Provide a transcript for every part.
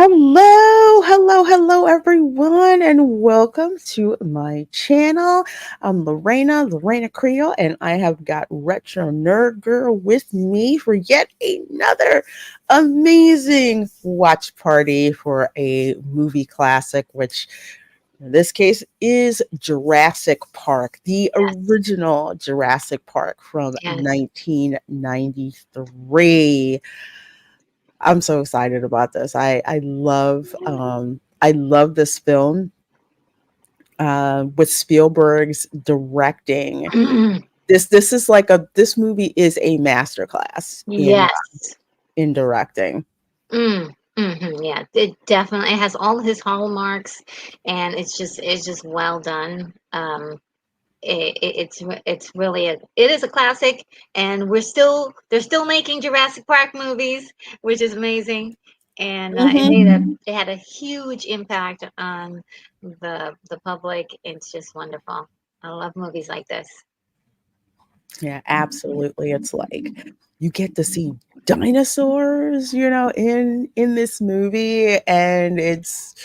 Hello, everyone, and welcome to my channel. I'm Reina Creole, and I have got Retro Nerd Girl with me for yet another amazing watch party for a movie classic, which in this case is Jurassic Park, the original Jurassic Park from Yes. 1993. I'm so excited about this. I love this film with Spielberg's directing. This is like this movie is a masterclass Yes. in directing. Yeah, it definitely has all his hallmarks, and it's just well done. It's really it is a classic, and they're still making Jurassic Park movies, which is amazing. And Mhm. it had a huge impact on the public. It's just wonderful. I love movies like this. Yeah, absolutely. It's like you get to see dinosaurs, in this movie, and it's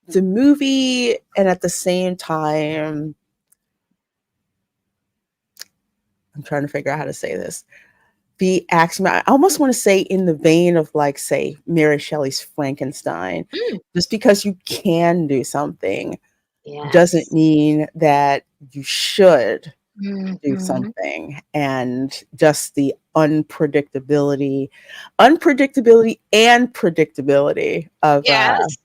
the movie, and at the same time, I'm trying to figure out how to say this. The action, I almost want to say in the vein of, like, say, Mary Shelley's Frankenstein. Mm, Just because you can do something doesn't yes. mean that you should do Hmm. something. And just the unpredictability and predictability Yes.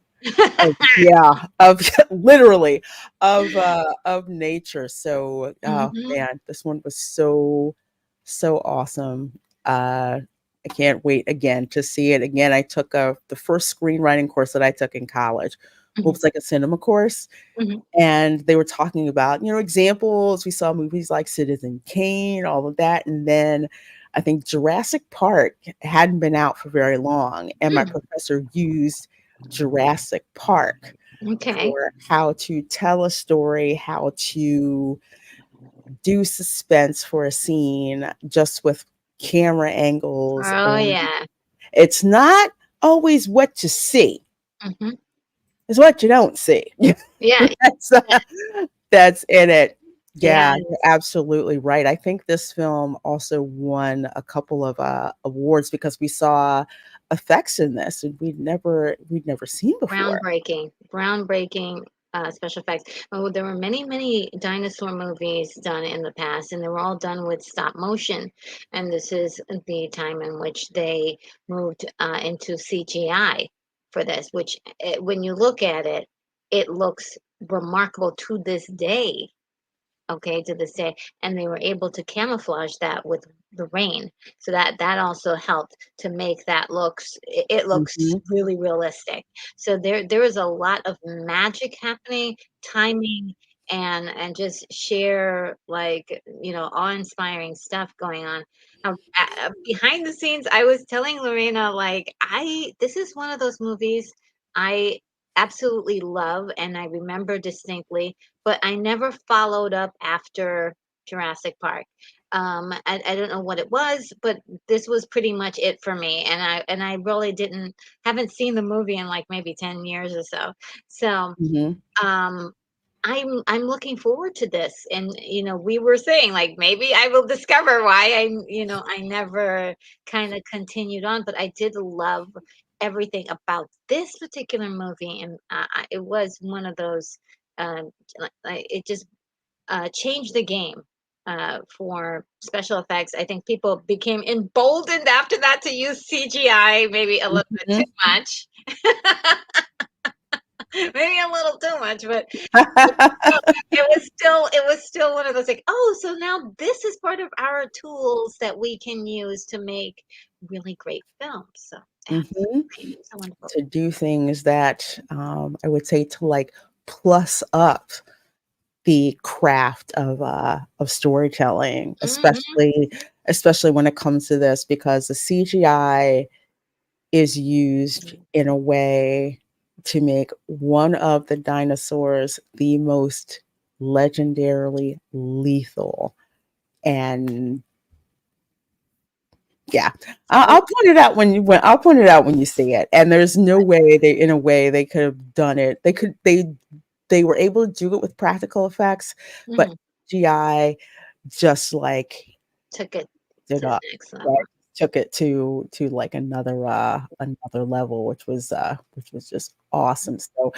of literally of nature. So, oh Hmm. man, this one was so awesome. I can't wait again to see it again. I took the first screenwriting course that I took in college. Well, it was like a cinema course, Hmm. and they were talking about, examples. We saw movies like Citizen Kane, all of that, and then I think Jurassic Park hadn't been out for very long, and my professor used Jurassic Park Okay. for how to tell a story, how to do suspense for a scene just with camera angles, Oh and yeah. it's not always what you see, Hmm. it's what you don't see. Yeah. that's, that's in it. Yeah, Yes. you're absolutely right. I think this film also won a couple of awards because we saw effects in this and we'd never seen before. Groundbreaking special effects. Oh, there were many dinosaur movies done in the past, and they were all done with stop motion. And this is the time in which they moved into CGI for this, which when you look at it, it looks remarkable to this day. Okay, to this day, and they were able to camouflage that with the rain, so that also helped to make that it looks Mhm. really realistic. So there is a lot of magic happening, timing, and just sheer, like, awe-inspiring stuff going on. Behind the scenes, I was telling Lorena, like, I this is one of those movies I absolutely love, and I remember distinctly, but I never followed up after Jurassic Park. I don't know what it was, but this was pretty much it for me, and I really didn't haven't seen the movie in, like, maybe 10 years or so. So, Mhm. um, I'm looking forward to this, and, we were saying, like, maybe I will discover why I never kinda continued on, but I did love everything about this particular movie, and, it was one of those, it just changed the game for special effects. I think people became emboldened after that to use CGI, maybe a little bit too Mhm. much. Maybe a little too much, but it was still one of those, like, oh, so now this is part of our tools that we can use to make really great films. So Mhm. absolutely, so wonderful. To do things that, I would say, to, like, plus up the craft of storytelling, Hmm. especially when it comes to this, because the CGI is used in a way to make one of the dinosaurs the most legendarily lethal. And Yeah, So I'll point it out when I'll point it out when you see it. And there's no way in a way they could have done it. They were able to do it with practical effects, but mhm, GI just like took it it to the up, next right? level. Took it to like another level, which was just awesome. So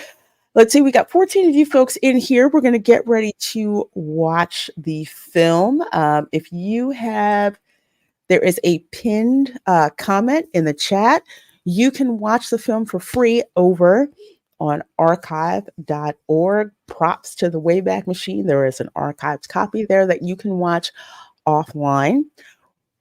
let's see, we got 14 of you folks in here. We're going to get ready to watch the film. If you have There is a pinned comment in the chat. You can watch the film for free over on archive.org. Props to the Wayback Machine. There is an archived copy there that you can watch offline.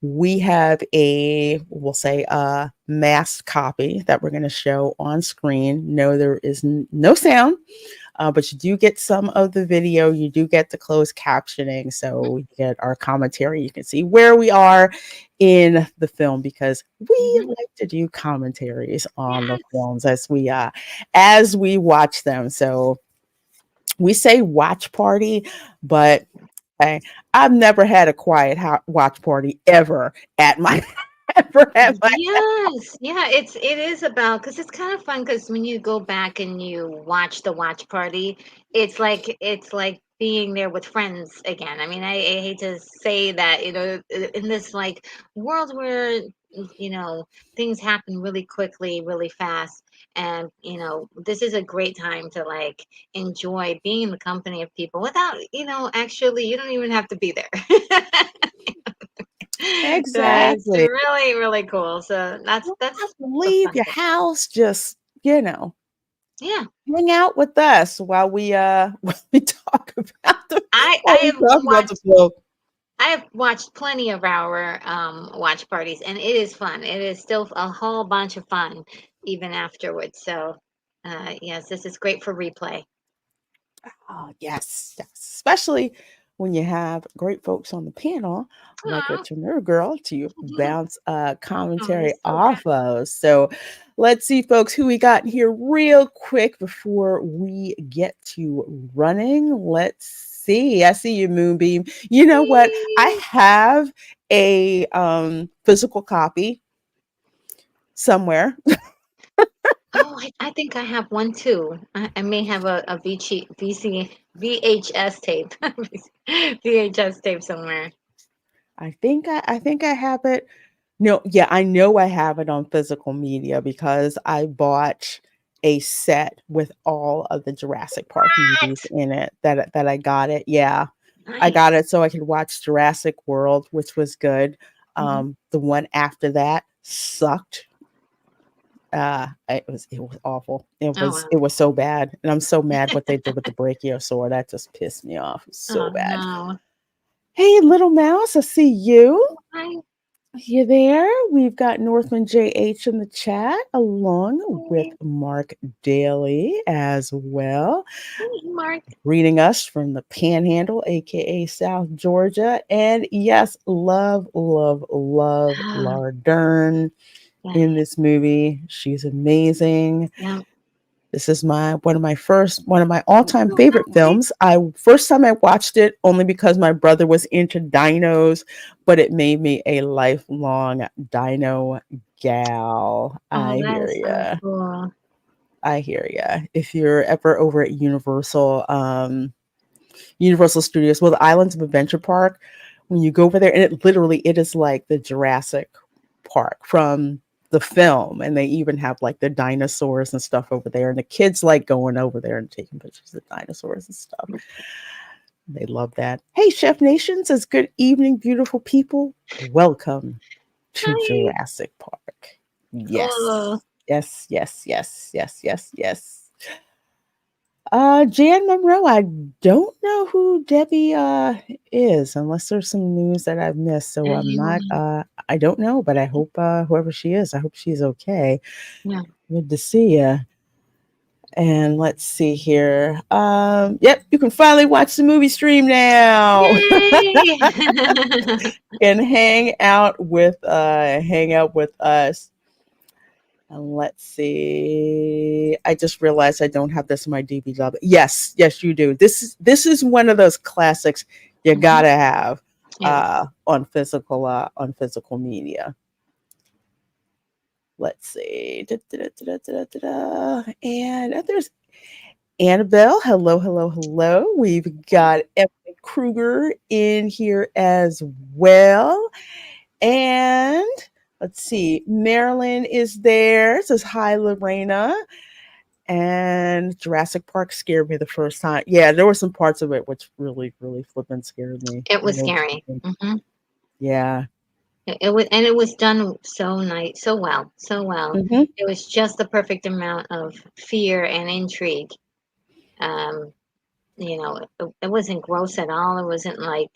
We have we'll say, a masked copy that we're going to show on screen. No, there is no sound, but you do get some of the video. You do get the closed captioning. So you get our commentary. You can see where we are in the film because we Mhm. like to do commentaries on the Yes. films as we watch them. So we say watch party, but hey, I've never had a quiet watch party ever at my ever at my Yes, yeah, it is about because it's kind of fun because when you go back and you watch the watch party, it's like being there with friends again. I mean, I hate to say that, in this like world where things happen really quickly, really fast, and this is a great time to like enjoy being in the company of people without actually you don't even have to be there. So it's exactly. really, really cool. So You don't have that's to the leave fun your thing. house. Just Yeah. hang out with us while we while we talk about the I I while we have talk about the watched film. I have watched plenty of our watch parties and it is fun. It is still a whole bunch of fun even afterwards. So yes, this is great for replay. Oh, yes, yes. Especially when you have great folks on the panel like Aw. Rich and Nerd Girl to bounce Oh, you're commentary so kind. off of. So let's see, folks, who we got in here real quick before we get to running. Let's see. I see you, Moonbeam. You know what? I Whee! have a physical copy somewhere. Oh, I think I have one too. I may have a VHS tape. VHS tape somewhere. I think I have it. No, yeah, I know I have it on physical media because I bought a set with all of the Jurassic Park movies What? in it that I got it. Yeah. I got Nice. it so I could watch Jurassic World, which was good. Mhm. The one after that sucked. It was awful. Oh, wow. It was so bad. And I'm so mad what they did with the Brachiosaur. That just pissed me off so Oh, bad. no. Hey, little mouse, I see you. Hi. You there? We've got Northman JH in the chat along with Hey, Mark Daly as well, Mark. reading us from the Panhandle, aka South Georgia. And yes, love, love, love Laura Dern Yeah, in this movie. She's amazing. yeah. This is one of my all-time Oh, favorite hi. films. I First time I watched it only because my brother was into dinos, but it made me a lifelong dino gal. Oh, I that hear is so ya. cool. I hear ya. If you're ever over at Universal Studios, well, the Islands of Adventure Park, when you go over there, and it is like the Jurassic Park from the film, and they even have like the dinosaurs and stuff over there, and the kids like going over there and taking pictures of dinosaurs and stuff. They love that. Hey, Chef Nation says, good evening, beautiful people. Welcome to Hi. Jurassic Park. Oh, Yes, yes, yes, yes, yes, yes, yes. Jan Monroe, I don't know who Debbie is unless there's some news that I've missed. So I'm not anyone. I don't know, but I hope whoever she is, I hope she's okay. Yeah. Good to see you. And let's see here. Yep, you can finally watch the movie stream now. Yay! And hang out with us. And let's see. I just realized I don't have this in my DVD. Yes, yes, you do. This is one of those classics you Mhm. gotta have Yes. on physical media. Let's see. Da, da, da, da, da, da, da. And there's Annabelle. Hello, hello, hello. We've got Evan Kruger in here as well. And let's see. Marilyn is there. Says hi, Lorena. And Jurassic Park scared me the first time. Yeah, there were some parts of it which really, really flippin' scared me. It was No scary. kidding. Yeah. It was, and it was done so nice, so well, so well. Hmm. It was just the perfect amount of fear and intrigue. Um, it wasn't gross at all. It wasn't like,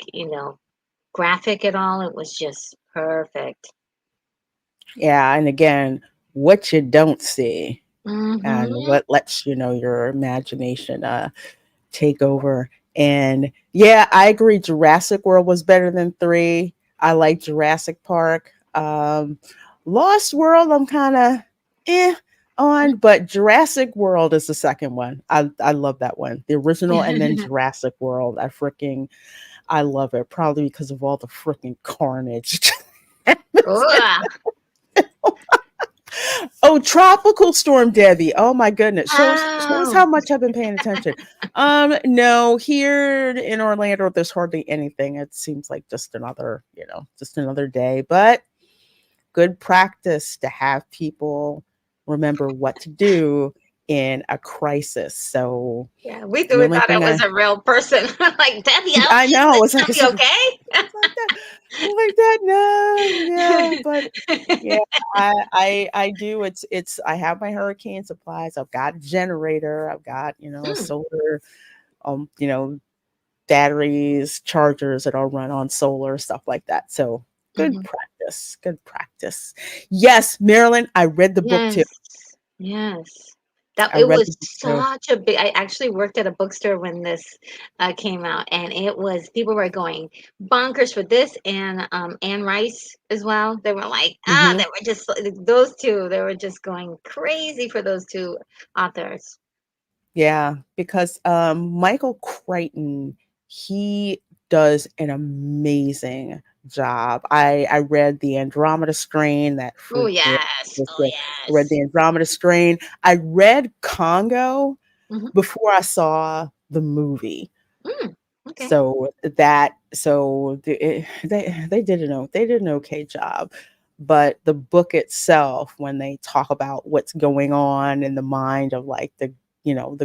graphic at all. It was just perfect. Yeah. And again, what you don't see and Mm-hmm. what lets you know your imagination take over. And yeah, I agree. Jurassic World was better than three. I like Jurassic Park. Lost World, I'm kind of on, but Jurassic World is the second one. I love that one, the original, and then Jurassic World. I love it probably because of all the freaking carnage. Ugh. Oh, Tropical Storm Debbie. Oh my goodness. Shows Oh. how much I've been paying attention. No, here in Orlando there's hardly anything. It seems like just another day, but good practice to have people remember what to do in a crisis. So Yeah, we the we only thought it thing was I a real person. Like, Debbie, I know it's like Debbie, okay? it's like that. It's like that. No, yeah, but yeah, I do. It's I have my hurricane supplies. I've got a generator. I've got a Mm, solar, um, you know, batteries, chargers that all run on solar, stuff like that. So good mhm. practice. Good practice. Yes, Marilyn, I read the book too. Yes, yes. That I it read was the book too. such a big. I actually worked at a bookstore when this came out, and it was people were going bonkers for this and Anne Rice as well. They were like, Hmm. they were just those two. They were just going crazy for those two authors. Yeah, because Michael Crichton, he does an amazing job. I read the Andromeda Strain that Oh freaked me out. yes, Was oh good. I read yes. the Andromeda Strain. I read Congo Hmm. before I saw the movie. Mm, okay. They did an okay job, but the book itself, when they talk about what's going on in the mind of like the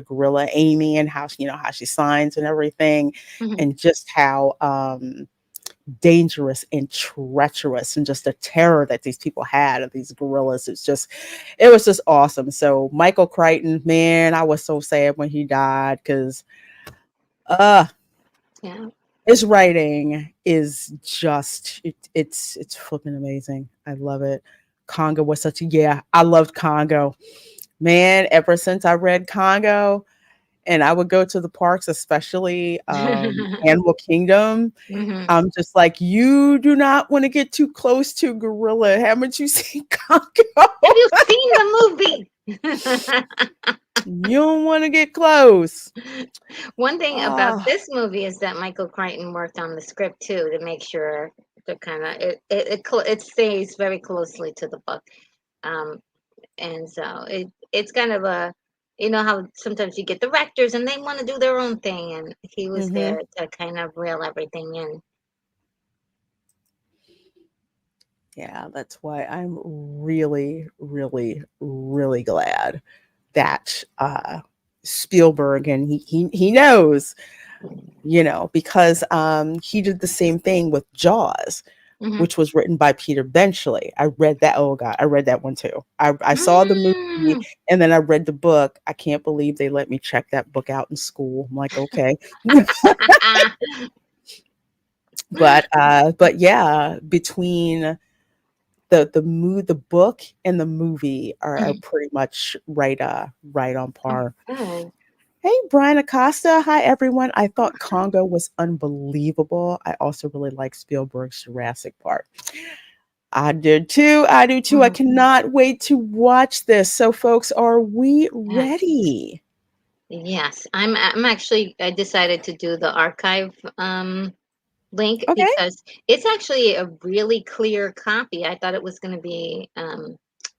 gorilla Amy and how she signs and everything, Hmm. and just how dangerous and treacherous and just the terror that these people had of these gorillas. It was just awesome. So Michael Crichton, man, I was so sad when he died because uh Yeah. his writing is just it's flipping amazing. I love it. Congo was such a yeah, I loved Congo. Man, ever since I read Congo and I would go to the parks, especially Animal Kingdom, Hmm. I'm just like, you do not want to get too close to gorilla. Haven't you seen Congo? Have you seen the movie? You don't want to get close. One thing about Ah. this movie is that Michael Crichton worked on the script too to make sure to kind of it stays very closely to the book, um, and so it's kind of a how sometimes you get directors and they want to do their own thing, and he was Hmm. there to kind of reel everything in. Yeah, that's why I'm really, really, really glad that Spielberg and he knows, because he did the same thing with Jaws, Hmm. which was written by Peter Benchley. I read that. Oh God, I read that one too. I saw the movie Mm. and then I read the book. I can't believe they let me check that book out in school. I'm like, okay. But yeah, between the book and the movie are Mhm. pretty much right on Oh, par. good. Hey, Brian Acosta. Hi, everyone. I thought Congo was unbelievable. I also really like Spielberg's Jurassic Park. I did too. I do too. I Mhm. cannot wait to watch this. So, folks, are we Yes. ready? Yes, I'm actually I decided to do the archive link Okay. because it's actually a really clear copy. I thought it was going to be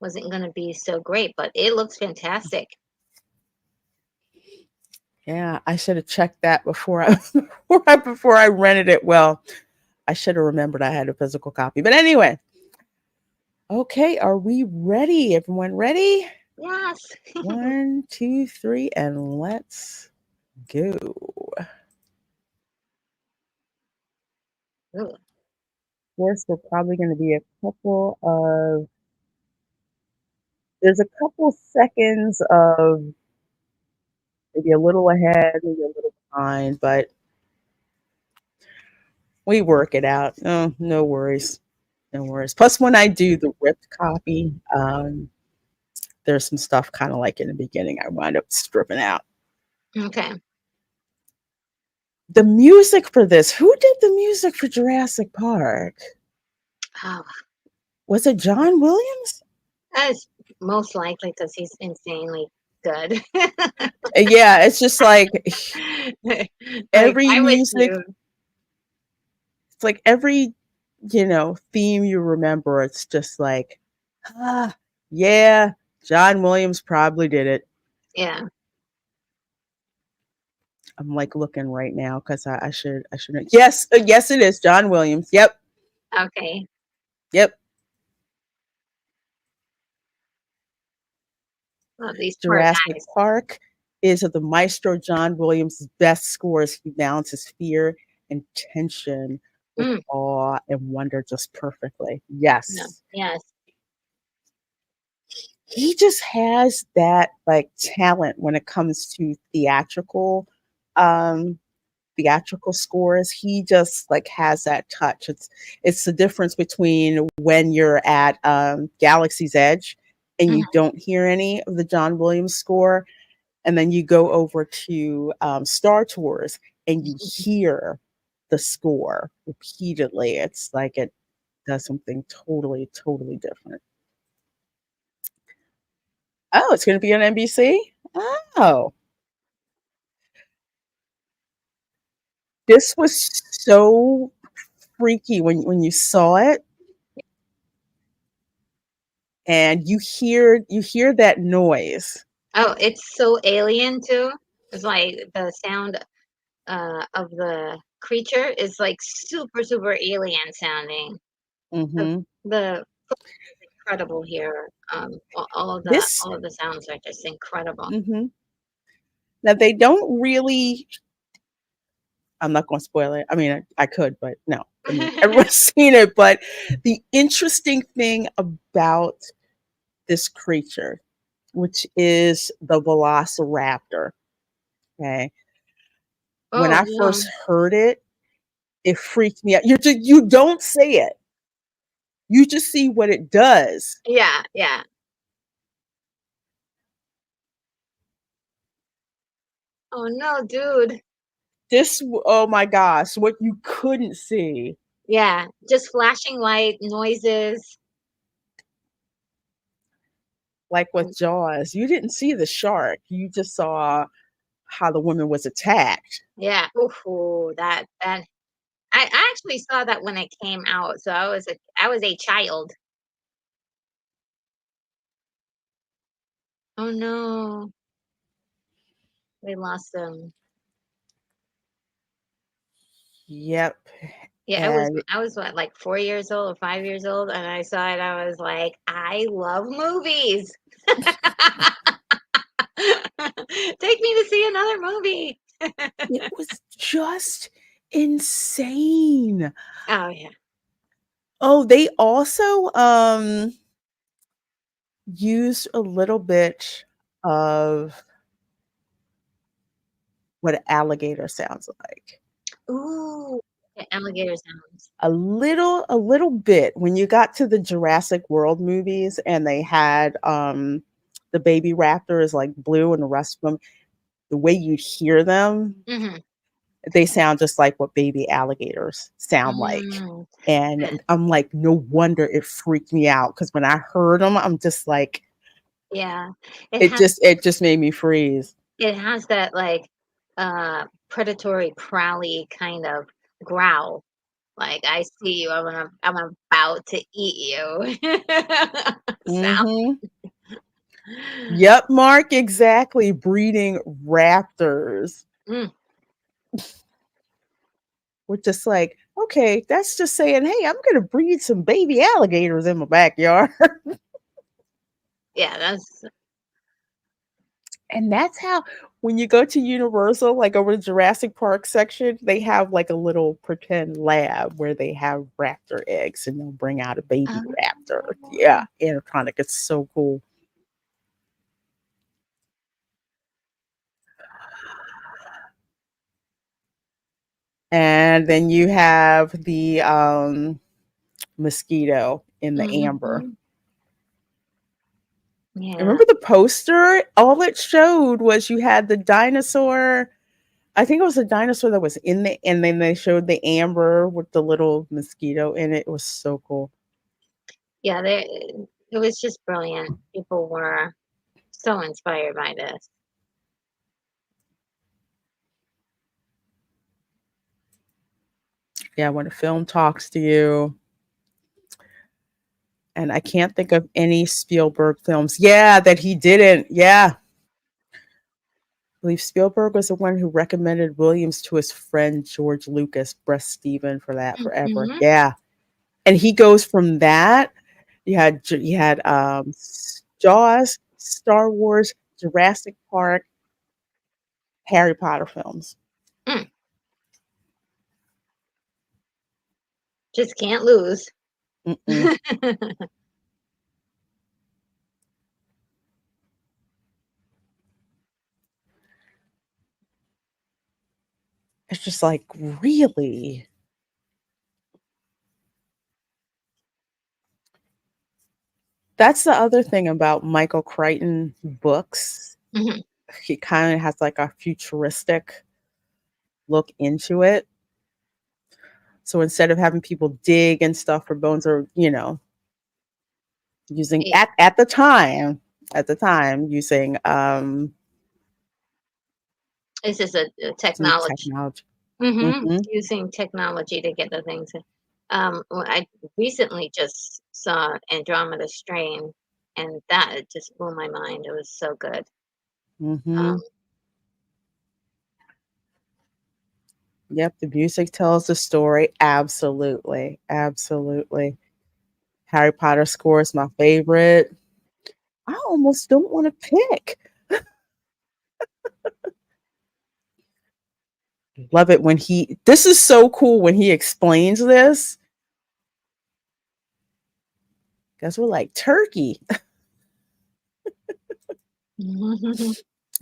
wasn't going to be so great, but it looks fantastic. Yeah, I should have checked that before I before I rented it. Well, I should have remembered I had a physical copy. But anyway, okay, are we ready? Everyone ready? Yes. One, two, three, and let's go. Of Ooh, course, there's probably going to be a couple of there's a couple seconds of maybe a little ahead, maybe a little behind, but we work it out. Oh, no worries. No worries. Plus, when I do the ripped copy, there's some stuff kind of like in the beginning I wind up stripping out. okay. The music for this, who did the music for Jurassic Park? Oh, Was it John Williams? that's most likely because he's insanely good. Yeah, it's just like Like, every I wish music, you, it's like every, theme you remember, it's just like, ah, yeah, John Williams probably did it. yeah, I'm like looking right now because I should. Yes, yes, it is John Williams. Yep, okay. yep. Oh, these poor Jurassic guys. Park is of the maestro John Williams' best scores. He balances fear and tension with Mm, awe and wonder just perfectly. no, Yes. yes. He just has that like talent when it comes to um theatrical scores. He just like has that touch. It's the difference between when you're at Galaxy's Edge and you Mhm. don't hear any of the John Williams score, and then you go over to Star Tours and you hear the score repeatedly. It's like it does something totally, totally different. Oh, it's going to be on NBC. Oh, this was so freaky when you saw it, and you hear that noise. Oh, it's so alien too. It's like the sound of the creature is like super, super alien sounding. The Hmm. the incredible here. This, All of the sounds are just incredible. hmm now they don't really. I'm not going to spoil it. I mean, I could, but no. I mean, everyone's seen it. But the interesting thing about this creature, which is the velociraptor, okay, when Oh I no. first heard it, it freaked me out. You don't say it. You just see what it does. Yeah, yeah. Oh no, dude. Oh my gosh, what you couldn't see, Yeah, just flashing light noises. like And with Jaws, you didn't see the shark. You just saw how the woman was attacked. yeah, ooh, that I actually saw that when it came out. So I was a child. Oh no, we lost them. Yep. Yeah, And I was what, like 4 years old or 5 years old, and I saw it. I was like, I love movies. Take me to see another movie. it was just insane. Oh yeah. Oh, they also used a little bit of what an alligator sounds like. Ooh, yeah, alligator sounds. A little bit when you got to the Jurassic World movies and they had the baby raptors like Blue and the rest of them, the way you hear them, Mhm. they sound just like what baby alligators sound like. Mm. And I'm like, no wonder it freaked me out because when I heard them, I'm just like, Yeah. It it has just made me freeze. it has that, like, predatory prowly kind of growl. Like, I see you, I'm about to eat you. Sound. Mm-hmm. Yep, Mark, exactly. Breeding raptors. Mm, We're just like, okay, that's just saying, hey, I'm going to breed some baby alligators in my backyard. yeah, that's And that's how, when you go to Universal, like over the Jurassic Park section, they have like a little pretend lab where they have raptor eggs and they'll bring out a baby raptor. Yeah, oh. animatronic. It's so cool. And then you have the mosquito in the amber. Mhm. Yeah. Remember the poster? All it showed was you had the dinosaur. I think it was a dinosaur that was in the, and then they showed the amber with the little mosquito in it. It was so cool. Yeah, they it was just brilliant. People were so inspired by this. Yeah, when a film talks to you, and I can't think of any Spielberg films. Yeah, that he didn't. Yeah. I believe Spielberg was the one who recommended Williams to his friend George Lucas, breast Steven for that forever. Mhm. Yeah. And he goes from that. You had Jaws, Star Wars, Jurassic Park, Harry Potter films. Mm, just can't lose. Mm-mm. It's just like, really? That's the other thing about Michael Crichton books. Mhm. He kind of has like a futuristic look into it. So instead of having people dig and stuff for bones, or using Yeah, at the time using this is a some technology. technology. Mhm. Hmm. Using technology to get the things. Well, I recently just saw Andromeda Strain, and that it just blew my mind. It was so good. Um, Hmm. Yep, the music tells the story. Absolutely, absolutely. Harry Potter score is my favorite. I almost don't want to pick. Love it when he. This is so cool when he explains this. Because we're like turkey.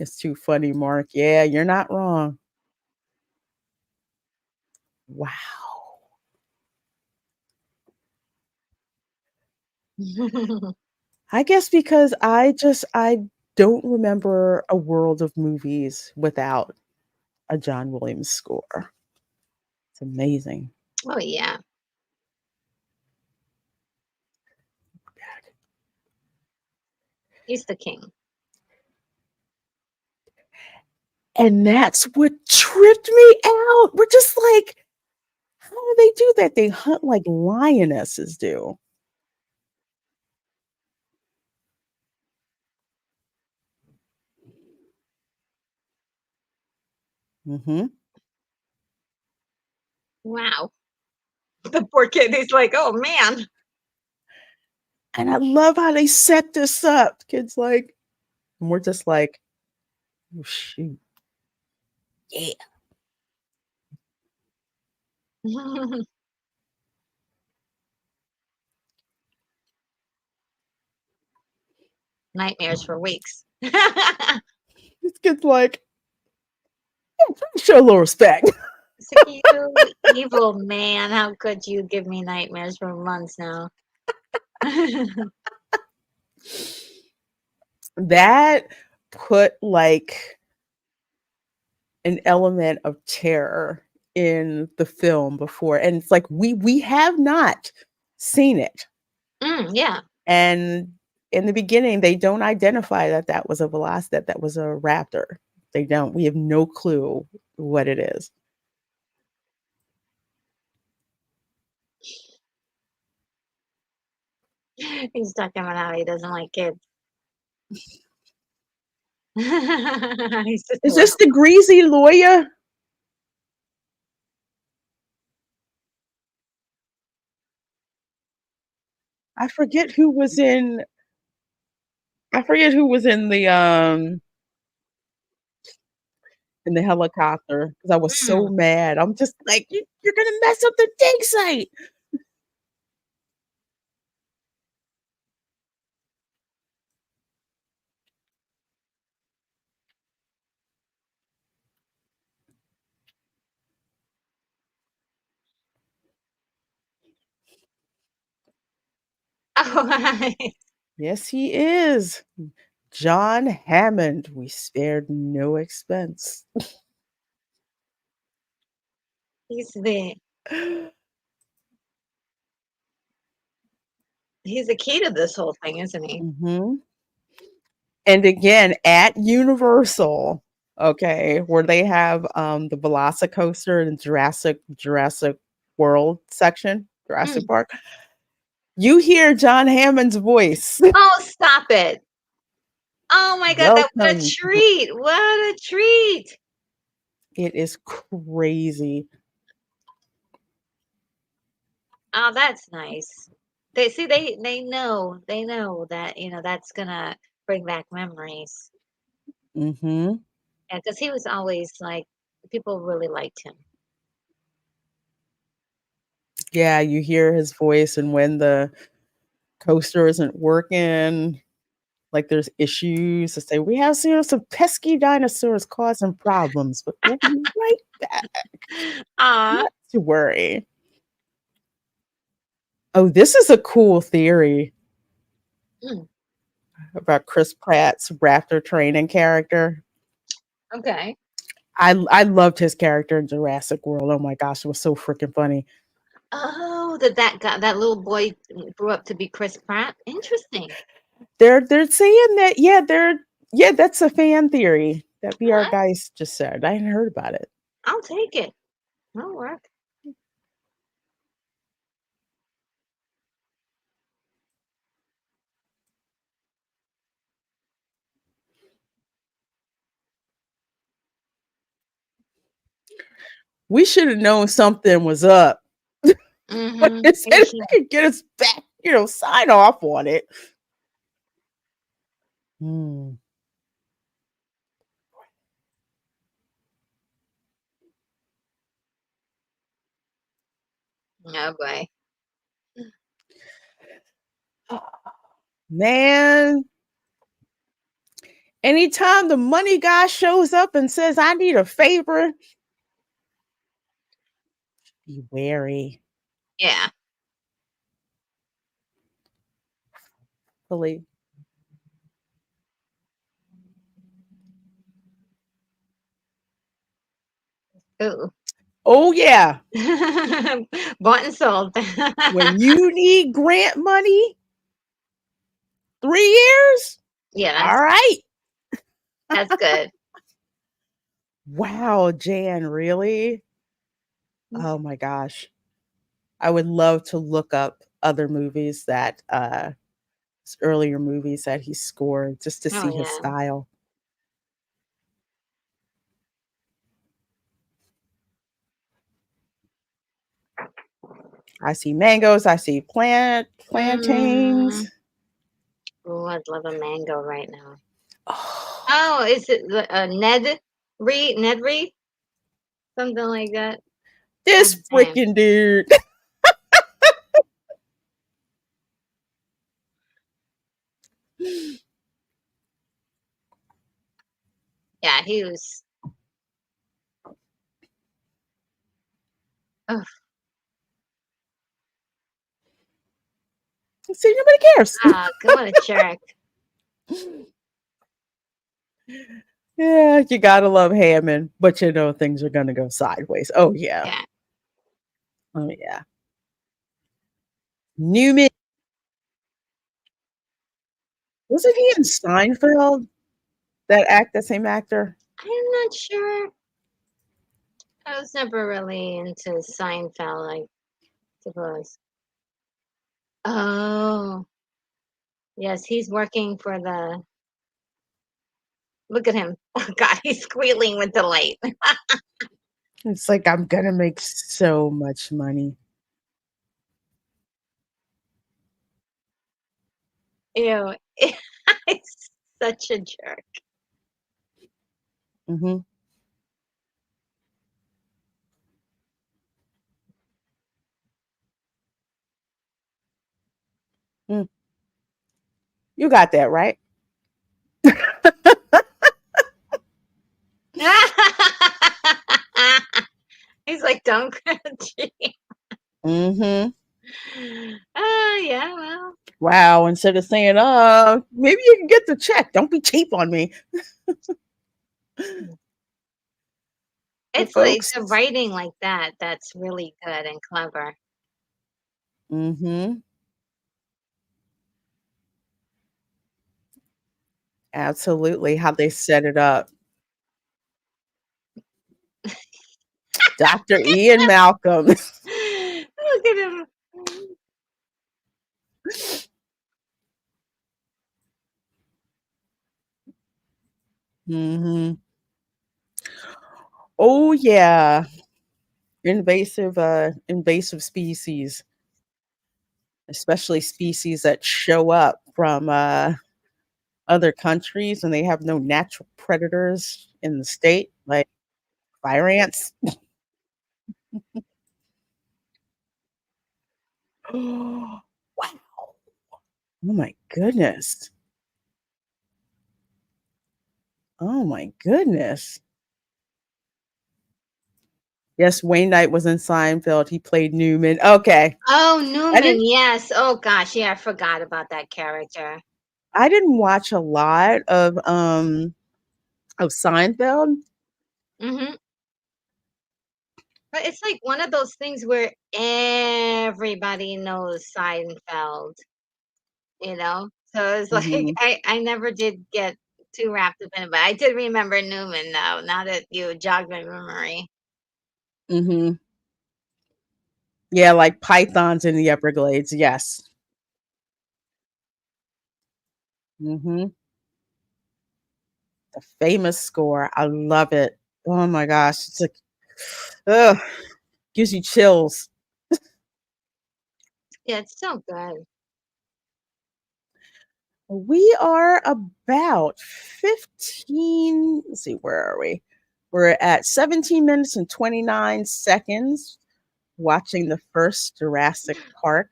It's too funny, Mark. Yeah, you're not wrong. Wow. I guess because I don't remember a world of movies without a John Williams score. It's amazing. Oh yeah. He's the king. And that's what tripped me out. We're just like, how do they do that? They hunt like lionesses do. Hmm. Wow. The poor kid, he's like, "Oh, man." And I love how they set this up. Kids like, and we're just like, oh, shoot. Yeah. Nightmares for weeks. This kid's like, show a little respect. It's like, "You evil man, how could you give me nightmares for months now?" That put like an element of terror in the film before, and it's like we have not seen it. Yeah. And in the beginning they don't identify that that was a that was a raptor. They don't. We have no clue what it is. He's talking about how he doesn't like kids. He's just Is this adorable. the greasy lawyer? I forget who was in. I forget who was in the helicopter because I was so Mm. mad. I'm just like, you're gonna mess up the dig site. Oh, right. Yes, he is. John Hammond. We spared no expense. He's the he's the key to this whole thing, isn't he? hmm And again, at Universal, okay, where they have the Velocicoaster and Jurassic World section, Jurassic Mm. Park, you hear John Hammond's voice. Oh, stop it. Oh my god, that what a Welcome. treat. What a treat. It is crazy. Oh, that's nice. They see they know that, that's gonna bring back memories. hmm Yeah, because he was always like people really liked him. Yeah, you hear his voice, and when the coaster isn't working, like there's issues to say, we have some pesky dinosaurs causing problems, but we'll be right back. Aw. Not to worry. Oh, this is a cool theory Mm, about Chris Pratt's raptor training character. okay. I loved his character in Jurassic World. Oh my gosh, it was so freaking funny. Oh, that little boy grew up to be Chris Pratt? Interesting. They're saying that, yeah, that's a fan theory that VR Alright, guys just said. I hadn't heard about it. I'll take it. That'll work. We should have known something was up. Mhm. Instead, You if should. they could get us back, sign off on it. Hmm. Oh boy. Man, anytime the money guy shows up and says, I need a favor, be wary. Yeah. Believe. Ooh. Oh, yeah. Bought and sold. When you need grant money, 3 years? Yeah, All that's right. that's good. Wow, Jan, really? Oh my gosh. I would love to look up other movies that earlier movies that he scored just to Oh see his yeah. style. I see mangoes, I see Mm. plantains. Ooh, I'd love a mango right now. Oh, Oh, is it Ned Reed? Something like that. That's this his name. freaking dude. Yeah, he was. Oh, See, nobody cares. what a jerk. Yeah, you gotta love Hammond, but you know things are gonna go sideways. Oh yeah. Yeah. Oh yeah. Newman, wasn't he in Seinfeld? That same actor? I'm not sure. I was never really into Seinfeld, I suppose. Oh. Yes, he's working for the look at him. Oh god, he's squealing with delight. It's like I'm gonna make so much money. Ew. It's such a jerk. Mhm. Mm. You got that right. He's like, "Don't cheat." Mhm. Yeah, well, Wow. Instead of saying, maybe you can get the check. Don't be cheap on me." Well, it's like folks. the writing like that that's really good and clever. Mhm. Absolutely. How they set it up. Dr. Ian Malcolm. Look at him. Mhm. Oh yeah. Invasive species, especially species that show up from other countries and they have no natural predators in the state, like fire ants. Wow. Oh my goodness. Oh my goodness. Yes, Wayne Knight was in Seinfeld. He played Newman. Okay. Oh, I Newman, didn't yes. Oh gosh, yeah, I forgot about that character. I didn't watch a lot of Seinfeld. Mhm. But it's like one of those things where everybody knows Seinfeld, you know? So it's like Mhm. I never did get too wrapped up in it, but I did remember Newman though, now that you jogged my memory. Mhm. Yeah, like pythons in the Everglades. Yes. Mhm. The famous score. I love it. Oh my gosh. It's like, ugh, gives you chills. Yeah, it's so good. We are about 15, let's see, where are we? We're at 17 minutes and 29 seconds watching the first Jurassic Park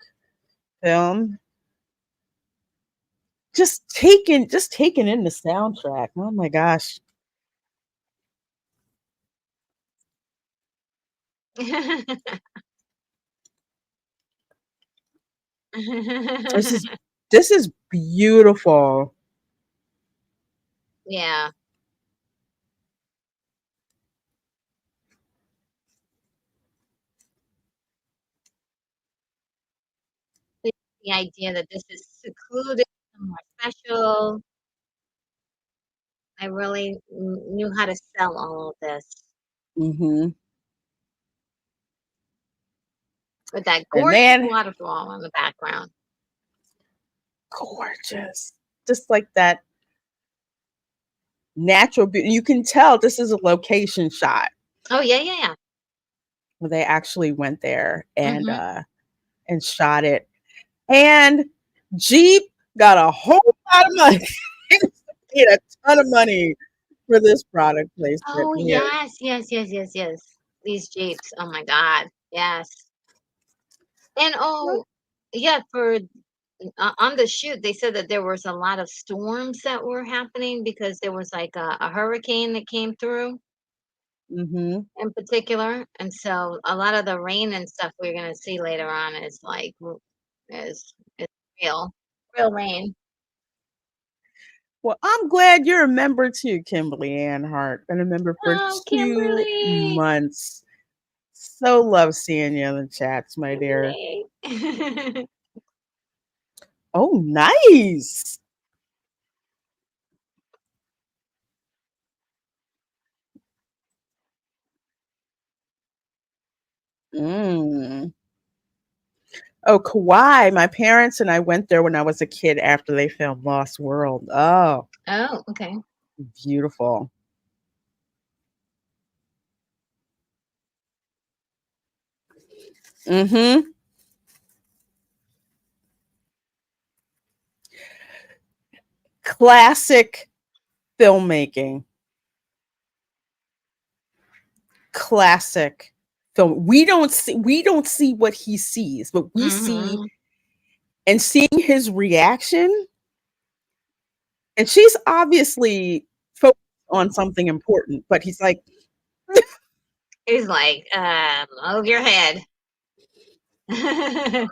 film. Just taking in the soundtrack. Oh my gosh. This is this is beautiful. Yeah. The the idea that this is secluded, somewhere special. I really knew how to sell all of this Mhm. with that And gorgeous man, waterfall in the background. gorgeous. Just like that natural beauty. You can tell this is a location shot Oh, yeah, yeah, yeah. where they actually went there Mhm. and shot it. And Jeep got a whole lot of money. Paid a ton of money for this product placement. Oh, Yeah. yes, yes, yes, yes, yes. These Jeeps, oh my god, yes. And, oh, yeah, for on the shoot, they said that there was a lot of storms that were happening because there was, like, a hurricane that came through Mhm. in particular, and so a lot of the rain and stuff we're gonna see later on is, like, is real, real rain. Well, I'm glad you're a member too, Kimberly Ann Hart. Been a member for Oh, 2 Kimberly. months. So love seeing you in the chats, my dear. Kimberly. Oh, nice. Mm. Oh, Kauai. My parents and I went there when I was a kid after they filmed Lost World. Oh, Oh, okay. beautiful. Mm-hmm. Classic filmmaking. Classic film. We don't see what he sees, but we see, Mm-hmm. and seeing his reaction, and she's obviously focused on something important, but he's like, He's like, move your head.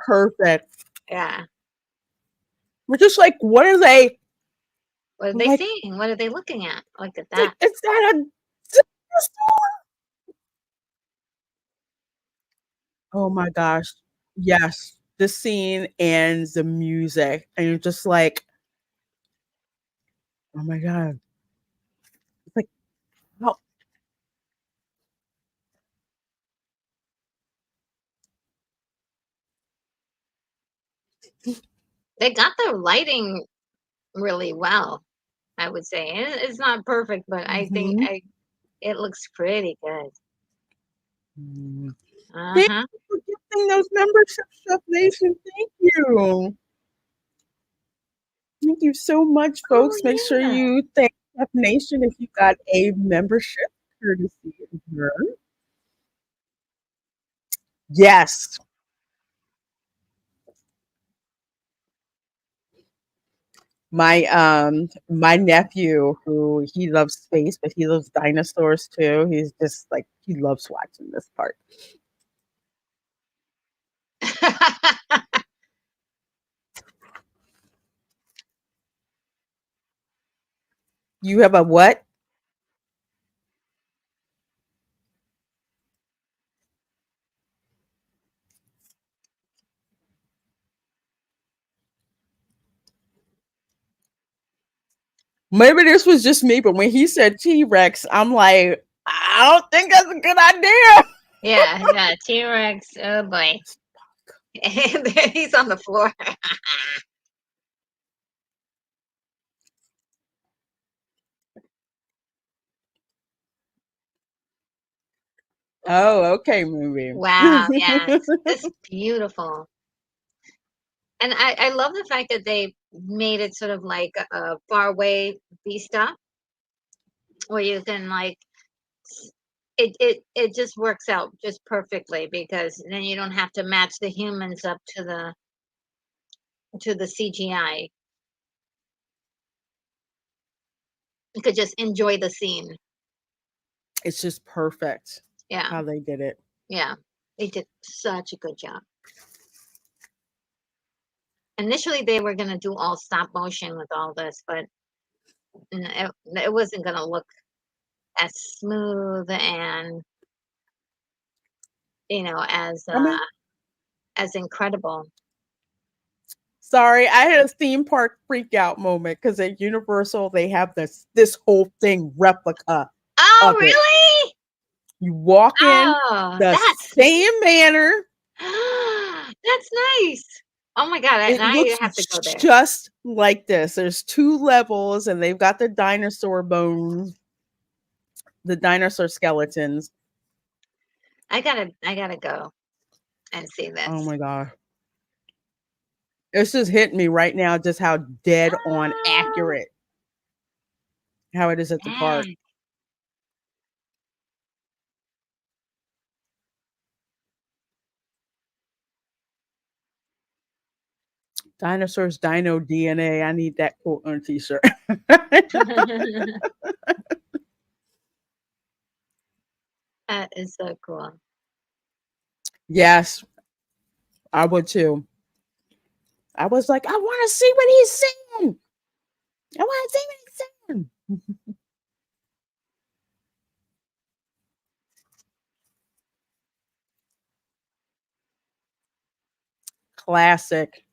perfect. Yeah. We're just like, what are they What are they like? seeing? What are they looking at? Look at It's like, that. is that a oh my gosh. Yes. The scene and the music. And you're just like, oh my God. It's like, how They got the lighting really well, I would say. It's not perfect, but I think mhm. it looks pretty good. Mm. Thank Uh-huh. you for gifting those memberships, Chef Nation. Thank you. Thank you so much, Oh folks. Make sure yeah. you thank Chef Nation if you got a membership courtesy of her. Yes. My nephew, who he loves space, but he loves dinosaurs too. He's just like he loves watching this part. You have a what? Maybe this was just me, but when he said T Rex, I'm like, I don't think that's a good idea. Yeah, yeah. T-Rex. Oh boy. He's on the floor. Oh, okay, movie. Wow, yes. It's beautiful. And I love the fact that they made it sort of like a far away vista where you can like it just works out just perfectly because then you don't have to match the humans up to the CGI. You could just enjoy the scene. It's just perfect Yeah, how they did it. yeah. They did such a good job. Initially, they were going to do all stop motion with all this, but it wasn't going to look as smooth and as I mean, as incredible. sorry, I had a theme park freak out moment because at Universal they have this whole thing replica Oh, of it. really? You walk in Oh, the same manner. that's nice. Oh my god, It now I looks have to go there. just like this. There's two levels, and they've got the dinosaur bones, the dinosaur skeletons. I gotta go and see Oh this. my god, it's just hitting me right now, just how dead on Ah, accurate how it is at the park. dang. Dinosaurs, dino DNA. I need that quote on a t-shirt. That is so cool. Yes, I would too. I was like, I want to see what he's saying. I want to see what he's saying. Classic.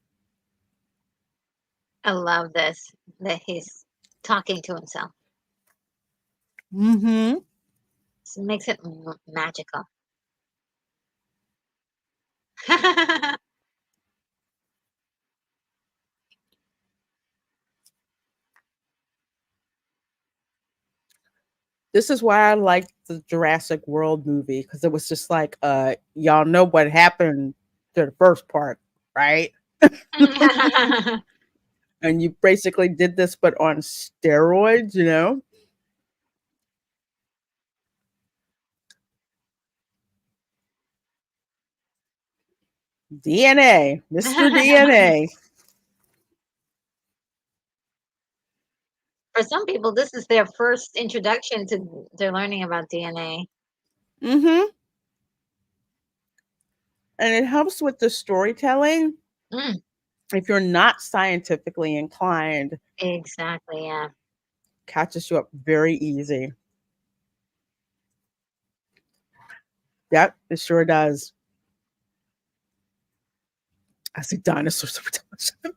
I love this that he's talking to himself. Mm-hmm. It makes it magical. This is why I liked the Jurassic World movie, because it was just like, y'all know what happened to the first part, right? And you basically did this, but on steroids, you know? DNA, Mr. DNA. For some people, this is their first introduction to learning about DNA. Mm-hmm. And it helps with the storytelling. Mm, If you're not scientifically inclined, exactly, yeah. catches you up very easy. Yep, it sure does. I see dinosaurs every time.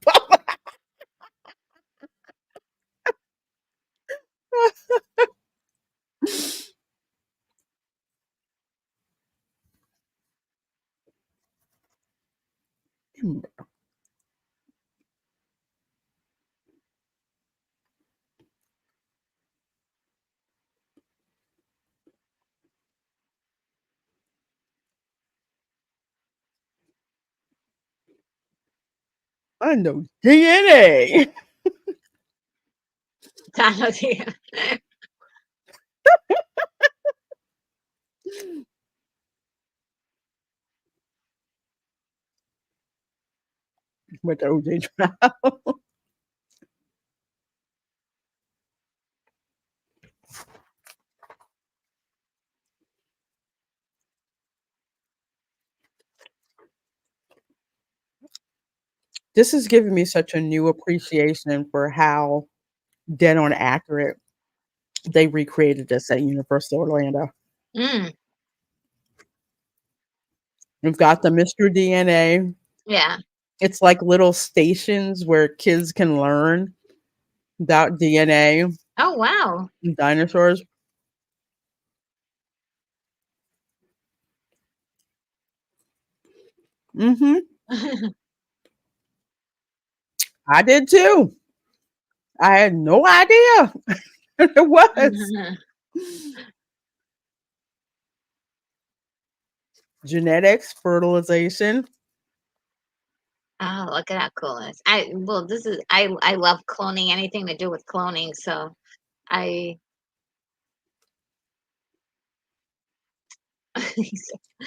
I know DNA. With the OJ trial. This has given me such a new appreciation for how dead on accurate they recreated this at Universal Orlando. Mm, We've got the Mr. DNA. yeah. It's like little stations where kids can learn about DNA Oh, wow. and dinosaurs. Hmm. I did too. I had no idea it was genetics, fertilization. Oh, look at how cool it is. I love cloning, anything to do with cloning, so I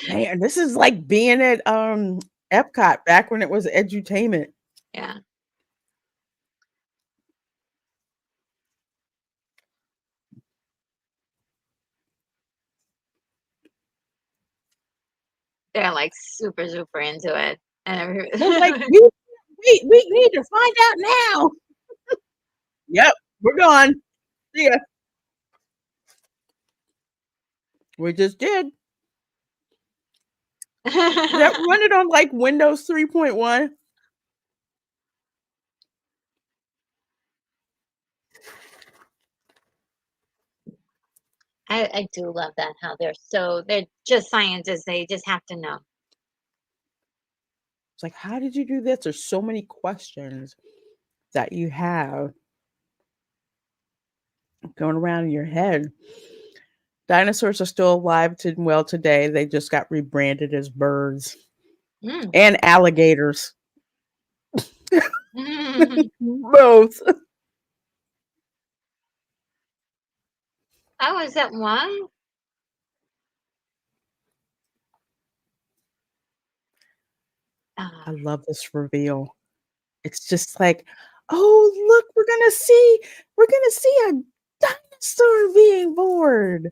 Man, this is like being at Epcot back when it was edutainment. yeah. They're, like, super, super into it, and They're like, every we need to find out now. Yep, we're gone. See ya. We just did. That run it on like Windows 3.1. I do love that, how they're just scientists, they just have to know. It's like, how did you do this? There's so many questions that you have going around in your head. Dinosaurs are still alive and well today. They just got rebranded as birds Mm. and alligators. Both. Oh, is that one? I Ah, love this reveal. It's just like, oh, look, we're gonna see a dinosaur being born.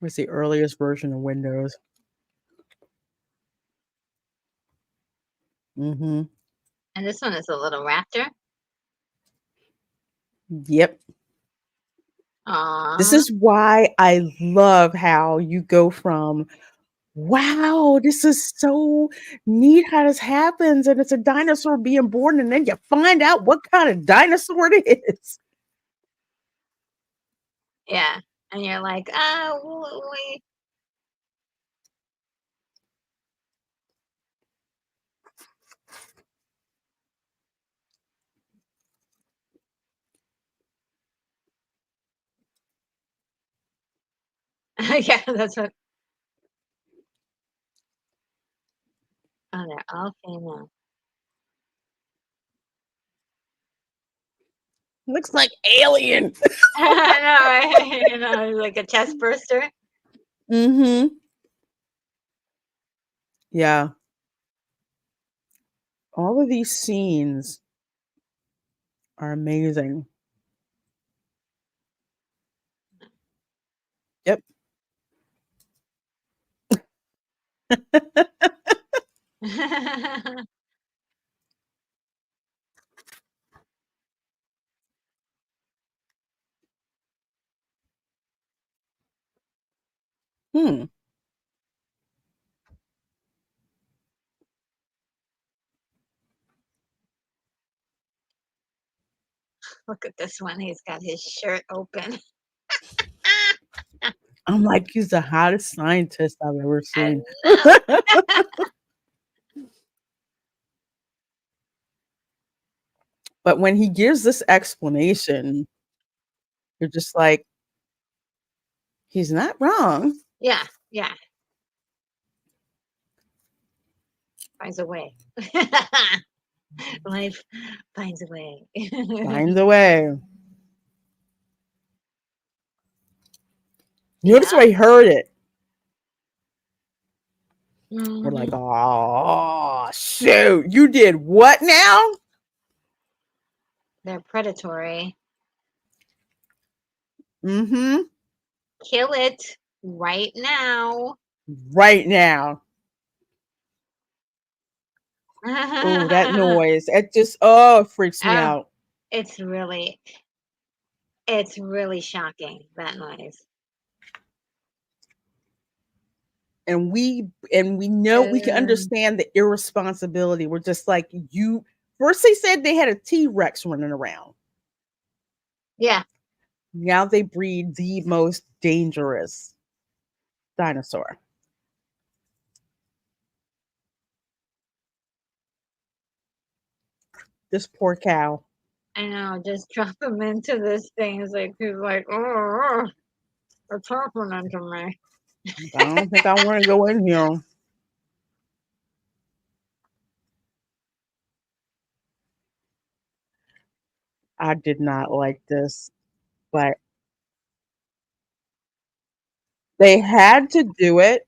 Was the earliest version of Windows. Hmm. and this one is a little raptor? Yep. This Aw. is why I love how you go from, wow, this is so neat how this happens, and it's a dinosaur being born, and then you find out what kind of dinosaur it is. Yeah, and you're like, "Oh, w wait." Yeah, that's what. Oh, they're all female. Looks like alien. I know, right? Like a chest burster. Mm-hmm. Yeah. All of these scenes are amazing. Yep. Hmm. Look at this one. He's got his shirt open. I'm like, he's the hottest scientist I've ever I seen. know. But when he gives this explanation, you're just like, he's not wrong. Yeah, yeah. Finds a way. Life finds a way. Finds a way. Notice Yeah. where he heard it. We're like, Mhm. oh, shoot. You did what now? They're predatory. Mm-hmm. Kill it right now. Right now. Oh, that Oh, noise. It just, oh, it freaks me out. it's really it's really shocking, that noise. And we know we can Um, understand the irresponsibility. We're just like, you first they said they had a T-Rex running around. yeah. Now they breed the most dangerous dinosaur. This poor cow. I know, just drop him into this thing. It's like he's like, "Oh, it's happening to me." I don't think I want to go in here. I did not like this, but they had to do it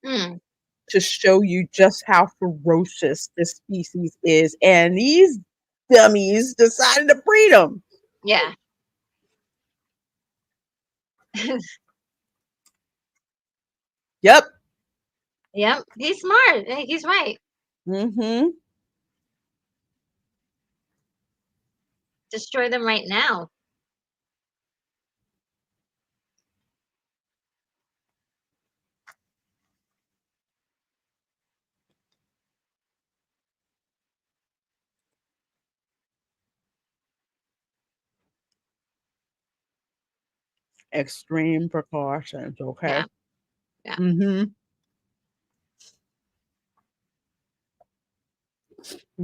Mm, to show you just how ferocious this species is. And these dummies decided to breed them. yeah. Yep. Yep, he's smart. He's right. Mm-hmm. Destroy them right now. Extreme precautions. Okay. Yeah, yeah. Mm-hmm.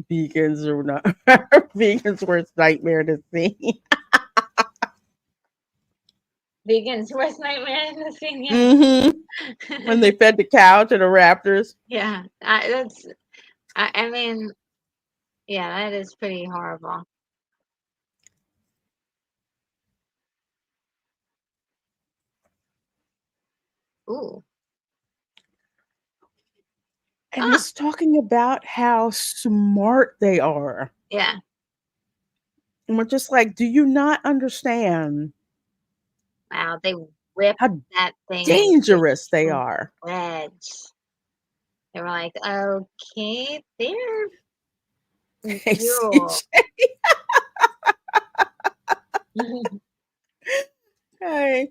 Vegans are not vegans' worst nightmare to see. Vegan's worst nightmare in the scene. Yeah. Mm-hmm. When they fed the cow to the raptors. Yeah, that's. I mean, yeah, that is pretty horrible. Ooh. And Ah. it's talking about how smart they are. Yeah. And we're just like, do you not understand Wow. They ripped how that thing into dangerous they are? shreds. They were like, okay, they're fuel. CJ. Hey.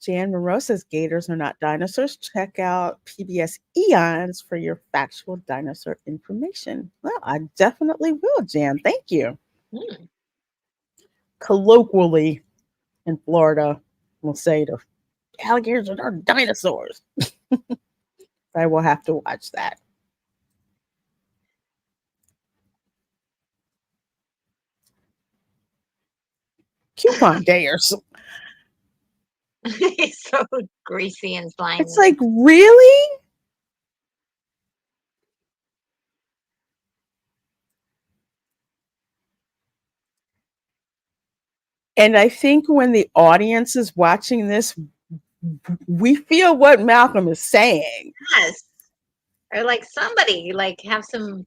Jan Moreau says gators are not dinosaurs. Check out PBS Eons for your factual dinosaur information. Well, I definitely will, Jan. Thank you. Hmm. Colloquially in Florida, we'll say the alligators are dinosaurs. I will have to watch that. Coupon Gayers. He's so greasy and It's slimy. like, really? And I think when the audience is watching this, we feel what Malcolm is saying. Yes. Or like somebody like have some.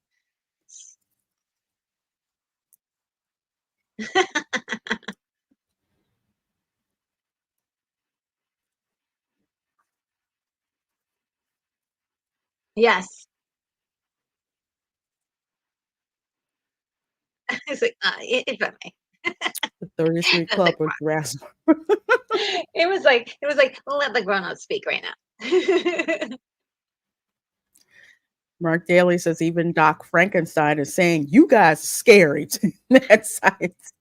Yes. It's like, it's okay. The 33 Let the Club with Jurassic. it was like, let the grown-ups speak right now. Mark Daly says even Doc Frankenstein is saying, you guys are scary. That's science.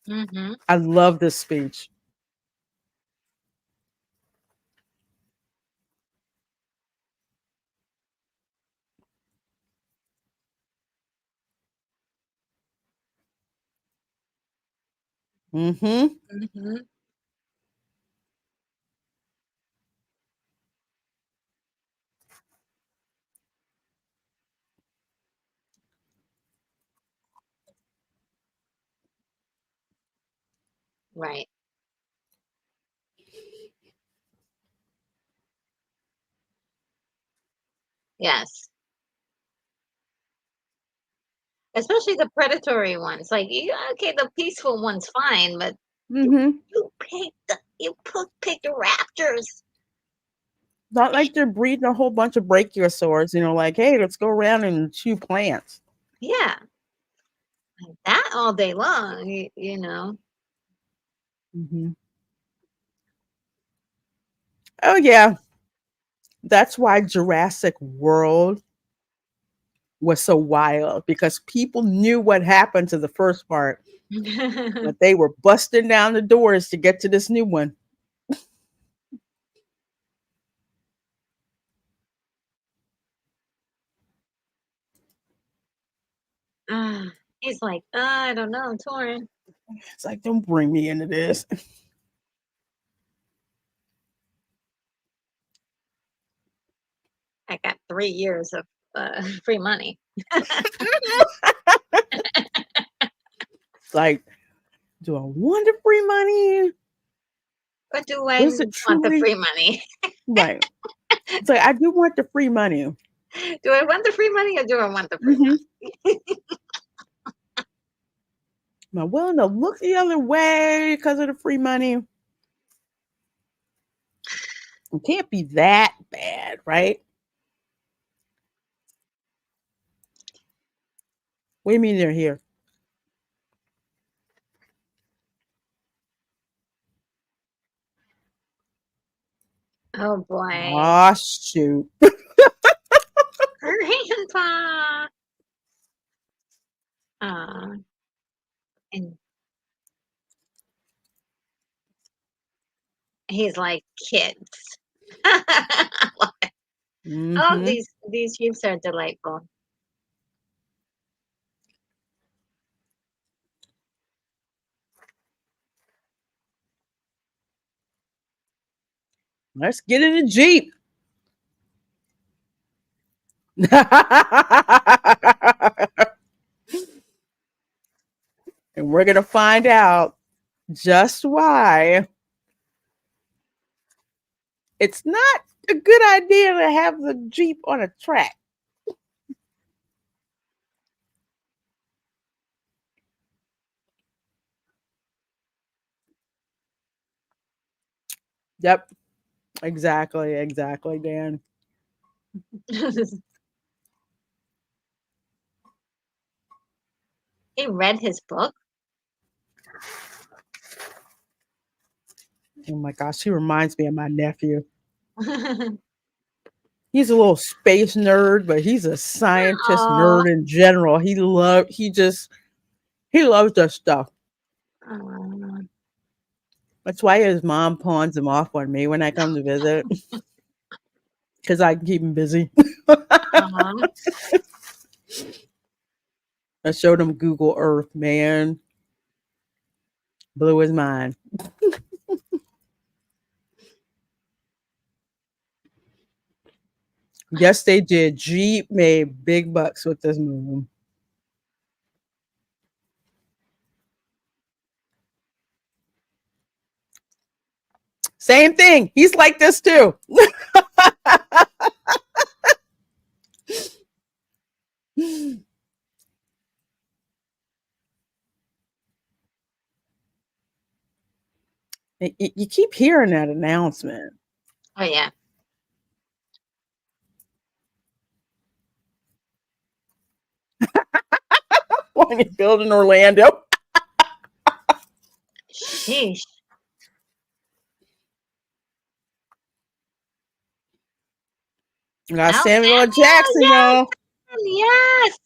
Hmm. I love this speech. Mm-hmm. Hmm. Right. Yes. Especially the predatory ones. Like, okay, the peaceful one's fine, but you Mm-hmm. picked the raptors. Not like they're breeding a whole bunch of brachiosaurs, like, hey, let's go around and chew plants. Yeah, like that all day long. You know. Mm-hmm. Oh, yeah. That's why Jurassic World was so wild because people knew what happened to the first part, but they were busting down the doors to get to this new one. He's like, I don't know, I'm torn. It's like, don't bring me into this. I got 3 years of free money. Like, do I want the free money? What do I Was it want the truly free money? right? It's like, I do want the free money. Do I want the free money or do I want the free Mm-hmm. money? Am I willing to look the other way because of the free money? It can't be that bad, right? What do you mean they're here? Oh boy. Oh, shoot. Grandpa. And he's like, kids. Oh, Mm-hmm. these sheeps are delightful. Let's get in the Jeep. And we're going to find out just why it's not a good idea to have the Jeep on a track. Yep. Exactly. Exactly, Dan. He read his book. Oh my gosh. He reminds me of my nephew. He's a little space nerd, but he's a scientist Oh, nerd in general. He loves this stuff. That's why his mom pawns him off on me when I come to visit because I can keep him busy. aw. I showed him Google Earth, man. Blew his mind. Yes, they did. Jeep made big bucks with this movie. Same thing. He's like this too. You keep hearing that announcement. Oh yeah. When you build in Orlando. Sheesh. You got Oh, Samuel L. Samuel Jackson, y'all. Jackson. Yes.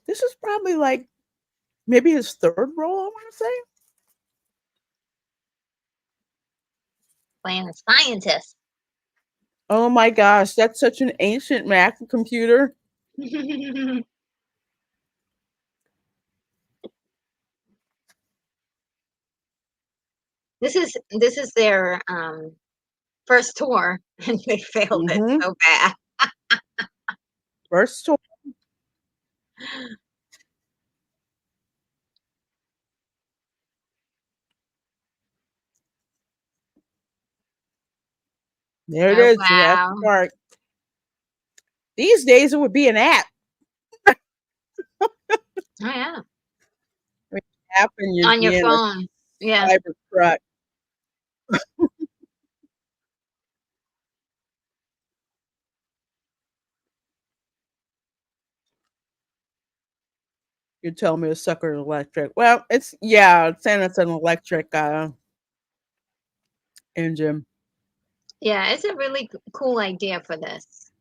This is probably like maybe his third role, I want to say. Playing a scientist. Oh my gosh, that's such an ancient Mac computer. This is their first tour, and they failed it Mm-hmm. so bad. First tour. There it Oh is, Jurassic wow. Park. These days, it would be an app. Oh yeah. I mean, app and you'd On your be in a phone. Yeah. cyber truck. You tell me a sucker electric. Well, it's saying it's an electric engine. Yeah, it's a really cool idea for this,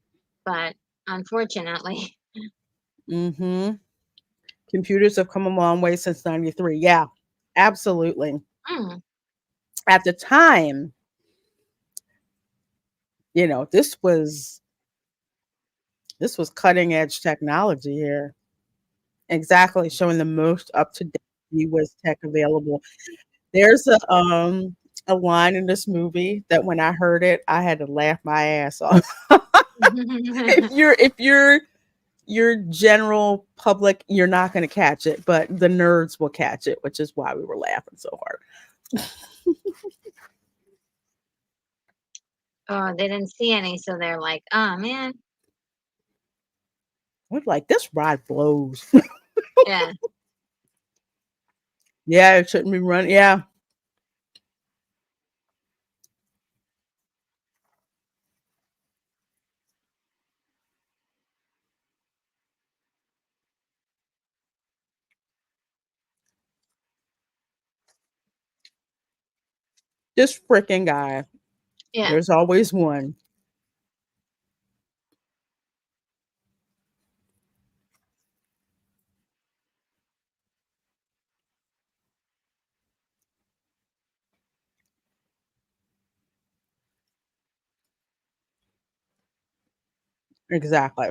but unfortunately, Mm-hmm. Computers have come a long way since '93. Yeah, absolutely. mm, At the time, this was cutting edge technology here. Exactly, showing the most up to date US tech available. There's a line in this movie that when I heard it, I had to laugh my ass off. If you're your general public, you're not going to catch it, but the nerds will catch it, which is why we were laughing so hard. oh, they didn't see any, so they're like, "Oh man, We're like, this ride blows. yeah, Yeah, it shouldn't be running. Yeah, this freaking guy. yeah, There's always one. Exactly.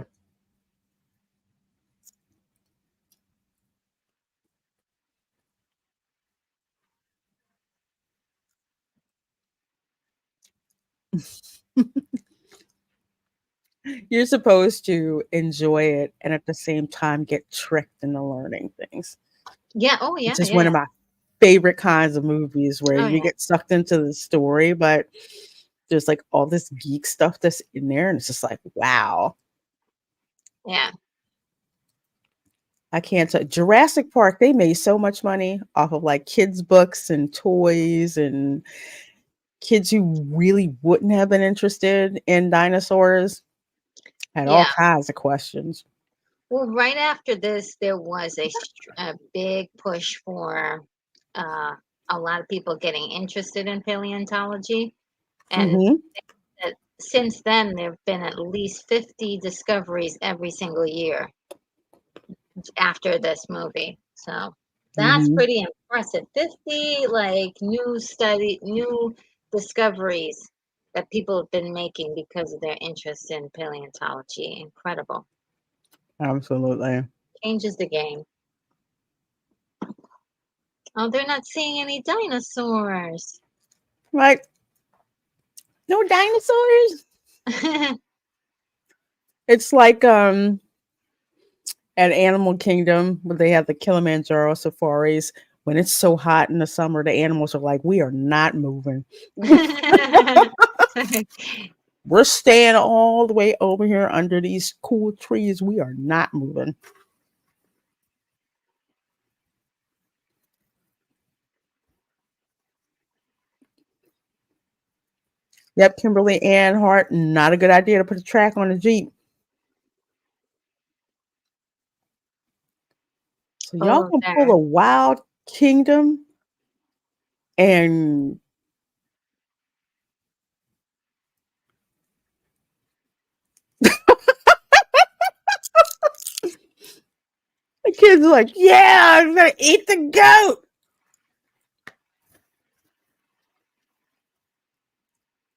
You're supposed to enjoy it and at the same time get tricked into learning things. yeah, oh yeah, Which is yeah, one yeah, of my favorite kinds of movies where oh you yeah, get sucked into the story, but there's like all this geek stuff that's in there, and it's just like, wow. yeah, I can't tell. Jurassic Park, they made so much money off of like kids' books and toys and kids who really wouldn't have been interested in dinosaurs had all yeah. kinds of questions. Well, right after this, there was a big push for uh, a lot of people getting interested in paleontology, and Hmm. since then, there have been at least 50 discoveries every single year after this movie. So that's Hmm. pretty impressive. 50 like new discoveries that people have been making because of their interest in paleontology. Incredible. Absolutely. Changes the game. Oh, they're not seeing any dinosaurs. Like, no dinosaurs? It's like at Animal Kingdom where they have the Kilimanjaro safaris. When it's so hot in the summer, the animals are like, we are not moving. We're staying all the way over here under these cool trees. We are not moving. Yep, Kimberly Ann Hart, not a good idea to put a track on a Jeep. So y'all Oh, gonna pull a there. Wild Kingdom and the kids are like, yeah, I'm gonna eat the goat.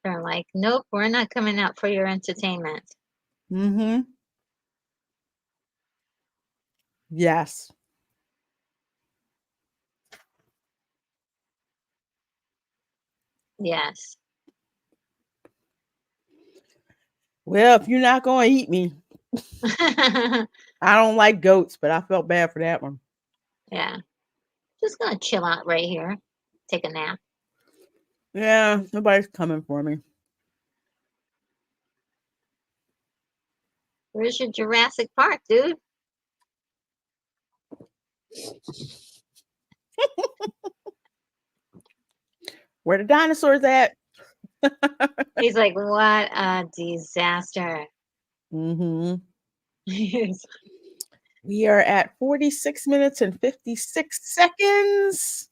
They're like, nope, we're not coming out for your entertainment. Mm-hmm. Yes. Yes. Well, if you're not gonna eat me, I don't like goats, but I felt bad for that one. Yeah. Just gonna chill out right here. Take a nap. Yeah, nobody's coming for me. Where's your Jurassic Park, dude? Where the dinosaurs at? He's like, what a disaster. Mm-hmm. Yes. We are at 46 minutes and 56 seconds.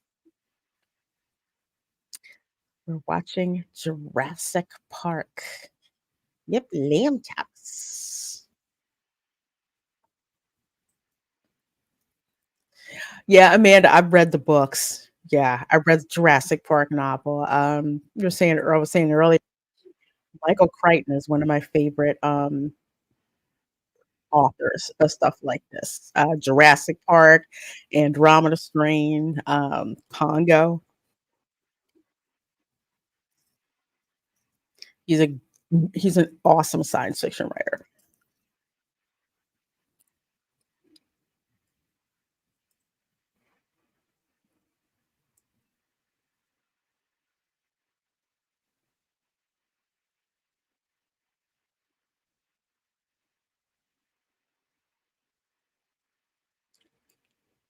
We're watching Jurassic Park. Yep, lamb chops. Yeah, Amanda, I've read the books. Yeah, I read the Jurassic Park novel. I was saying earlier, Michael Crichton is one of my favorite authors of stuff like this. Jurassic Park, Andromeda Strain, Congo. He's a he's an awesome science fiction writer.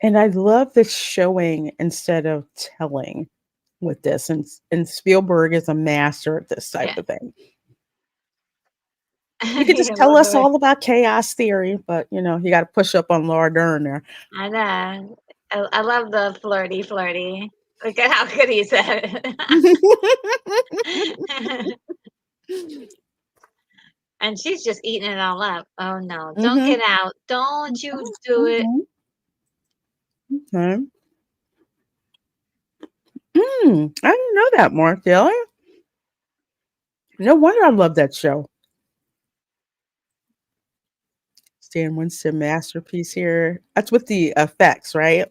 And I love the showing instead of telling with this. And Spielberg is a master at this type Yeah. of thing. You could just Yeah, tell love the us way. all about chaos theory, but you got to push up on Laura Dern there. I know. I love the flirty, flirty. Look at how good he said it. And she's just eating it all up. Oh no, don't Mm-hmm. get out. Don't you do it. Mm-hmm. Okay. I didn't know that, Mark Dillon. No wonder I love that show. Stan Winston masterpiece here. That's with the effects, right?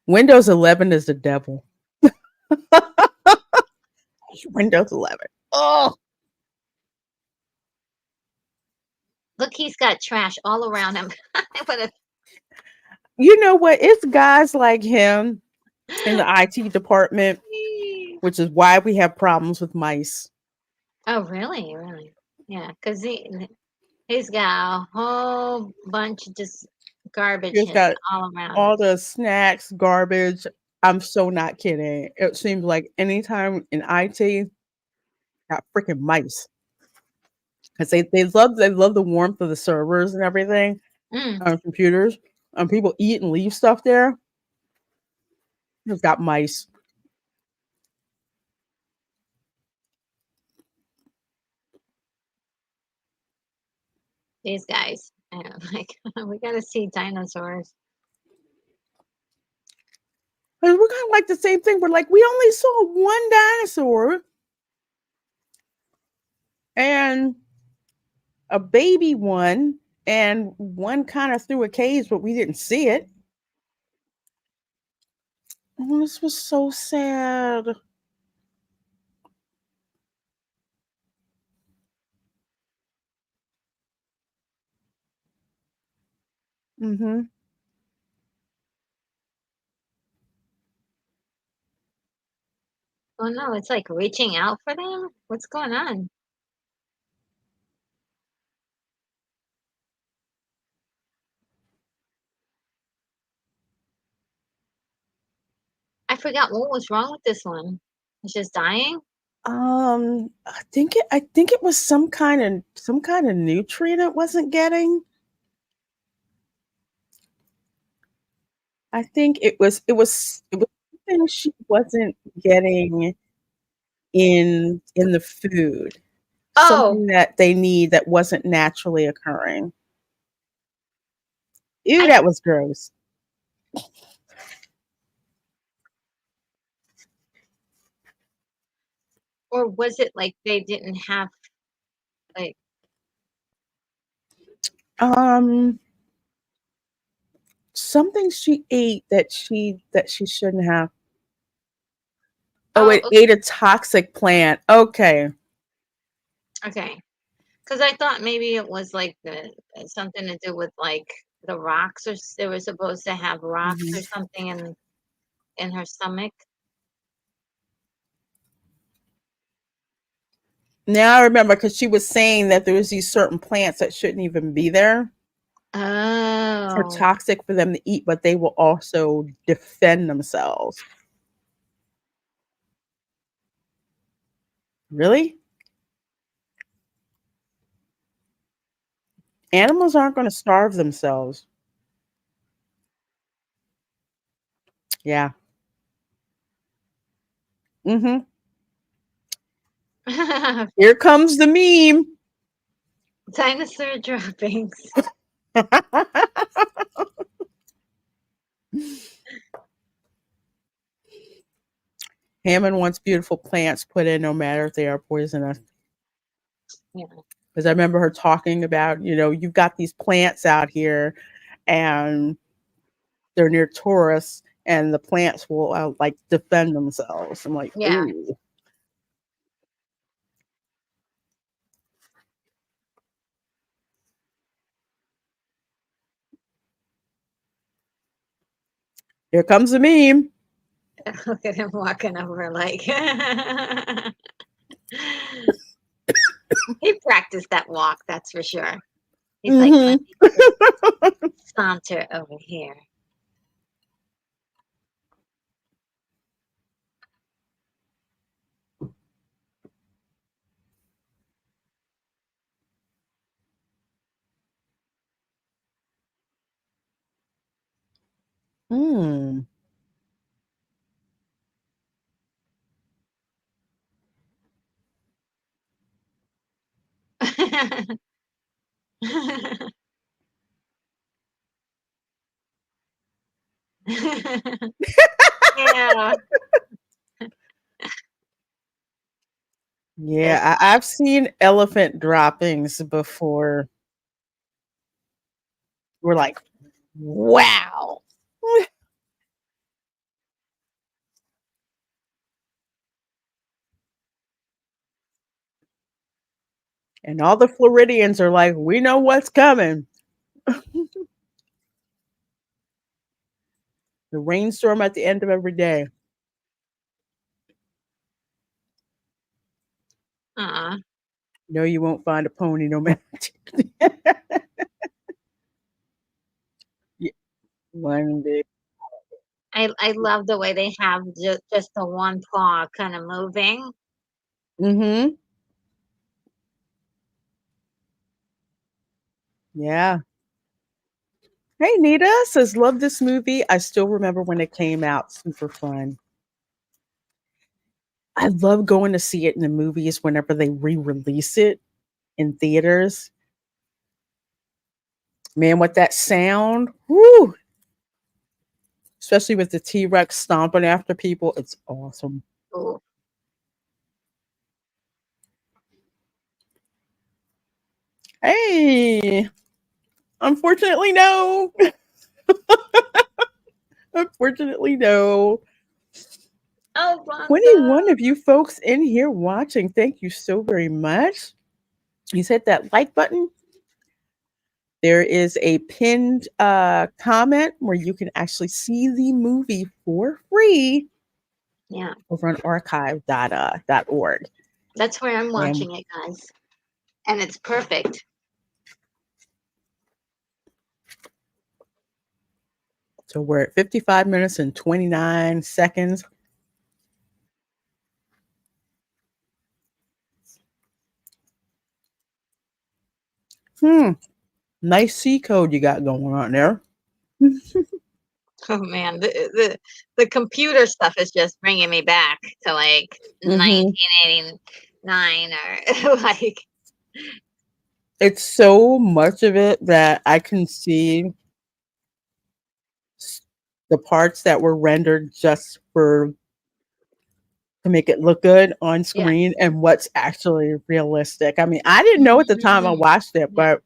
Windows 11 is the devil. Windows 11. Oh, Look, he's got trash all around him. What a you know what? It's guys like him in the IT department, which is why we have problems with mice. Oh, really? Really? Yeah, because he's got a whole bunch of just garbage He's got all around him. all the snacks, garbage. I'm so not kidding. It seems like anytime in IT, got freaking mice because they love the warmth of the servers and everything Mm, on computers. People eat and leave stuff there. It's got mice. these guys. And I'm like, we got to see dinosaurs. And we're kind of like the same thing. We're like, we only saw one dinosaur, and a baby one, and one kind of threw a cage, but we didn't see it. Oh, this was so sad. Hmm. Oh no, it's like reaching out for them? What's going on? I forgot what was wrong with this one. It's just dying? I think it was some kind of nutrient it wasn't getting. I think it was something she wasn't getting in the food. Oh, Something that they need that wasn't naturally occurring. Ew, I that was gross. or was it like they didn't have like Um, Something she ate that she shouldn't have. Oh, oh, it ate a toxic plant. Okay. okay. Because I thought maybe it was like something to do with like the rocks, or they were supposed to have rocks or Mhm. something in her stomach. Now I remember because she was saying that there was these certain plants that shouldn't even be there. Are Oh, toxic for them to eat, but they will also defend themselves. Really? Animals aren't going to starve themselves. Yeah. Hmm. Here comes the meme. dinosaur droppings. Hammond wants beautiful plants put in no matter if they are poisonous. Yeah, Because I remember her talking about, you've got these plants out here and they're near tourists and the plants will like defend themselves. I'm like, yeah. ooh, here comes the meme. Look at him walking over like he practiced that walk, that's for sure. He's like, let Hmm. me just saunter over here. Mm. Yeah, it's Yeah, I've seen elephant droppings before. We're like, wow. And all the Floridians are like, we know what's coming. The rainstorm at the end of every day. uh No, you won't find a pony no matter. Yeah, one day. I love the way they have just the one paw kind of moving. Mm-hmm. Yeah. Hey, Nita says, love this movie. I still remember when it came out. Super fun. I love going to see it in the movies whenever they re-release it in theaters. Man, with that sound, whoo, especially with the T-Rex stomping after people, it's awesome. Ooh. Hey, unfortunately, no. Unfortunately, no. Oh, 21 Blanca. of you folks in here watching. Thank you so very much. You hit that like button. There is a pinned comment where you can actually see the movie for free Yeah, over on archive.org. that's where I'm And watching it, guys. And it's perfect. so we're at 55 minutes and 29 seconds. Hmm. Nice C code you got going on there. Oh man, the computer stuff is just bringing me back to like Mm-hmm. 1989 or like It's so much of it that I can see the parts that were rendered just for to make it look good on yeah. screen and what's actually realistic. I mean, I didn't know at the time I watched it, Yeah. but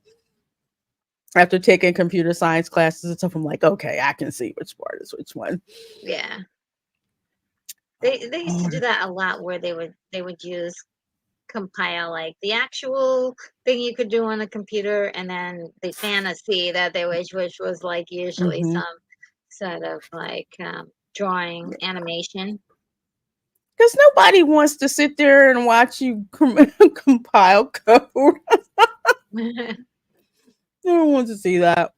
after taking computer science classes and stuff, I'm like, okay, I can see which part is which one. Yeah. They used to Oh, do that a lot where they would use compile like the actual thing you could do on the computer and then the fantasy that they wish which was like usually mm-hmm. some sort of like drawing animation. Because nobody wants to sit there and watch you compile code. No one wants to see that.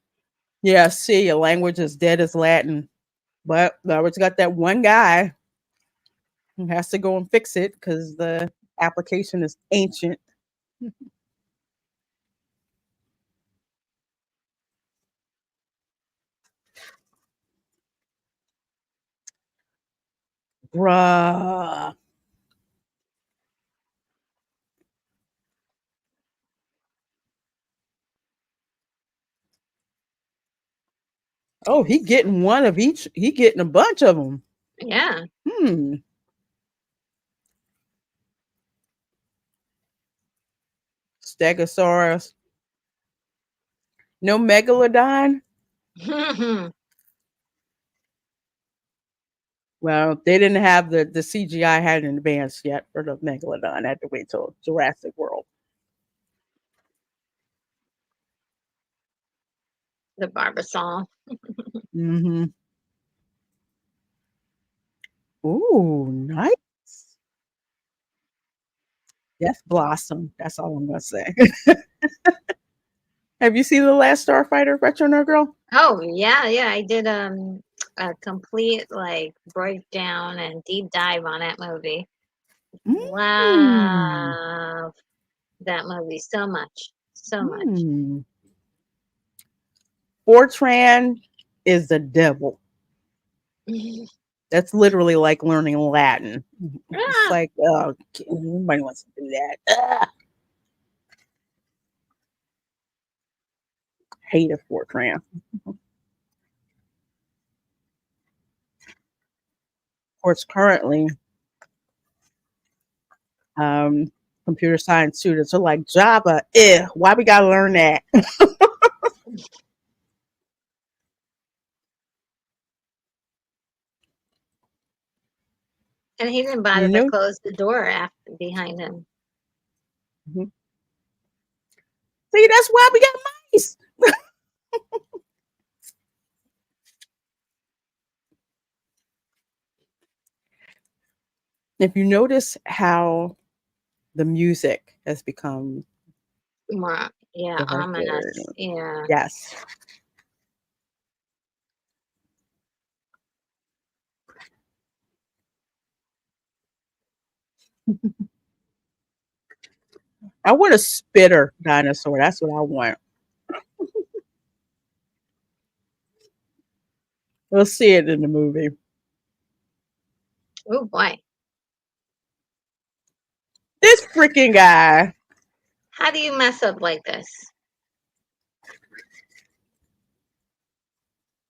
Yeah, see, a language as dead as Latin. But I always got that one guy who has to go and fix it because the application is ancient. Bruh. Oh, he getting one of each. He getting a bunch of them. Yeah. Hmm. Stegosaurus. No megalodon. Well, they didn't have the CGI had in advance yet for the megalodon. I had to wait till Jurassic World. The Barbasol. Mm-hmm. Ooh, nice. Yes, Blossom. That's all I'm gonna say. Have you seen the last Starfighter, Retro Nerd Girl? Oh yeah, yeah. I did a complete like breakdown and deep dive on that movie. Mm. Love that movie so much. So much. Mm. Fortran is the devil. That's literally like learning Latin. It's Ah, like, oh, nobody wants to do that. Ugh, hated Fortran. Of course, currently, um, computer science students are like, Java, why we gotta learn that? and he didn't You bother to know? close the door after behind him. Mhm. See, that's why we got mice. If you notice how the music has become More, yeah, darker, ominous. Yeah. yes. I want a spitter dinosaur. That's what I want. We'll see it in the movie. Oh boy. This freaking guy. How do you mess up like this?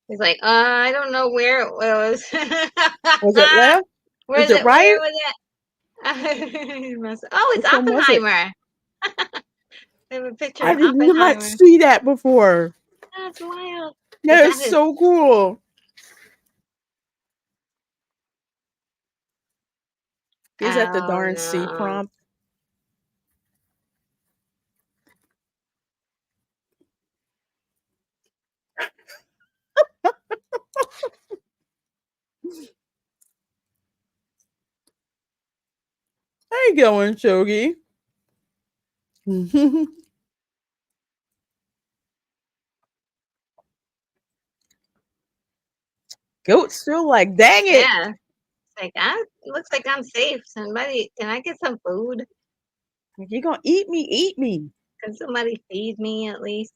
He's like, I don't know where it was. Was it left? Where's Is it it? right? Where was it? He messed- oh, it's Which one was it? Oppenheimer. They have a picture I of did not Oppenheimer. see that before. That's wild. Is That that is his? so cool. Is that the Oh darn C no. prompt? How you going, Shogi? Goat's still like, dang it. Yeah. It's like, looks like I'm safe. Somebody, can I get some food? Like, you gonna eat me? Eat me. Can somebody feed me at least?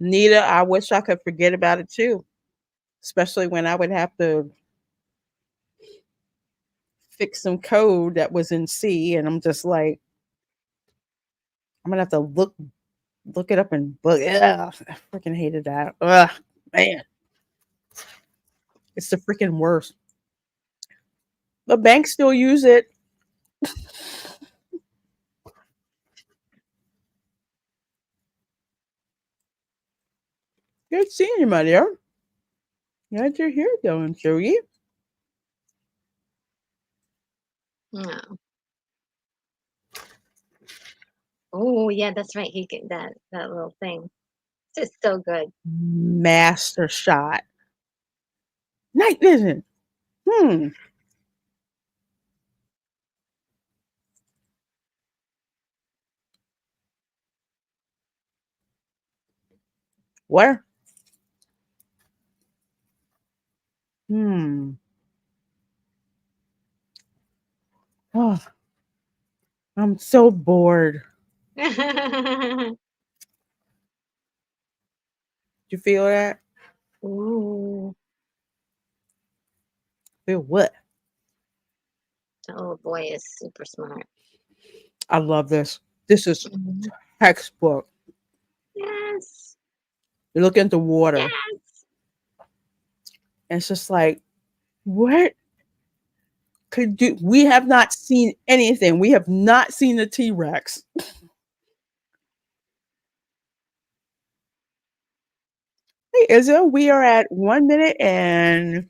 Nita, I wish I could forget about it too. Especially when I would have to fix some code that was in C, and I'm just like, I'm gonna have to look it up and book. Yeah, I freaking hated that. Ugh, man, it's the freaking worst. The banks still use it. Good seeing you, my dear. Glad you're here, going, Joey. No. Oh yeah, that's right. He get that little thing. It's just so good. Master shot. Night vision. Hmm. Where? Hmm. Oh, I'm so bored. You feel that? Ooh, Feel what? the little boy is super smart. I love this. This is Mhm. textbook. Yes. You look into water, Yes. and it's just like, what could do? We have not seen anything. We have not seen the T Rex. Hey, Izzo, we are at 1 minute and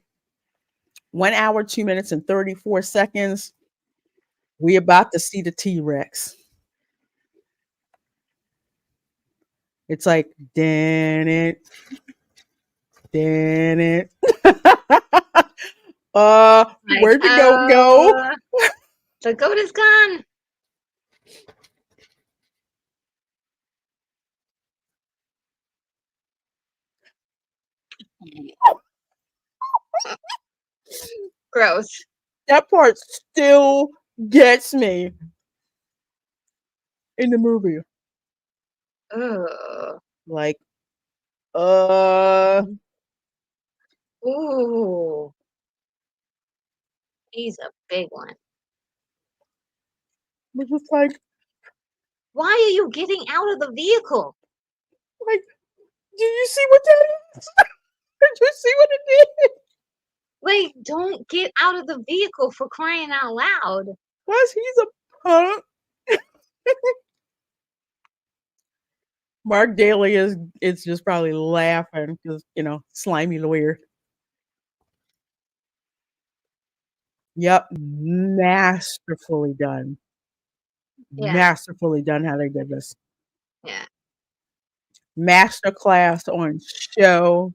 1 hour, 2 minutes and 34 seconds. We about to see the T Rex. It's like, damn it, damn it. Like, Where'd the goat go? oh, the goat is gone. Gross. That part still gets me in the movie. Ugh. Like, uh, Ooh, he's a big one. it's just Why are you getting out of the vehicle? like, do you see what that is? Did you see what it did? Like, don't get out of the vehicle for crying out loud. Plus, he's a punk. Mark Daly is just probably laughing because slimy lawyer. Yep, masterfully done. Yeah, Masterfully done how they did this. yeah, Masterclass on show,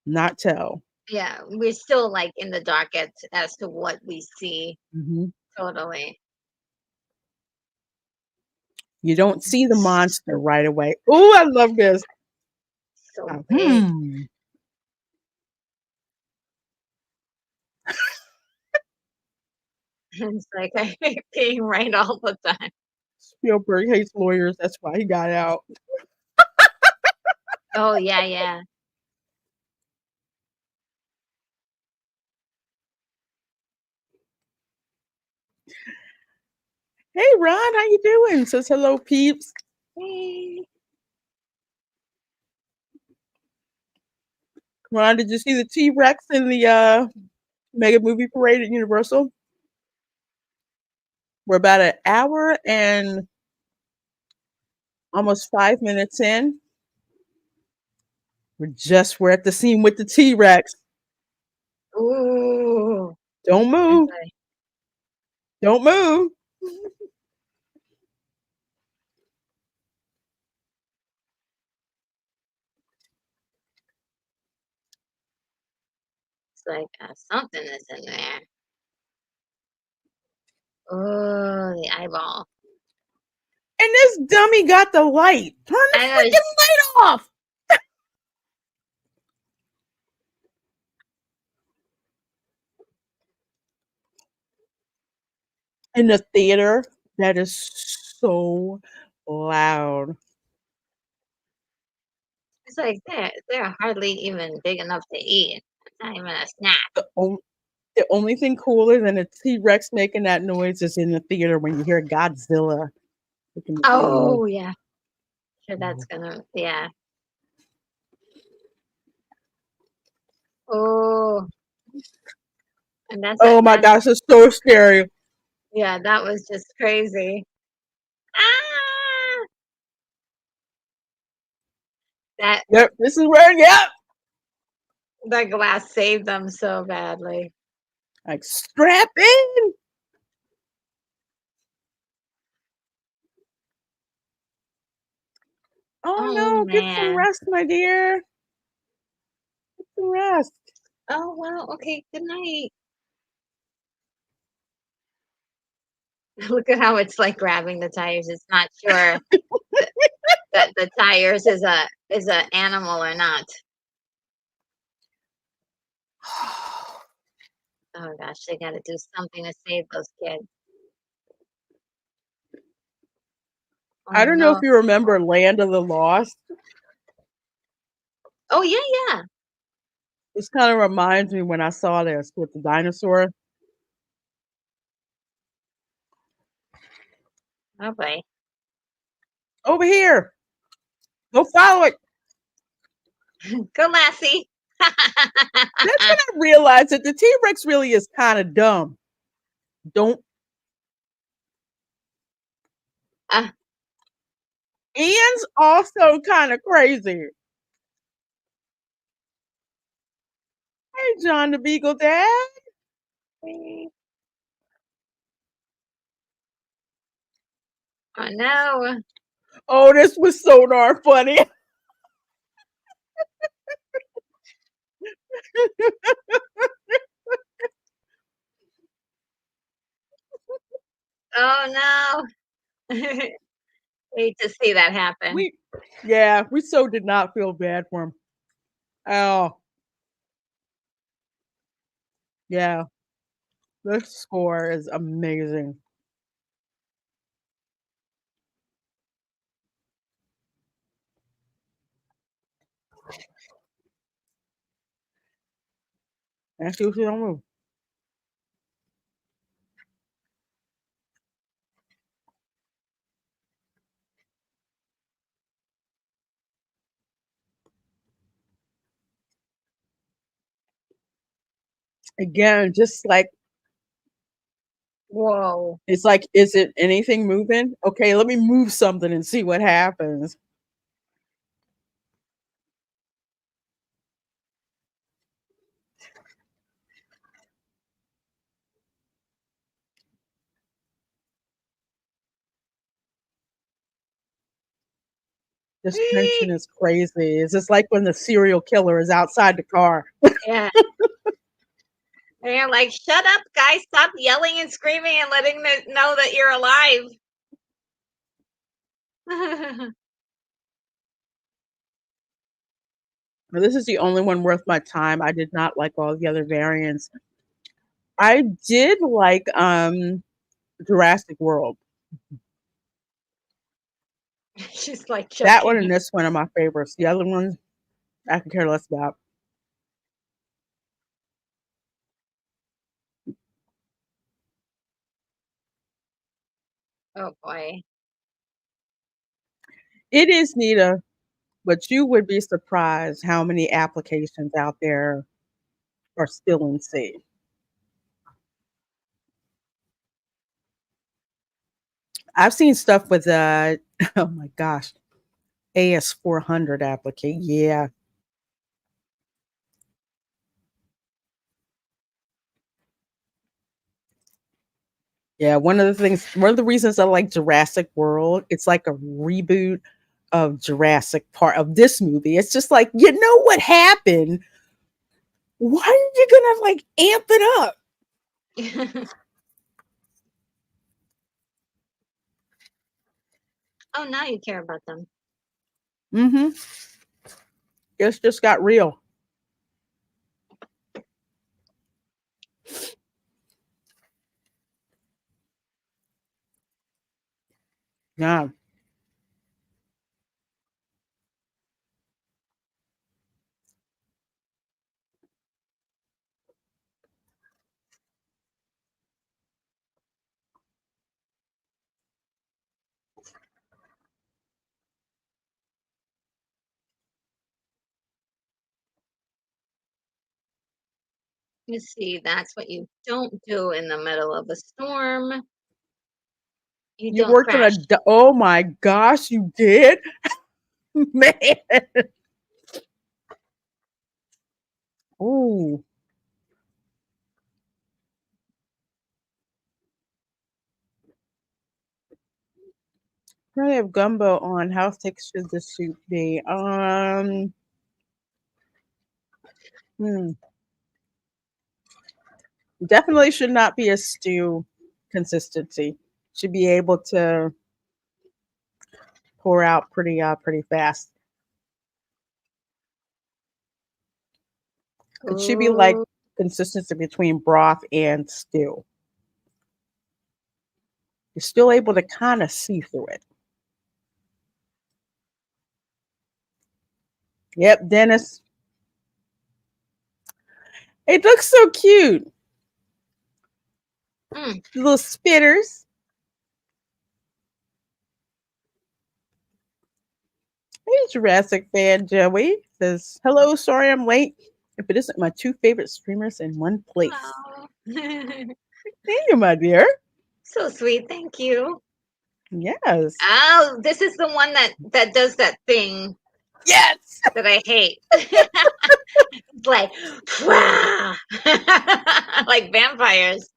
not tell. yeah. We're still like in the dark as to what we see. Hmm. Totally. You don't see the monster right away. Oh, I love this. So big. Hmm. It's like I hate being right all the time. Spielberg hates lawyers. That's why he got out. Oh yeah, yeah. Hey, Ron, how you doing? Says hello, peeps. Hey. Ron, did you see the T Rex in the Mega Movie Parade at Universal? We're about an hour and almost 5 minutes in. We're at the scene with the T Rex. Ooh. Don't move. Okay. Don't move. It's like something is in there. Oh, the eyeball. And this dummy got the light. Turn the I know. freaking light off. In the theater, that is so loud. It's like they're hardly even big enough to eat. It's not even a snack. The only thing cooler than a T Rex making that noise is in the theater when you hear Godzilla. Oh yeah, sure that's gonna yeah. Oh, and Oh my that's gosh, it's so scary. yeah, that was just crazy. Ah, that Yep, this is where, yep. that glass saved them so badly. Like, strap in. Oh Oh no, get some man. rest, my dear. Get some rest. Oh well. Okay. Good night. Look at how it's like grabbing the tires. It's not sure that, that the tires is a animal or not. Oh gosh, they got to do something to save those kids. I Oh don't know if no. you remember Land of the Lost. Oh yeah, yeah. This kind of reminds me when I saw this with the dinosaur. Oh boy. Over here. Go follow it. Go Lassie. That's when I realized that the T Rex really is kind of dumb. Don't. uh, Ian's also kind of crazy. Hey, John the Beagle Dad. oh no. Oh, this was so darn funny. Oh no. Hate to see that happen. we, yeah, we so did not feel bad for him. Oh, yeah, this score is amazing. Actually, we don't move. Again, just like Whoa. it's like, is it anything moving? Okay, let me move something and see what happens. This tension is crazy. It's just like when the serial killer is outside the car. Yeah. And you're like, shut up, guys. Stop yelling and screaming and letting them know that you're alive. This is the only one worth my time. I did not like all the other variants. I did like Jurassic World. She's like That one and choking. this one are my favorites. The other ones I could care less about. Oh boy. It is Nita, but you would be surprised how many applications out there are still in C. I've seen stuff with oh my gosh, AS400 applicate. Yeah. Yeah, one of the reasons I like Jurassic World, it's like a reboot of Jurassic part of this movie. It's just like, you know what happened? Why are you gonna like amp it up? Oh, now you care about them. Mm-hmm. It's just got real. Yeah. You see, that's what you don't do in the middle of a storm. You You don't worked on crash. oh my gosh, you did? Man. Ooh. I have gumbo on. How thick should the soup be? Hmm. Definitely should not be a stew consistency. Should be able to pour out pretty fast. It should be like Ooh. consistency between broth and stew. You're still able to kind of see through it. Yep, Dennis. It looks so cute. Mm. Little spitters. Hey, Jurassic fan Joey says, "Hello, sorry I'm late. If it isn't my two favorite streamers in one place." Oh. Thank you, my dear. So sweet. Thank you. Yes. Oh, this is the one that does that thing Yes. that I hate. It's like, like vampires.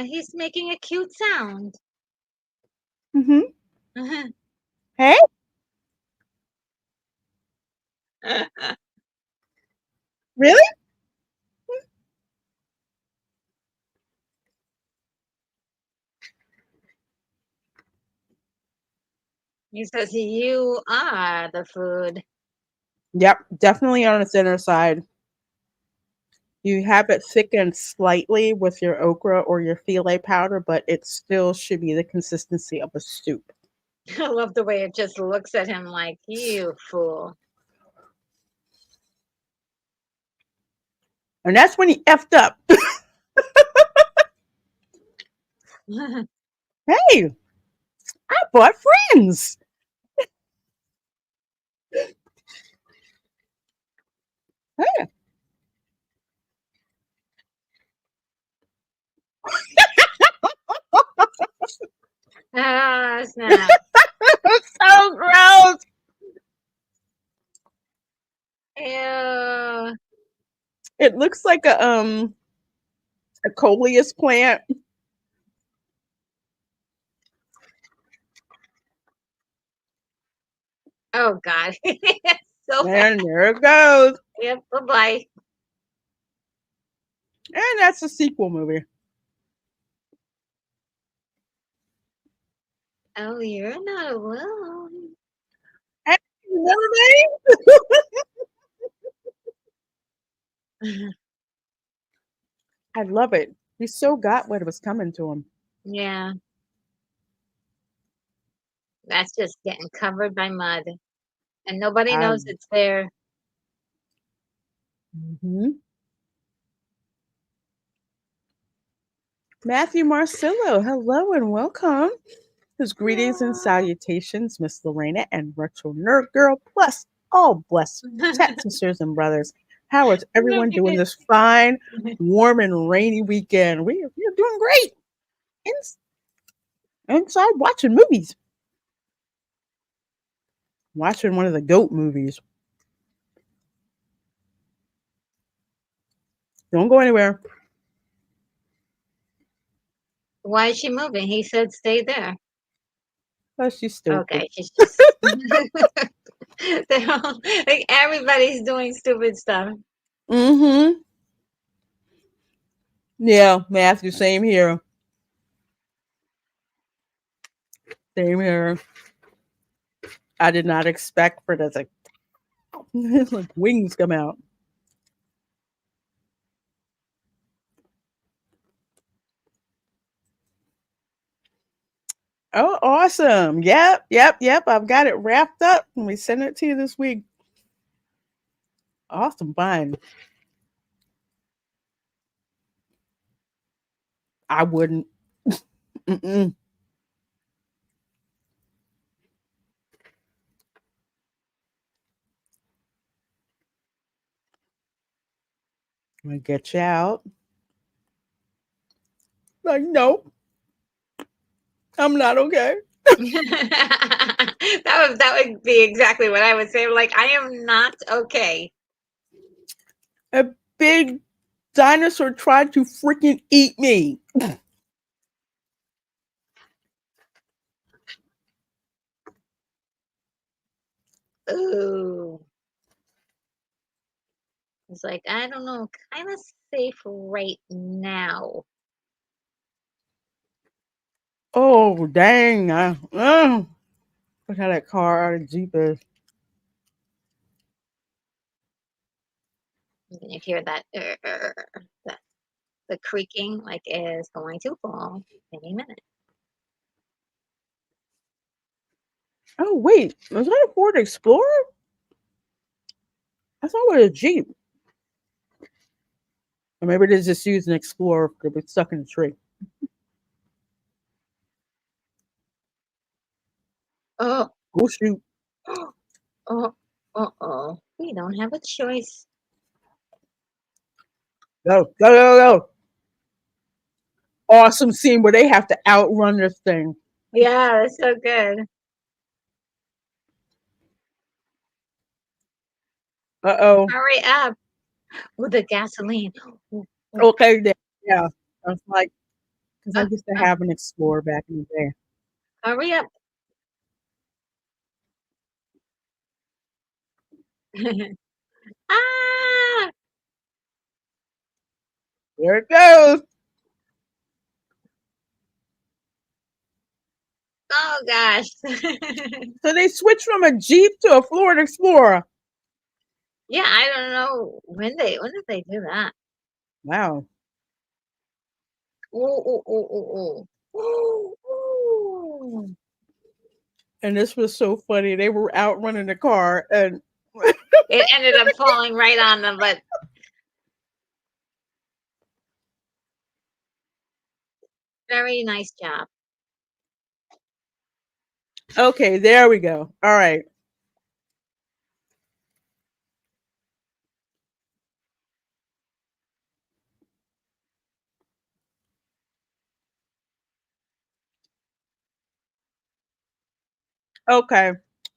He's making a cute sound. Mm-hmm. Hey. Really? He says, "You are the food." Yep. Definitely on the thinner side. You have it thickened slightly with your okra or your filet powder, but it still should be the consistency of a soup. I love the way it just looks at him like, "You fool." And that's when he effed up. Hey, I bought friends. Hey. Ah, snap. So gross. Ew. It looks like a coleus plant. Oh God. So bad. And there it goes. Yep. Bye bye. And that's a sequel movie. Oh, you're not alone. Hey, remember me? I love it. He so got what was coming to him. Yeah, that's just getting covered by mud, and nobody I, knows it's there. mhm. Matthew Marcillo, hello and welcome. His greetings and salutations, Miss Lorena and Retro Nerd Girl, plus all blessed chat sisters and brothers. How is everyone doing this fine, warm, and rainy weekend? We're doing great. ins- inside watching movies, watching one of the goat movies. Don't go anywhere. Why is she moving? He said stay there. That's she's stupid. Okay, she's just they're all, like everybody's doing stupid stuff. Mm-hmm. Yeah, Matthew, same here. Same here. I did not expect for this like, like wings come out. Oh, awesome. Yep, yep, yep. I've got it wrapped up and we send it to you this week. Awesome. Fine. I wouldn't. Mm-mm. I'm going to get you out. Like, no, I'm not okay. That would be exactly what I would say. Like, I am not okay. A big dinosaur tried to freaking eat me. Ooh. It's like, I don't know, kind of safe right now. Oh, dang. Look how that car or the Jeep is. You hear that, that the creaking, like is going to fall any minute. Oh, wait. Was that a Ford Explorer? I thought it was a Jeep. Or maybe they just used an Explorer to be stuck in a tree. Oh, Oh, shoot. oh, oh. We don't have a choice. Go, go, go, go. Awesome scene where they have to outrun this thing. Yeah, that's so good. Uh-oh. Hurry up with the gasoline. Ooh, ooh, Okay, then. Yeah. I was like, because I uh, used to uh, have an Explorer back in the day. hurry up. Ah! There it goes. Oh gosh. So they switched from a Jeep to a Ford Explorer. Yeah, I don't know when did they do that? Wow. Ooh, ooh, ooh, ooh, ooh. Ooh, ooh. And this was so funny. They were outrunning the car and It ended up falling right on them, but very nice job. okay, there we go. All right. Okay.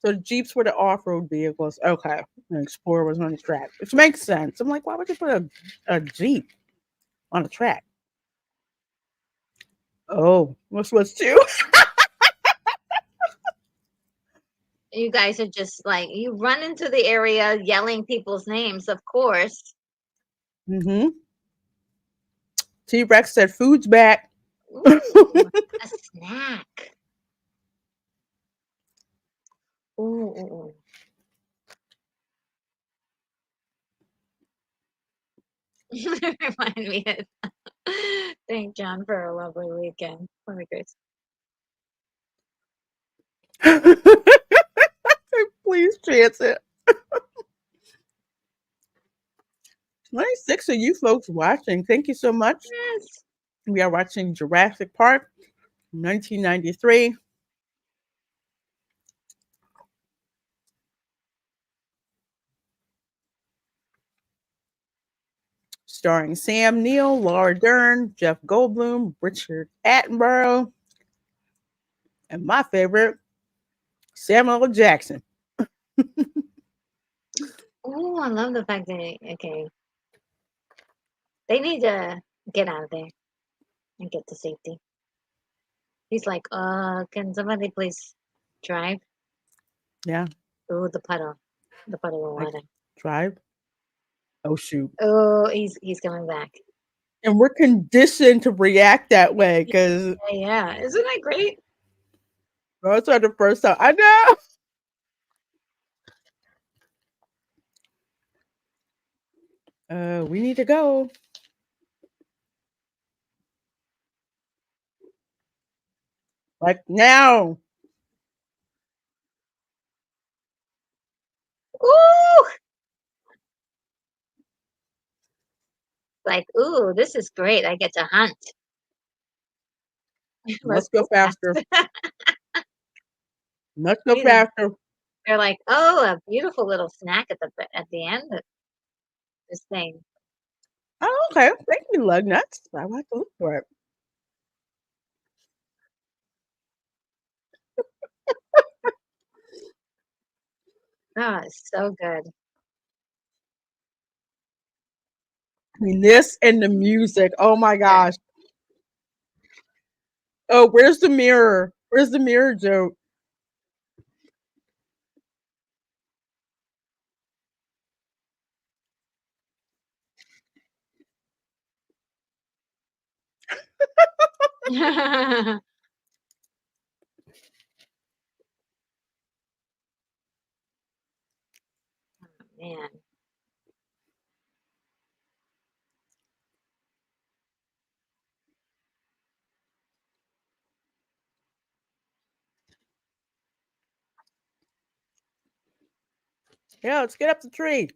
So the Jeeps were the off-road vehicles. Okay. And Explorer was on the track, which makes sense. I'm like, why would you put a Jeep on a track? Oh, this was too. You guys are just like you run into the area yelling people's names, of course. Mm-hmm. T-Rex said, food's back. Ooh, a snack. Ooh, ooh, ooh. Remind me of thank John for a lovely weekend. Let me Grace. Please chance it. 26 of you folks watching. Thank you so much. Yes. We are watching Jurassic Park, 1993. starring Sam Neill, Laura Dern, Jeff Goldblum, Richard Attenborough, and my favorite, Samuel L. Jackson. Oh, I love the fact that okay, they need to get out of there and get to safety. He's like, can somebody please drive? Yeah, Oh, the puddle of like water. drive. Oh shoot. Oh, he's coming back. And we're conditioned to react that way because Yeah, yeah. Isn't that great? that's not the first time. I know. We need to go. Like now. Ooh, like, ooh, this is great. I get to hunt. Let's Let's go go faster. fast. Let's go Either faster. they're like, oh, a beautiful little snack at the end of this thing. Oh, okay. Thank you, lug nuts. I like to look for it. Oh, it's so good. I mean, this and the music. Oh my Yeah. gosh. Oh, where's the mirror? Where's the mirror joke? Man. Yeah, let's get up the tree.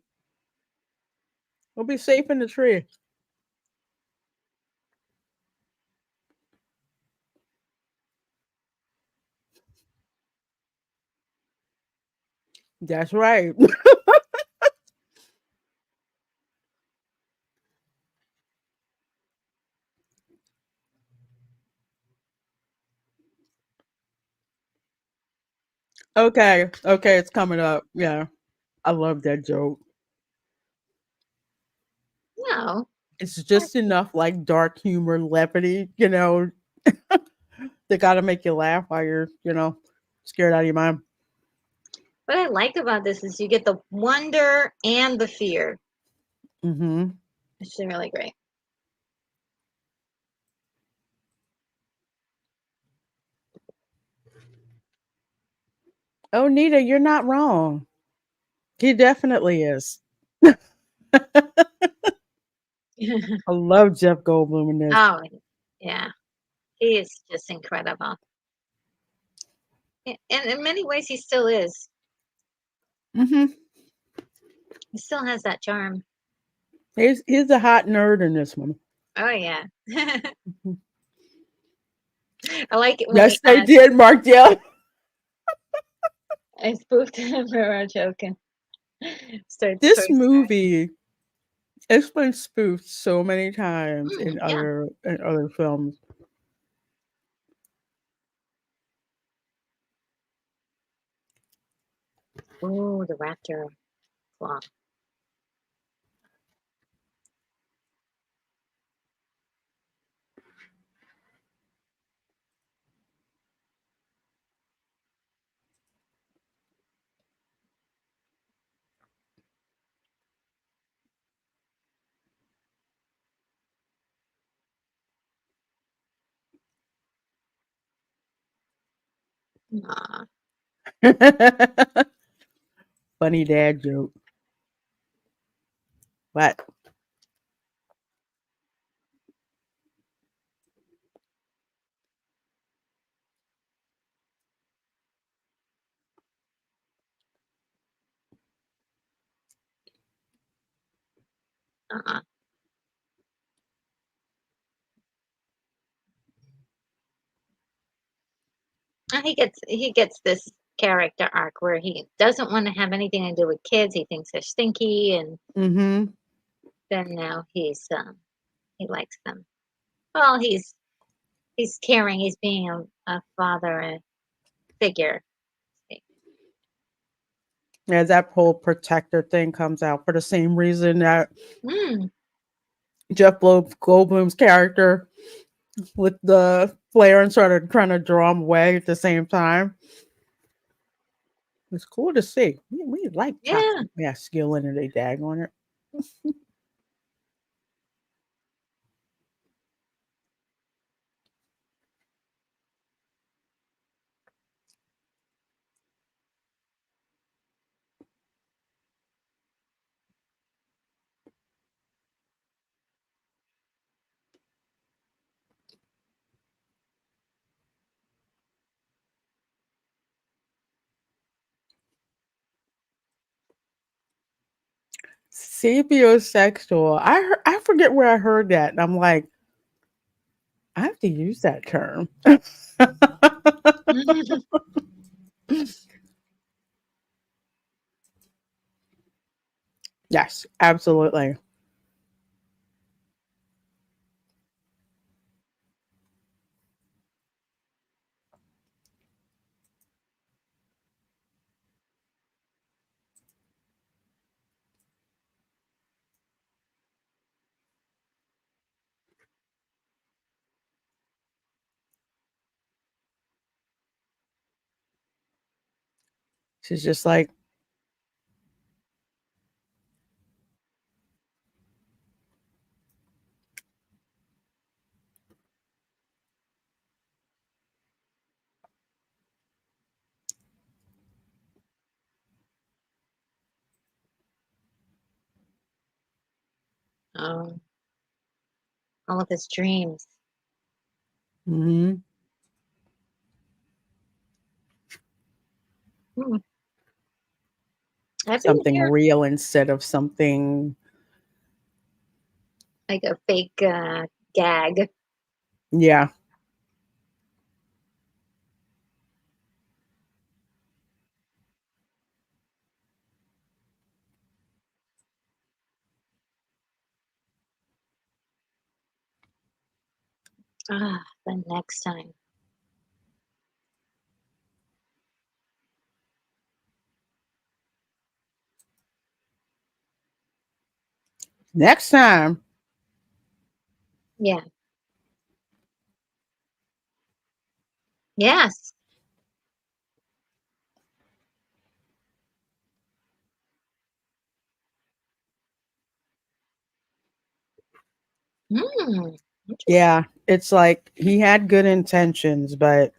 We'll be safe in the tree. That's right. Okay. Okay, it's coming up. Yeah. I love that joke. No. It's just enough like dark humor, levity, they gotta make you laugh while you're, scared out of your mind. What I like about this is you get the wonder and the fear. Hmm. It's really great. Oh, Nita, you're not wrong. He definitely is. I love Jeff Goldblum in this. Oh, yeah. He is just incredible. And in many ways, he still is. Hmm. He still has that charm. He's a hot nerd in this one. Oh, yeah. Mhm. I like it when he Yes, they asked, did, Mark. Yeah. I spoofed him for our joke and starts This Toy Story. movie it's been spoofed so many times Mm, yeah. in other films. Oh, the raptor claw. Aw. Funny dad joke. What? Uh-uh. He gets this character arc where he doesn't want to have anything to do with kids. He thinks they're stinky and Mm-hmm. But now he likes them. Well, he's caring. He's being a father figure. Yeah, that whole protector thing comes out for the same reason that Mm, Goldblum's character with the flare and started trying to draw him away at the same time. It's cool to see. We like yeah. toxic masculinity, dag on it. Sapiosexual. I forget where I heard that. And I'm like, I have to use that term. Yes, absolutely. She's just like, Oh, all of his dreams. hmm Hmm. I've been something here real instead of something. like a fake gag. Yeah. The next time. Next time. Yeah. Yes. Hmm. Interesting. Yeah. It's like he had good intentions, but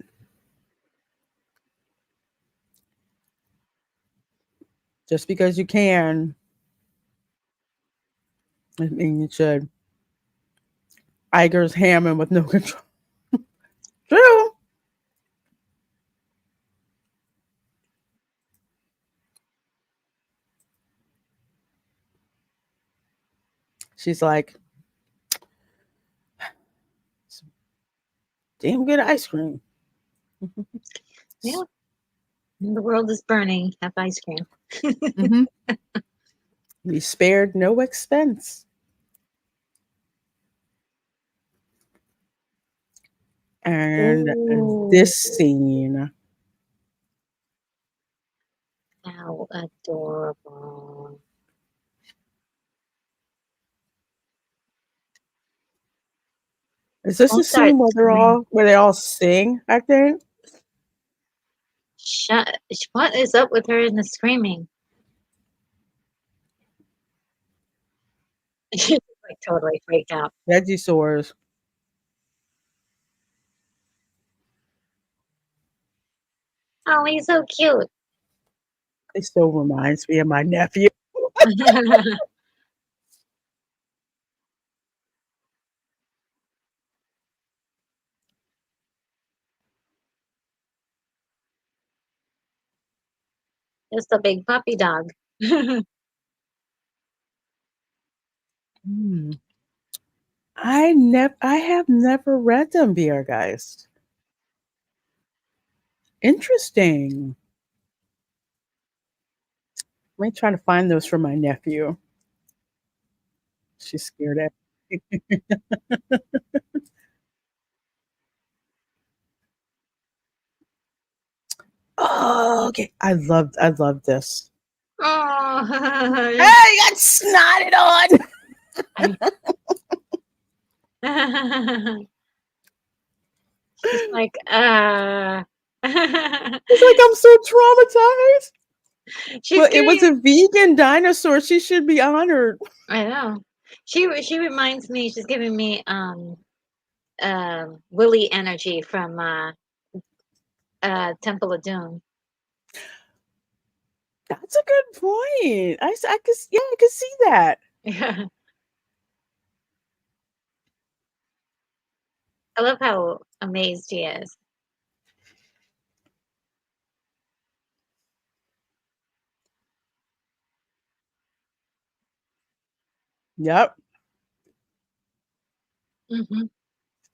just because you can, I mean, you should. Iger's Hammond with no control. True. She's like, damn good ice cream. Yeah. The world is burning. Have ice cream. Mm-hmm. We spared no expense. And Ooh. this scene, How adorable. is this Don't the start scene screaming. where they all sing? I think Shut. What is up with her and the screaming? She's like totally freaked out. Regisaurs. Oh, he's so cute. It still reminds me of my nephew. Just a big puppy dog. Hmm. I have never read them, Biergeist. Interesting. Let me try to find those for my nephew. she's scared at. Oh, okay. I love this. Oh, Hey, got snotted on. she's like, It's like I'm so traumatized. she's But it was a giving. vegan dinosaur. She should be honored. I know. She reminds me. She's giving me Willy energy from Temple of Doom. That's a good point. I could, yeah, I could see that. Yeah. I love how amazed he is. Yep. Hmm.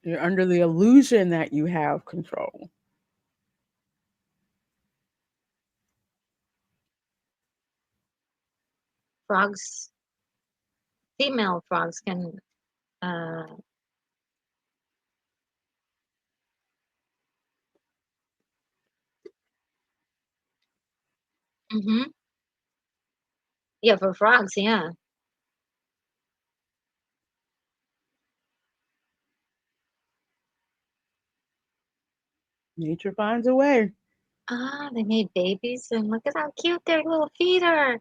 You're under the illusion that you have control. Frogs, female frogs can. Uh, hmm. Yeah, for frogs, yeah. Nature finds a way. Ah, they made babies, and look at how cute their little feet are.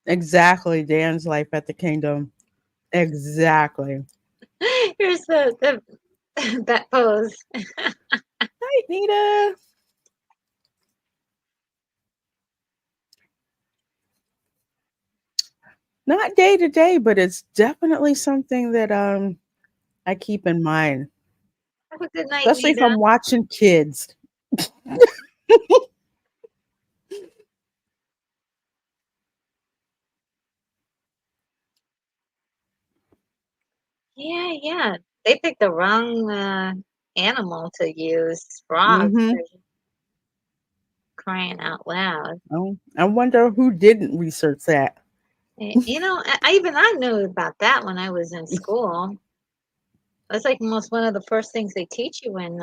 Exactly. Dan's life at the kingdom. Exactly. Here's the that pose. Hi, Nita. Not day to day, but it's definitely something that I keep in mind, Have a good night, especially if Nita. I'm watching kids. Yeah, yeah. They picked the wrong animal to use. Frogs. Mm-hmm. They're crying out loud. Oh, I wonder who didn't research that. You know, I knew about that when I was in school. That's like almost one of the first things they teach you in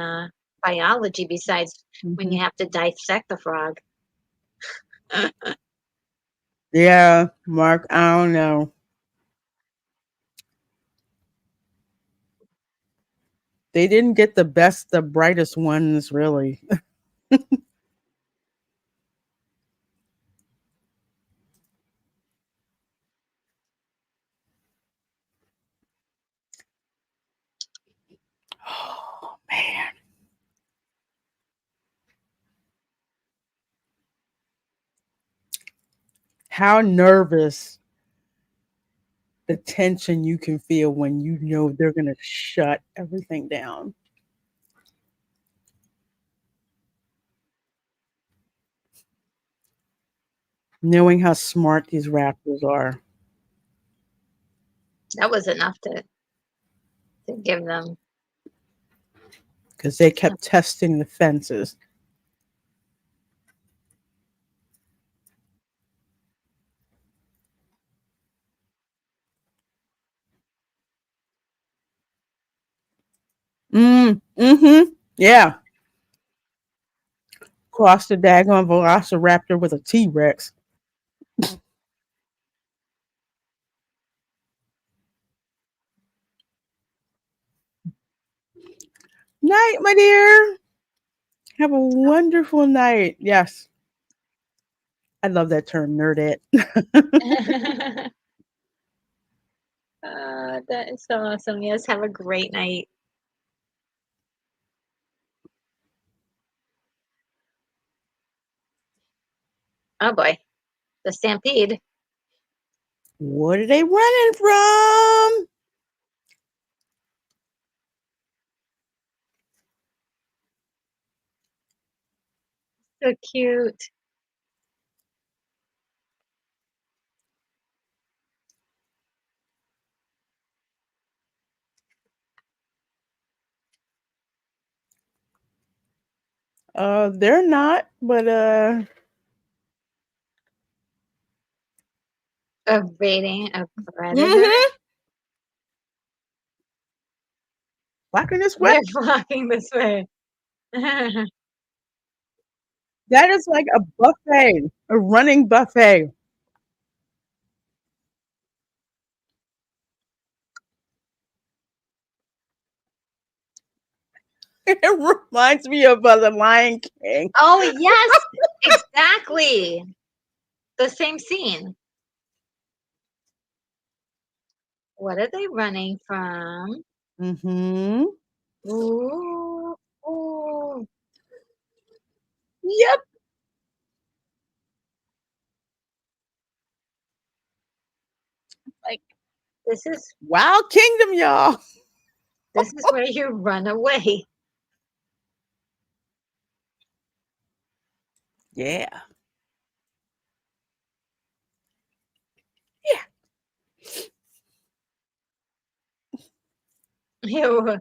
biology, besides when Hmm. you have to dissect the frog. Yeah, Mark. I don't know. They didn't get the best, the brightest ones, really. Oh man, how nervous the tension you can feel when you know they're gonna shut everything down. Knowing how smart these raptors are, That was enough to give them. because they kept testing the fences. Mm-hmm. Yeah. Cross the daggone velociraptor with a T-Rex. Night, my dear. Have a wonderful night. Yes. I love that term, nerdette. That is so awesome. Yes, have a great night. Oh boy, the stampede. What are they running from? So cute. They're not, but Evading a predator? Mm-hmm. Walking this way. They're flocking this way. That is like a buffet, a running buffet. It reminds me of the Lion King. Oh, yes, exactly. The same scene. What are they running from? Mm-hmm. Ooh, ooh. Yep. Like This is Wild Kingdom, y'all. this is where you run away. Yeah. Yeah. You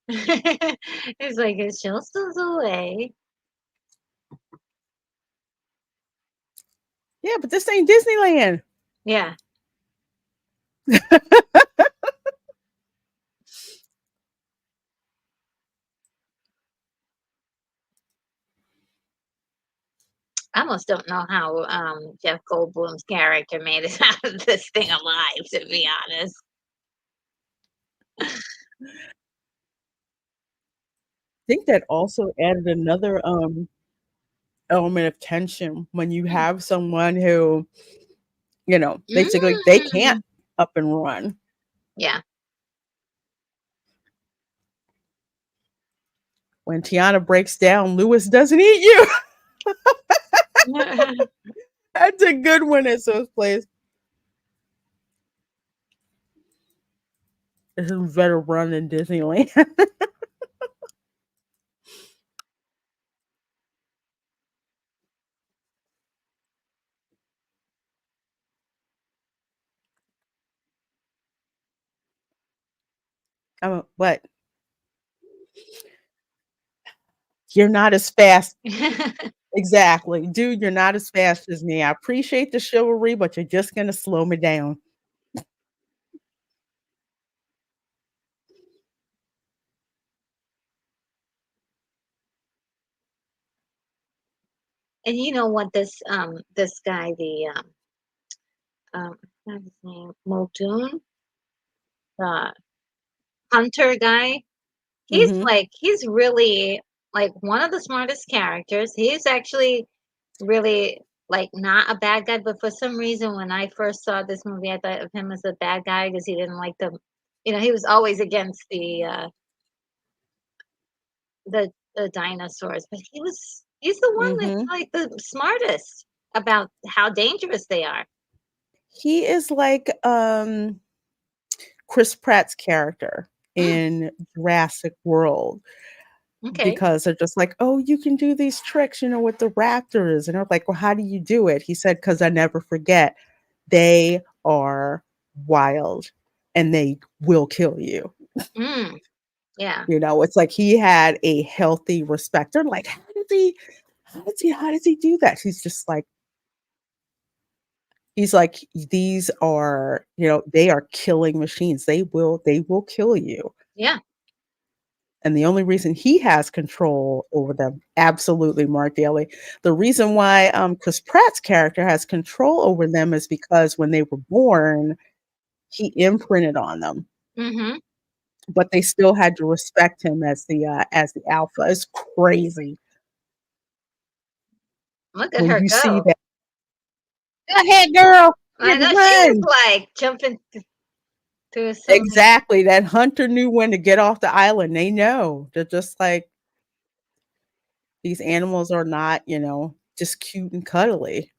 It's like it's just as away. Yeah, but this ain't Disneyland. Yeah. I almost don't know how Jeff Goldblum's character made it out of this thing alive, to be honest. I think that also added another element of tension when you Mm. have someone who, basically they can't Mm. up and run. Yeah. When Tiana breaks down, Lewis doesn't eat you. That's a good one at those plays. This is better run than Disneyland. What? You're not as fast. Exactly. Dude, you're not as fast as me. I appreciate the chivalry, but you're just going to slow me down. And you know what this guy, the what's his name? Muldoon, the hunter guy, Hmm. he's really like one of the smartest characters. He's actually really like not a bad guy, but for some reason when I first saw this movie, I thought of him as a bad guy because he didn't like he was always against the dinosaurs, but he's the one that's Hmm. like the smartest about how dangerous they are. He is like Chris Pratt's character Mm, in Jurassic World, okay. because they're just like, oh, you can do these tricks, with the raptors. And I'm like, well, how do you do it? He said, because I never forget, they are wild and they will kill you. Mm, yeah. It's like he had a healthy respect. They're like, how does he do that? He's like, these are, they are killing machines. They will kill you. Yeah. And the only reason he has control over them, absolutely, Mark Daly. The reason why Chris Pratt's character has control over them is because when they were born, he imprinted on them, Mhm. but they still had to respect him as the alpha. It's crazy Look at when her you see go. that. Go ahead, girl. I Get know she was run. like jumping through so many. Exactly. That hunter knew when to get off the island. They know. They're just like, these animals are not, just cute and cuddly.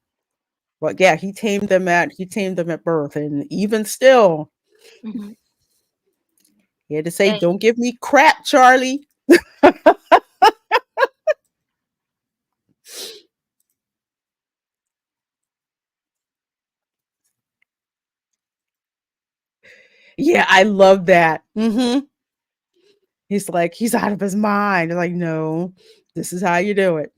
But yeah, he tamed them at birth, and even still, Mhm. he had to say, Yeah. "Don't give me crap, Charlie." Yeah, I love that. He's like, he's out of his mind. Like, no, this is how you do it.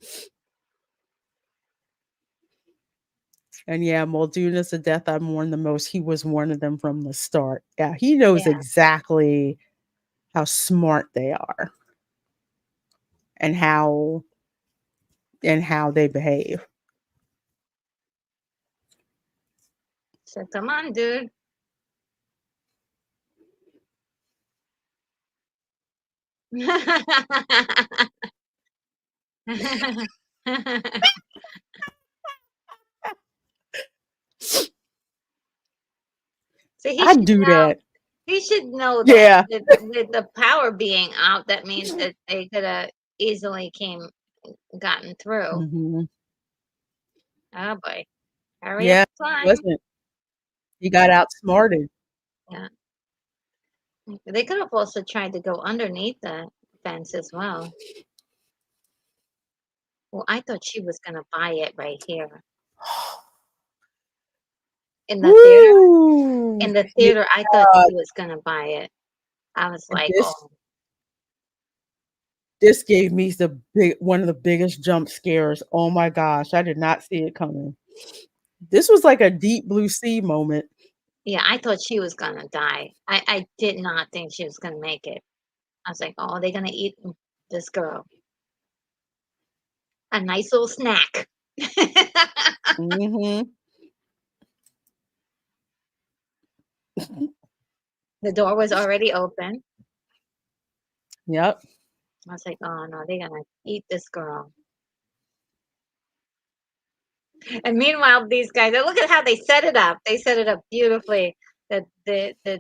And yeah, Muldoon the death I mourn the most. He was one of them from the start. Yeah, he knows Yeah. exactly how smart they are and how they behave. So come on, dude. So I do that. he should know that Yeah. with the power being out, that means that they could have easily came gotten through. hmm Oh boy. Hurry up Yeah, and climb. wasn't. He got outsmarted. Yeah. They could have also tried to go underneath the fence as well. Well, I thought she was gonna buy it right here in the theater. Woo! In the Yeah, theater, I thought she was gonna buy it. I was like, this "Oh, this gave me the big one of the biggest jump scares. Oh my gosh, I did not see it coming. This was like a deep blue sea moment. yeah." I thought she was gonna die. I did not think she was gonna make it. I was like, "Oh, they're gonna eat this girl. A nice little snack." Mhm. The door was already open. Yep. I was like, "Oh no, they're gonna eat this girl." And meanwhile, these guys, look at how they set it up. They set it up beautifully. That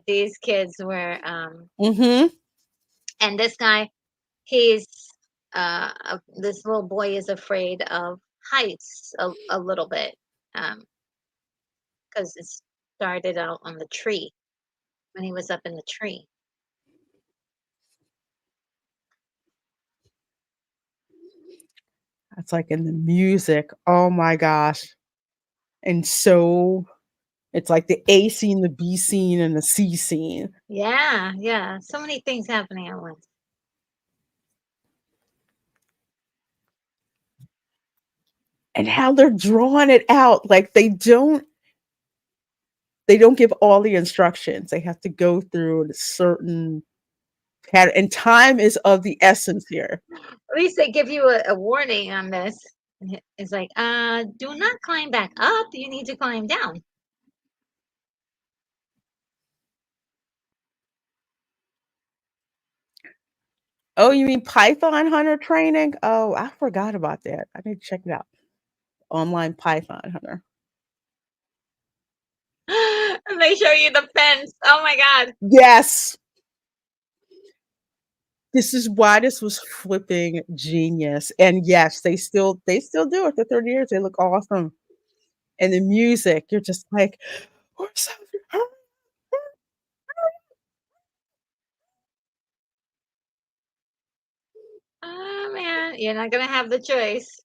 these kids were, Mhm. and this guy, he's, this little boy is afraid of heights a little bit, because it started out on the tree when he was up in the tree. That's like in the music. Oh my gosh. And so it's like the A scene, the B scene, and the C scene. Yeah, yeah. So many things happening at once. And how they're drawing it out. Like they don't give all the instructions. They have to go through a certain pattern. And time is of the essence here. At least they give you a warning on this. It's like, do not climb back up. You need to climb down. Oh, you mean Python hunter training? Oh, I forgot about that. I need to check it out. Online Python hunter. And they show you the fence. Oh my God. Yes. This is why this was flipping genius. And yes, they still do it for 30 years. They look awesome. And the music, you're just like, "We're so Oh man, you're not gonna have the choice.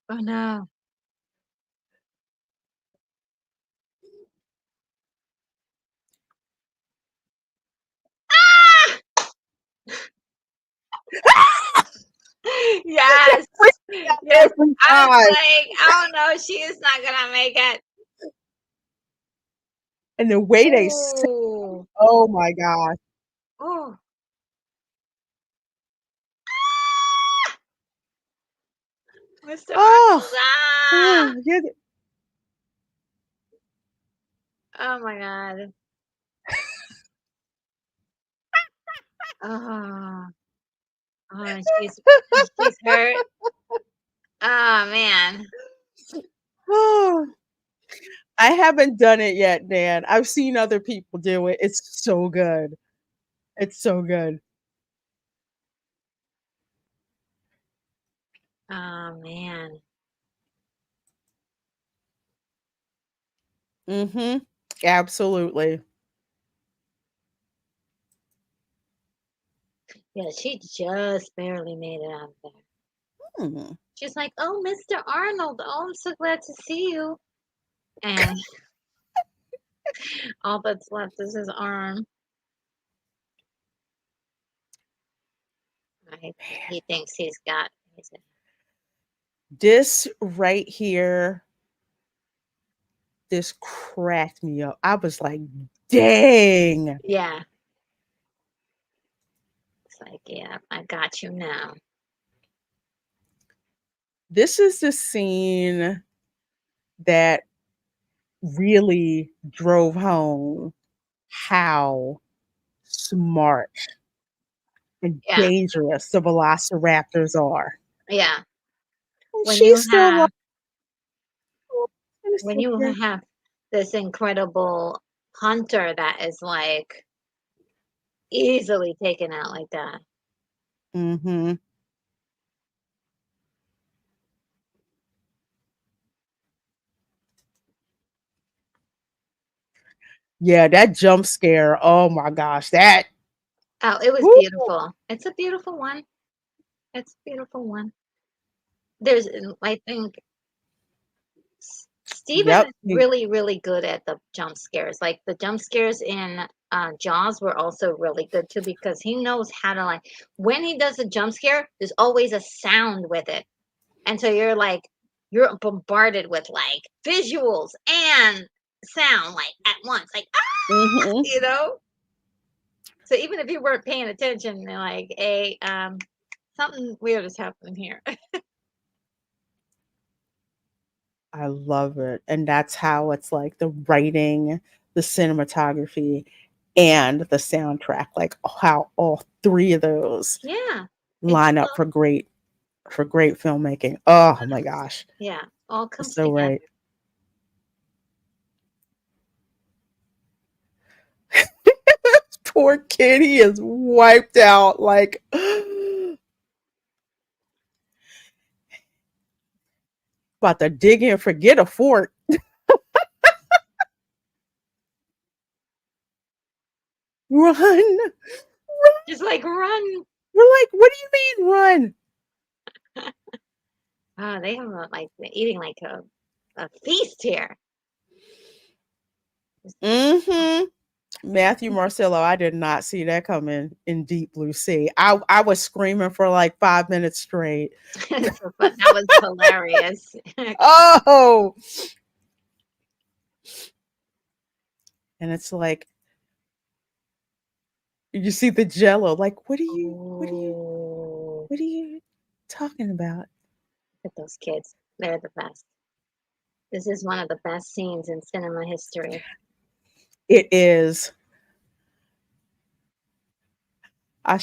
Oh no. Ah! Yes. Yes. every I was time." like, oh no, she is not gonna make it. And the way they sing, Ooh. oh my gosh. Ooh. Mr. Oh, Marshall's ah. oh, yeah. Oh my God. Oh, oh, she's hurt. Oh man. Oh, I haven't done it yet, Dan. I've seen other people do it. It's so good. It's so good. Oh man. Mhm. Absolutely. Yeah, she just barely made it out of there. Hmm. She's like, "Oh, Mr. Arnold, oh, I'm so glad to see you." And all that's left is his arm. He thinks he's got. This right here, this cracked me up. I was like, dang. Yeah, it's like, yeah, I got you now. This is the scene that really drove home how smart and Yeah, dangerous the velociraptors are. yeah. And When she's you still like, have "Oh, I'm gonna when sit you here." have this incredible hunter that is like easily taken out like that. Mhm. Yeah, that jump scare, oh my gosh, that Oh, it was woo, beautiful. It's a beautiful one. It's a beautiful one. There's, I think Steven yep, is really, really good at the jump scares. Like the jump scares in Jaws were also really good too because he knows how to like when he does a jump scare, there's always a sound with it. And so you're bombarded with like visuals and sound like at once. Like mhm. you know? So even if you weren't paying attention, they're like, hey, something weird is happening here. I love it, and that's how it's like the writing, the cinematography, and the soundtrack, like, how all 3 of those Yeah. It just line up all for great filmmaking. Oh my gosh, yeah, all it's comes so together. right. Poor kid, he is wiped out, like, about to dig in, forget a fort. Run! Just like run. We're like, "What do you mean run?" Ah, they have like they're eating like a feast here. Mhm. Matthew Marcello, I did not see that coming in Deep Blue Sea. I was screaming for like 5 minutes straight. So that was hilarious. Oh! And it's like, you see the jello, like, Oh, what are you talking about? look at those kids. They're the best. This is one of the best scenes in cinema history. It is. I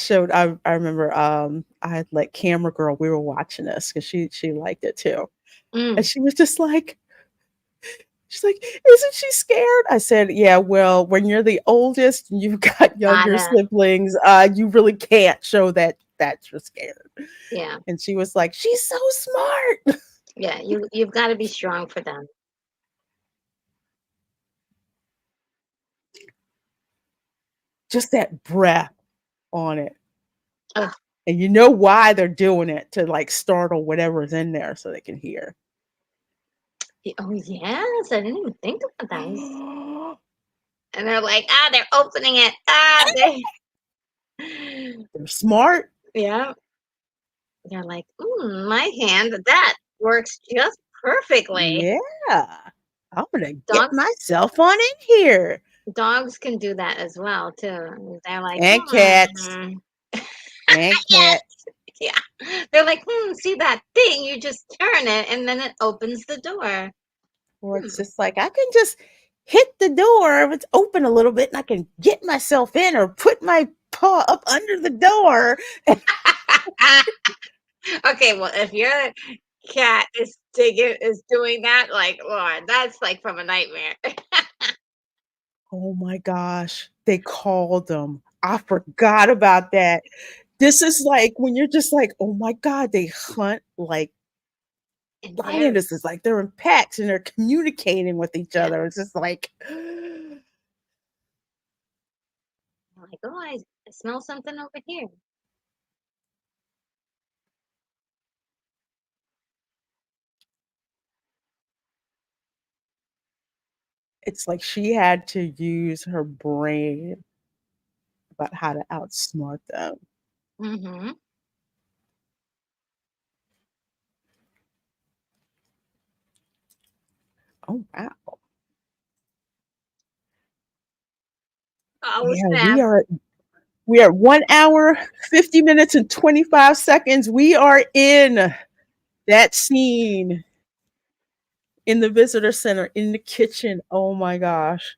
remember, I had like camera girl, we were watching this because she liked it too. And Mm, she was just like, she's like, "Isn't she scared?" I said, "Yeah, well, when you're the oldest and you've got younger gotta, siblings, you really can't show that you're scared." yeah, And she was like, "She's so smart." yeah. You've got to be strong for them. Just that breath on it. Ugh. And you know why they're doing it, to like startle whatever's in there so they can hear. Oh yes, I didn't even think about that. And they're like, ah, they're opening it. Ah, they. They're smart. Yeah, they're like, my hand, that works just perfectly. Yeah. I'm gonna get Dogs myself on in here. dogs can do that as well too. They're like, And cats. And yes, cats. yeah. They're like, see that thing? You just turn it and then it opens the door. Or it's Hmm. just like, I can just hit the door if it's open a little bit and I can get myself in or put my paw up under the door. Okay, well, if your cat is doing that, like, Lord, that's like from a nightmare. Oh my gosh, they called them. I forgot about that. This is like when you're just like, oh my God, they hunt like And they're lionesses, like they're in packs and they're communicating with each yeah, other. It's just like, like, oh, I smell something over here. It's like she had to use her brain about how to outsmart them. Mhm. Oh wow. Oh, Yeah, snap. we are 1 hour, 50 minutes, and 25 seconds. We are in that scene in the visitor center, in the kitchen. Oh my gosh.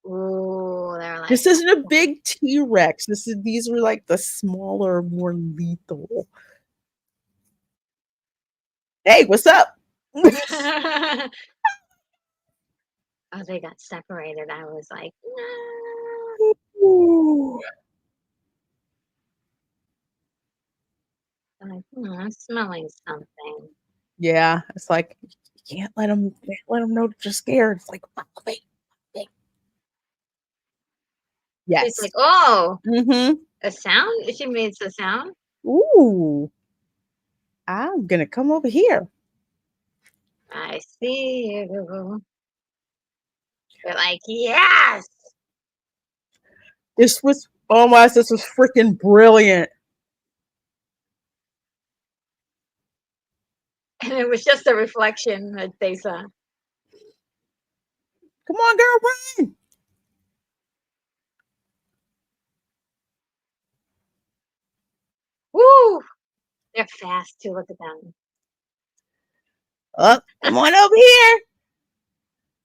Ooh, they're like, This isn't a big T-Rex. These are like the smaller, more lethal. Hey, what's up? oh, they got separated. I was like, no. Ooh. I'm like, I'm smelling something. Yeah, it's like you can't let them know that you're scared. It's like follow me. She's Yes. like, oh, Mm-hmm. a sound? She made a sound. Ooh, I'm gonna come over here. I see you. They're like, yes. This was freaking brilliant. And it was just a reflection that they saw. Come on, girl, run. Woo! They're fast too. Look at them. Up, come on over here.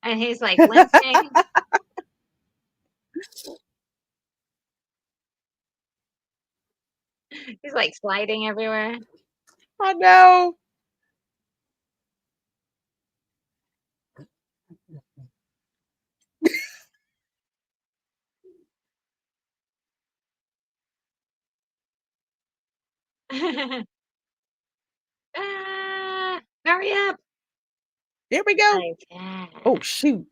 And he's like limping. He's like sliding everywhere. I know. ah, hurry up. Here we go. Like, yeah. Oh shoot,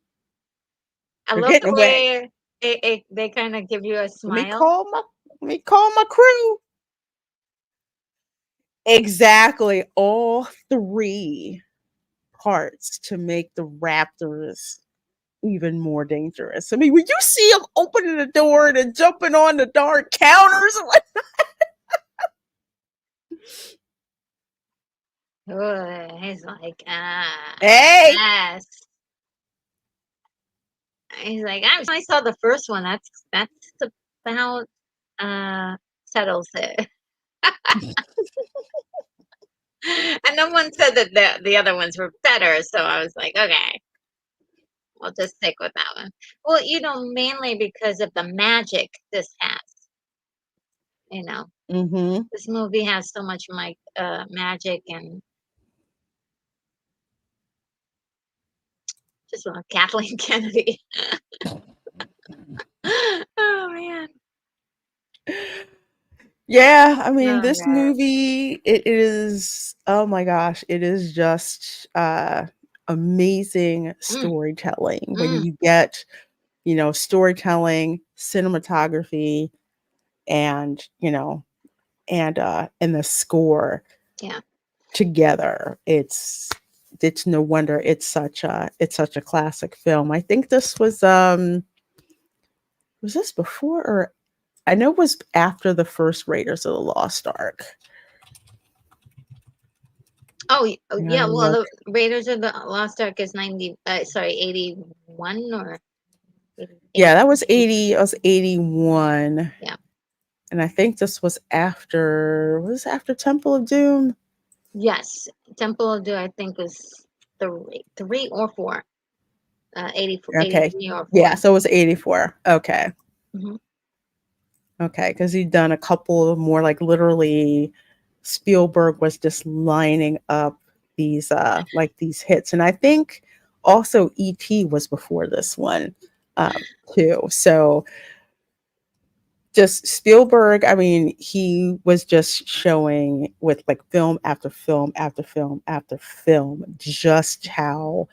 I they're love getting the away. way they kind of give you a Let me smile. call my let me call my crew. Exactly, all three parts to make the raptors even more dangerous. I mean, when you see them opening the door and then jumping on the dark counters, like, Ooh, he's like, hey, yes. He's like, I only saw the first one. That's about settles it. And no one said that the other ones were better, so I was like, okay, I'll just stick with that one. Well, mainly because of the magic this has. You know, mm-hmm. this movie has so much magic and just Kathleen Kennedy. Oh man. Yeah, I mean, Oh this god. movie, it is, oh my gosh, it is just amazing Mm, storytelling. When mm, you get, storytelling, cinematography, and, and the score yeah. together, it's no wonder it's such a classic film. I think this was this before, or I know it was after the first Raiders of the Lost Ark. Oh I yeah. gotta Well, look. the Raiders of the Lost Ark is 90. Sorry, 81 or Yeah, 80. that was 80. I was 81. Yeah. And I think this was after Temple of Doom. Yes. Temple of Doom, I think was three or four. 84, Okay. 83 or Yeah, 4. so it was 84. Okay. Hmm. Okay. Because he'd done a couple of more, like, literally Spielberg was just lining up these hits. And I think also E.T. was before this one, too. So just Spielberg, I mean, he was just showing with like film after film after film after film just how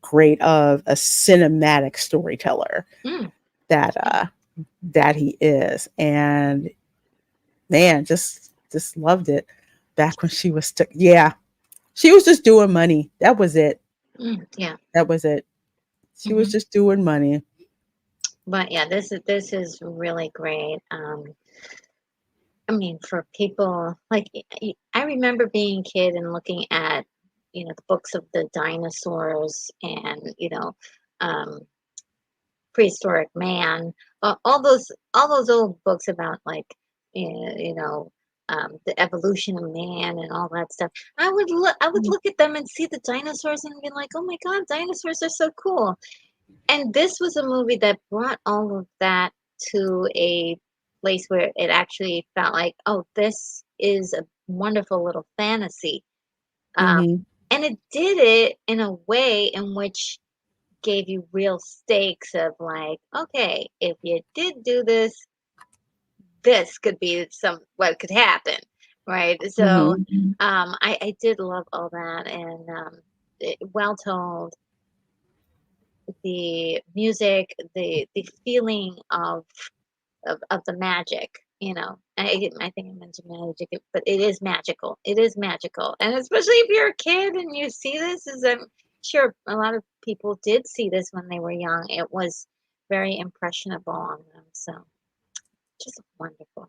great of a cinematic storyteller Mm, that that he is. And man, just loved it. Back when she was yeah, she was just doing money. That was it. yeah. That was it. She was just doing money. But yeah, this is really great. I mean, for people like I remember being a kid and looking at, the books of the dinosaurs and, um, prehistoric man, all those old books about like, you know, the evolution of man and all that stuff. I would look at them and see the dinosaurs and be like, oh my God, dinosaurs are so cool. And this was a movie that brought all of that to a place where it actually felt like, oh, this is a wonderful little fantasy. Um, Mm-hmm. and it did it in a way in which gave you real stakes of like, okay, if you did do this, this could be what could happen, right? So Mm-hmm. I did love all that and well told, the music, the feeling of the magic. I think I mentioned magic, but it is magical. It is magical, and especially if you're a kid and you see this, as I'm sure a lot of people did see this when they were young. It was very impressionable on them. So just wonderful.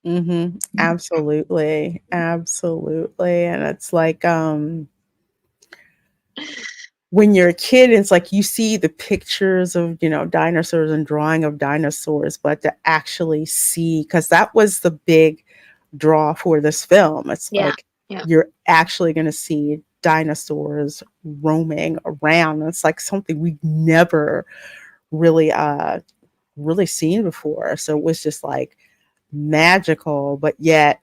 Mm-hmm. Absolutely. Absolutely. And it's like when you're a kid, it's like you see the pictures of, dinosaurs and drawing of dinosaurs, but to actually see, because that was the big draw for this film. It's Yeah, like yeah. you're actually going to see dinosaurs roaming around. It's like something we've never really, really seen before. So it was just like magical, but yet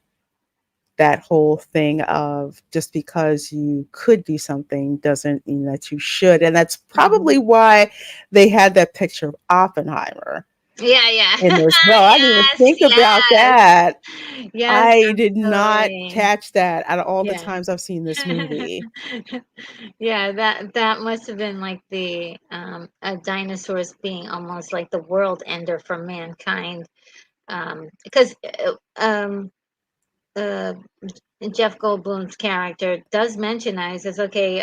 that whole thing of just because you could do something doesn't mean that you should. And that's probably Mhm. why they had that picture of Oppenheimer Yeah, yeah. in there as well. I didn't even Yes, think about yes, that. yes, I did not absolutely. catch that out of all the Yeah. times I've seen this movie. Yeah, that must have been like the dinosaurs being almost like the world ender for mankind. Because uh, Jeff Goldblum's character does mention that. He says, okay,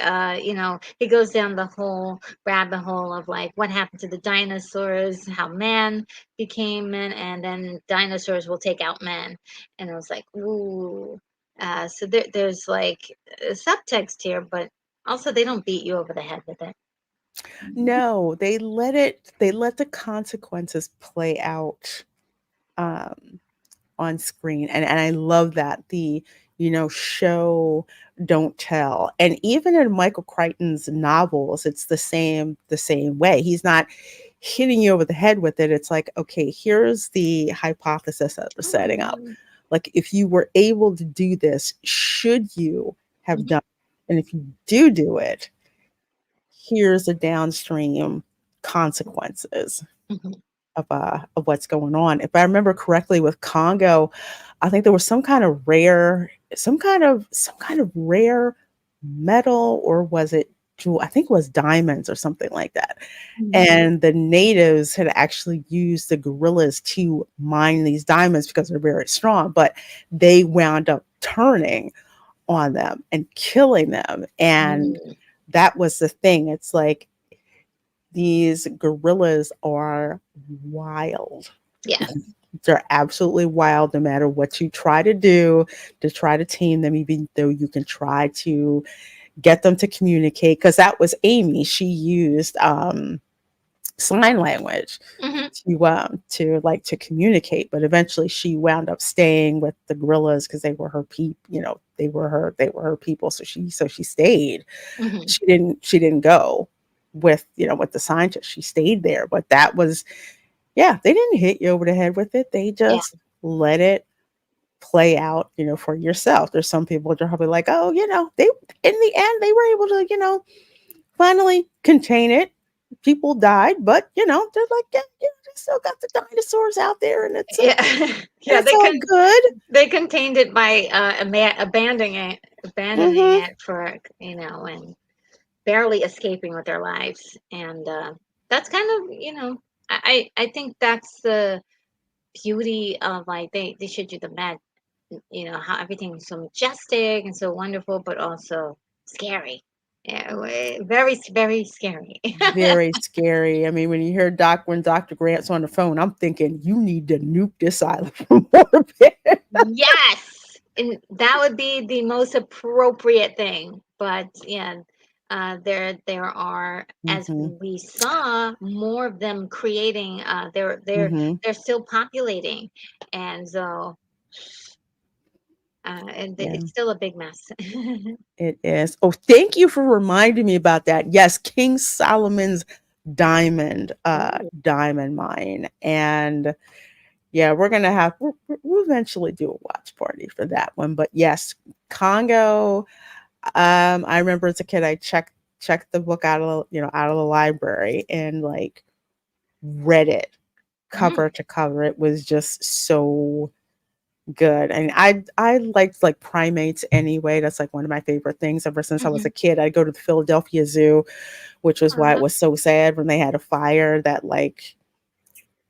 he goes down the whole rabbit hole of like what happened to the dinosaurs, how man became men, and then dinosaurs will take out men. And I was like, ooh. So there's like subtext here, but also they don't beat you over the head with it. No, they let the consequences play out um, on screen. And I love that. The, show, don't tell. And even in Michael Crichton's novels, it's the same way. He's not hitting you over the head with it. It's like, okay, here's the hypothesis that we're setting up. Mhm. Like, if you were able to do this, should you have Mhm. done it? And if you do it, here's the downstream consequences Mhm. of what's going on. If I remember correctly, with Congo, I think there was some kind of rare metal, or was it jewel? I think it was diamonds or something like that. Mhm. And the natives had actually used the gorillas to mine these diamonds because they're very strong, but they wound up turning on them and killing them. And Mhm. that was the thing. It's like these gorillas are wild. Yes. They're absolutely wild no matter what you try to do to try to tame them, even though you can try to get them to communicate. Because that was Amy. She used sign language Hmm. to communicate, but eventually she wound up staying with the gorillas because they were her they were her people. So she stayed. Hmm. She didn't go with the scientists. She stayed there. But that was, yeah, they didn't hit you over the head with it. They Yeah. just let it play out, for yourself. There's some people that are probably like, oh, they in the end they were able to, finally contain it. People died, but they're like, yeah, they still got the dinosaurs out there, and it's Yeah. Yeah. it's all good. They contained it by abandoning Hmm. it for and barely escaping with their lives. And that's kind of I think that's the beauty of like they should do the med, how everything's so majestic and so wonderful, but also scary. Yeah, very, very scary. Very scary. I mean, when you hear when Dr. Grant's on the phone, I'm thinking you need to nuke this island from orbit. Yes, and that would be the most appropriate thing. But yeah, there are, as Hmm. we saw, more of them creating. Hmm. They're still populating, and so Yeah, it's still a big mess. it is. Oh, thank you for reminding me about that. Yes, King Solomon's Ooh. diamond mine. And yeah, we're gonna have we'll eventually do a watch party for that one. But yes, Congo. I remember as a kid, I checked the book out of out of the library and like read it Mm, cover to cover. It was just so good. And I liked like primates anyway. That's like one of my favorite things ever since I was mhm. a kid. I'd go to the Philadelphia Zoo, which was why it Aw, was so sad when they had a fire that like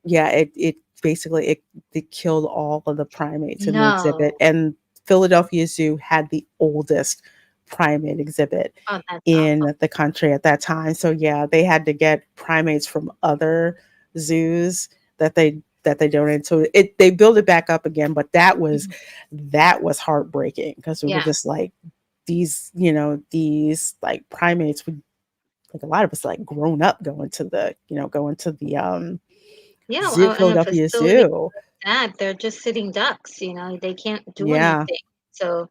yeah, it basically it killed all of the primates in the exhibit. no. And Philadelphia Zoo had the oldest primate exhibit Oh, that's awful. in the country at that time. So yeah, they had to get primates from other zoos that they donated. So they built it back up again, but Mhm. that was heartbreaking because we were Yeah. just like these like primates would like a lot of us like grown up going to the Yeah, Zoo in a Philadelphia facility Zoo. like that, they're just sitting ducks, they can't do Yeah. anything. So,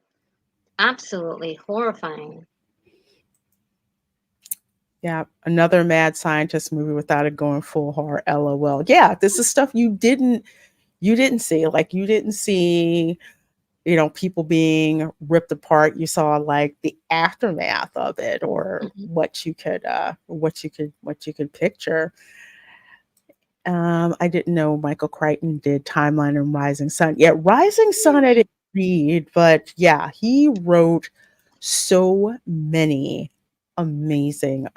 absolutely horrifying. Yeah. Another mad scientist movie without it going full horror. LOL. Yeah, this is stuff you didn't see. Like you didn't see, people being ripped apart. You saw like the aftermath of it or Mhm. what you could picture. I didn't know Michael Crichton did Timeline and Rising Sun. Yeah, Rising Sun I Mm, didn't read, but yeah, he wrote so many amazing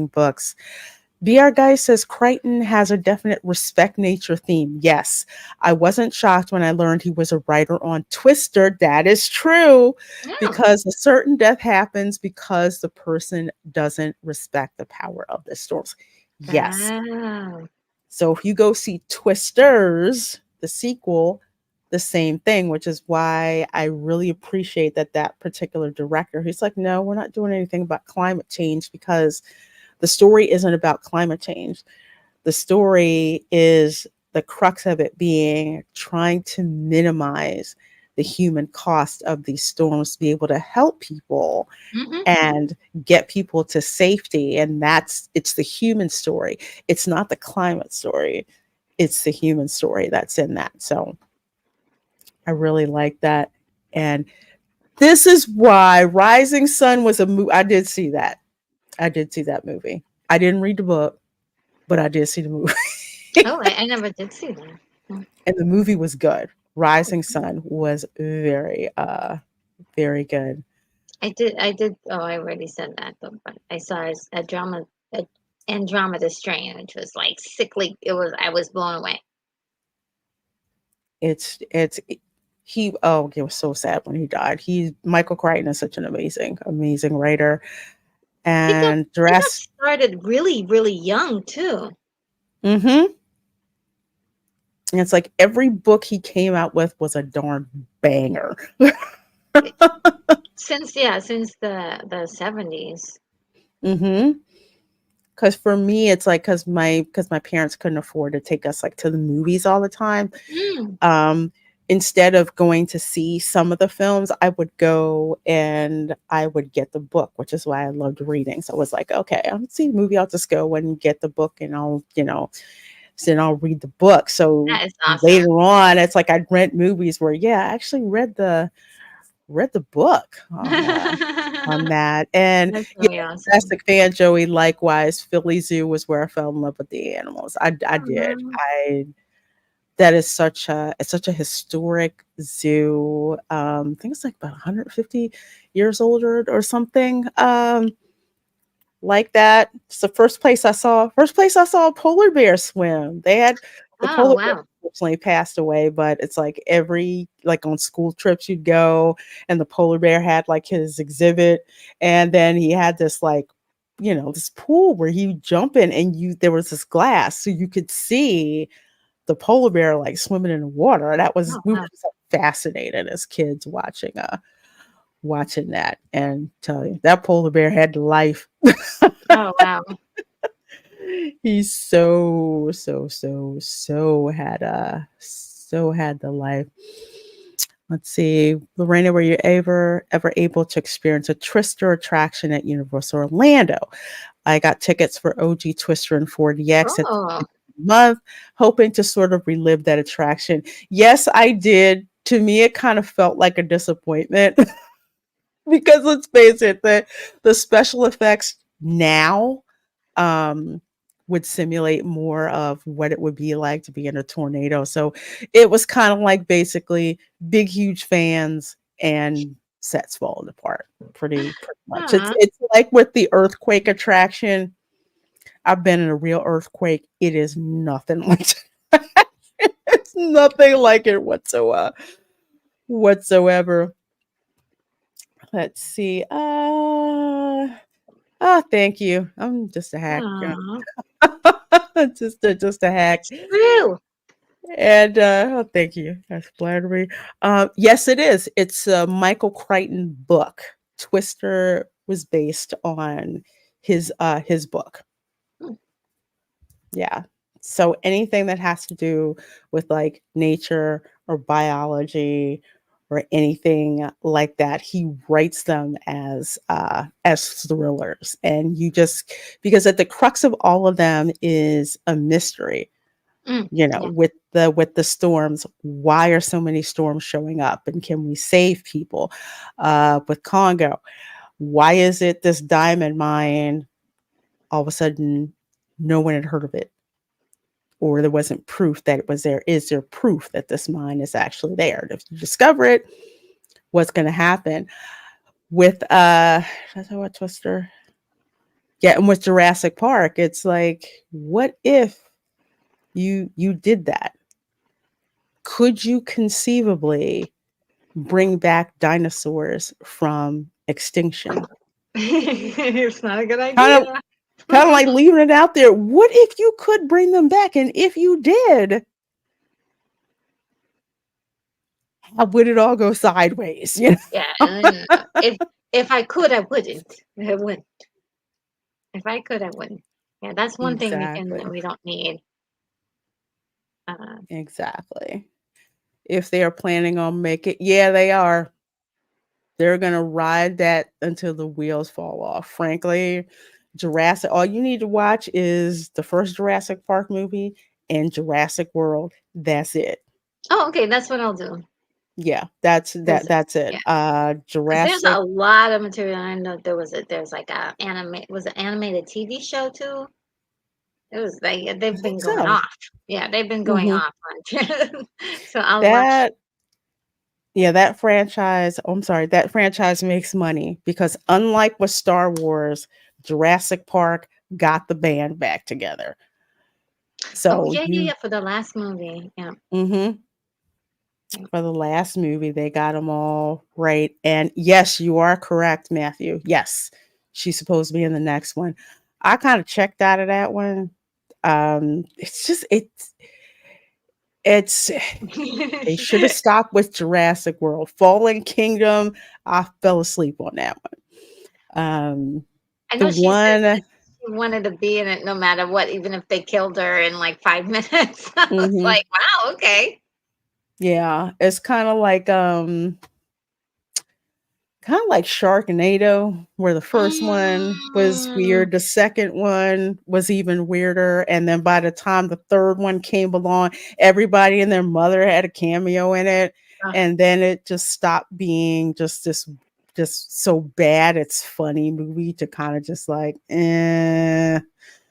books. BR Guy says Crichton has a definite respect nature theme. Yes, I wasn't shocked when I learned he was a writer on Twister. That is true, yeah. because a certain death happens because the person doesn't respect the power of the storms. Yes, Wow. so if you go see Twisters, the sequel, the same thing, which is why I really appreciate that particular director, he's like, no, we're not doing anything about climate change because the story isn't about climate change. The story is the crux of it being trying to minimize the human cost of these storms to be able to help people Mhm. and get people to safety. And it's the human story. It's not the climate story. It's the human story that's in that. So I really like that. And this is why Rising Sun was a movie. I did see that. I did see that movie. I didn't read the book, but I did see the movie. Oh, I never did see that. Mm. And the movie was good. Oh, Rising Sun was very good. I did. Oh, I already said that, but I saw a drama, a Andromeda Strain, which was like sickly. I was blown away. It's he oh it was so sad when he died. Michael Crichton is such an amazing writer. He got And he got Jurassic. started really, really young too. Mm-hmm. And it's like every book he came out with was a darn banger. Since the 70s. Mm-hmm. Because for me, it's like because my parents couldn't afford to take us like to the movies all the time. Mm. Um, Instead of going to see some of the films, I would go and I would get the book, which is why I loved reading. So it was like, okay, I'll see the movie. I'll just go and get the book, and so then I'll read the book. So That is awesome. later on, it's like I'd rent movies where, yeah, I actually read the book on that. And That's yeah, really awesome. Jurassic fan Joey, likewise. Philly Zoo was where I fell in love with the animals. I did. Aw. I That is such a historic zoo. I think it's like about 150 years old or something. Like that. It's the first place I saw a polar bear swim. They had the Oh, polar bear wow. unfortunately passed away, but it's like every like on school trips you'd go, and the polar bear had like his exhibit, and then he had this like, this pool where he would jump in, and there was this glass so you could see the polar bear like swimming in the water. That was Oh, we were wow. so fascinated as kids watching that, and tell you that polar bear had life. Oh, wow. He's so had the life. Let's see, Lorena, were you ever able to experience a Twister attraction at Universal Orlando? I got tickets for OG Twister and 4DX at the Oh, month, hoping to sort of relive that attraction. Yes, I did. To me, it kind of felt like a disappointment because let's face it, the special effects now um, would simulate more of what it would be like to be in a tornado. So it was kind of like basically big, huge fans and sets falling apart pretty much. It's huh. it's like with the earthquake attraction. I've been in a real earthquake. It is nothing like it's nothing like it whatsoever. Let's see. Oh, thank you. I'm just a hack. Aw, Just a hack. it's true. And oh, thank you. That's flattery. Yes, it is. It's a Michael Crichton book. Twister was based on his book. Hmm. Yeah. So anything that has to do with like nature or biology or anything like that, he writes them as thrillers. And you just because at the crux of all of them is a mystery, Mm, yeah. with the storms. Why are so many storms showing up, and can we save people? With Congo, why is it this diamond mine all of a sudden no one had heard of it, or there wasn't proof that it was there? Is there proof that this mine is actually there? If you discover it, what's going to happen? With that's what Twister, yeah, and with Jurassic Park, it's like, what if you did that? Could you conceivably bring back dinosaurs from extinction? It's not a good Kind of idea. kind of like leaving it out there. What if you could bring them back? And if you did, how would it all go sideways? Yeah, and if I could, I wouldn't. I wouldn't. If I could, I wouldn't. Yeah, that's one thing Exactly. we don't need. Uh, Exactly. If they are planning on making, yeah, they are. They're gonna ride that until the wheels fall off. Frankly, Jurassic. All you need to watch is the first Jurassic Park movie and Jurassic World. That's it. oh, okay, that's what I'll do. Yeah, that's Cause that's it. yeah, cause there's a Jurassic. lot of material. I know there's like a was an animated TV show too. It was like I they've think been going so. off. Yeah, they've been going Hmm. off on. So I'll watch. That Yeah, that franchise. Oh, I'm sorry, that franchise makes money because unlike with Star Wars, Jurassic Park got the band back together. Oh So yeah, yeah, you, yeah. For the last movie, yeah. hmm Yeah. for the last movie, they got them all right. And yes, you are correct, Matthew. Yes, she's supposed to be in the next one. I kind of checked out of that one. It's just it's they should have stopped with Jurassic World. Fallen Kingdom, I fell asleep on that one. I The know she said that one, she wanted to be in it no matter what, even if they killed her in like 5 minutes. I was mhm, like, wow, okay. yeah, it's kinda like Sharknado, where the first one was Mm, weird, the second one was even weirder, and then by the time the third one came along, everybody and their mother had a cameo in it, uh, and then it just stopped being just so bad it's funny movie to kinda just like,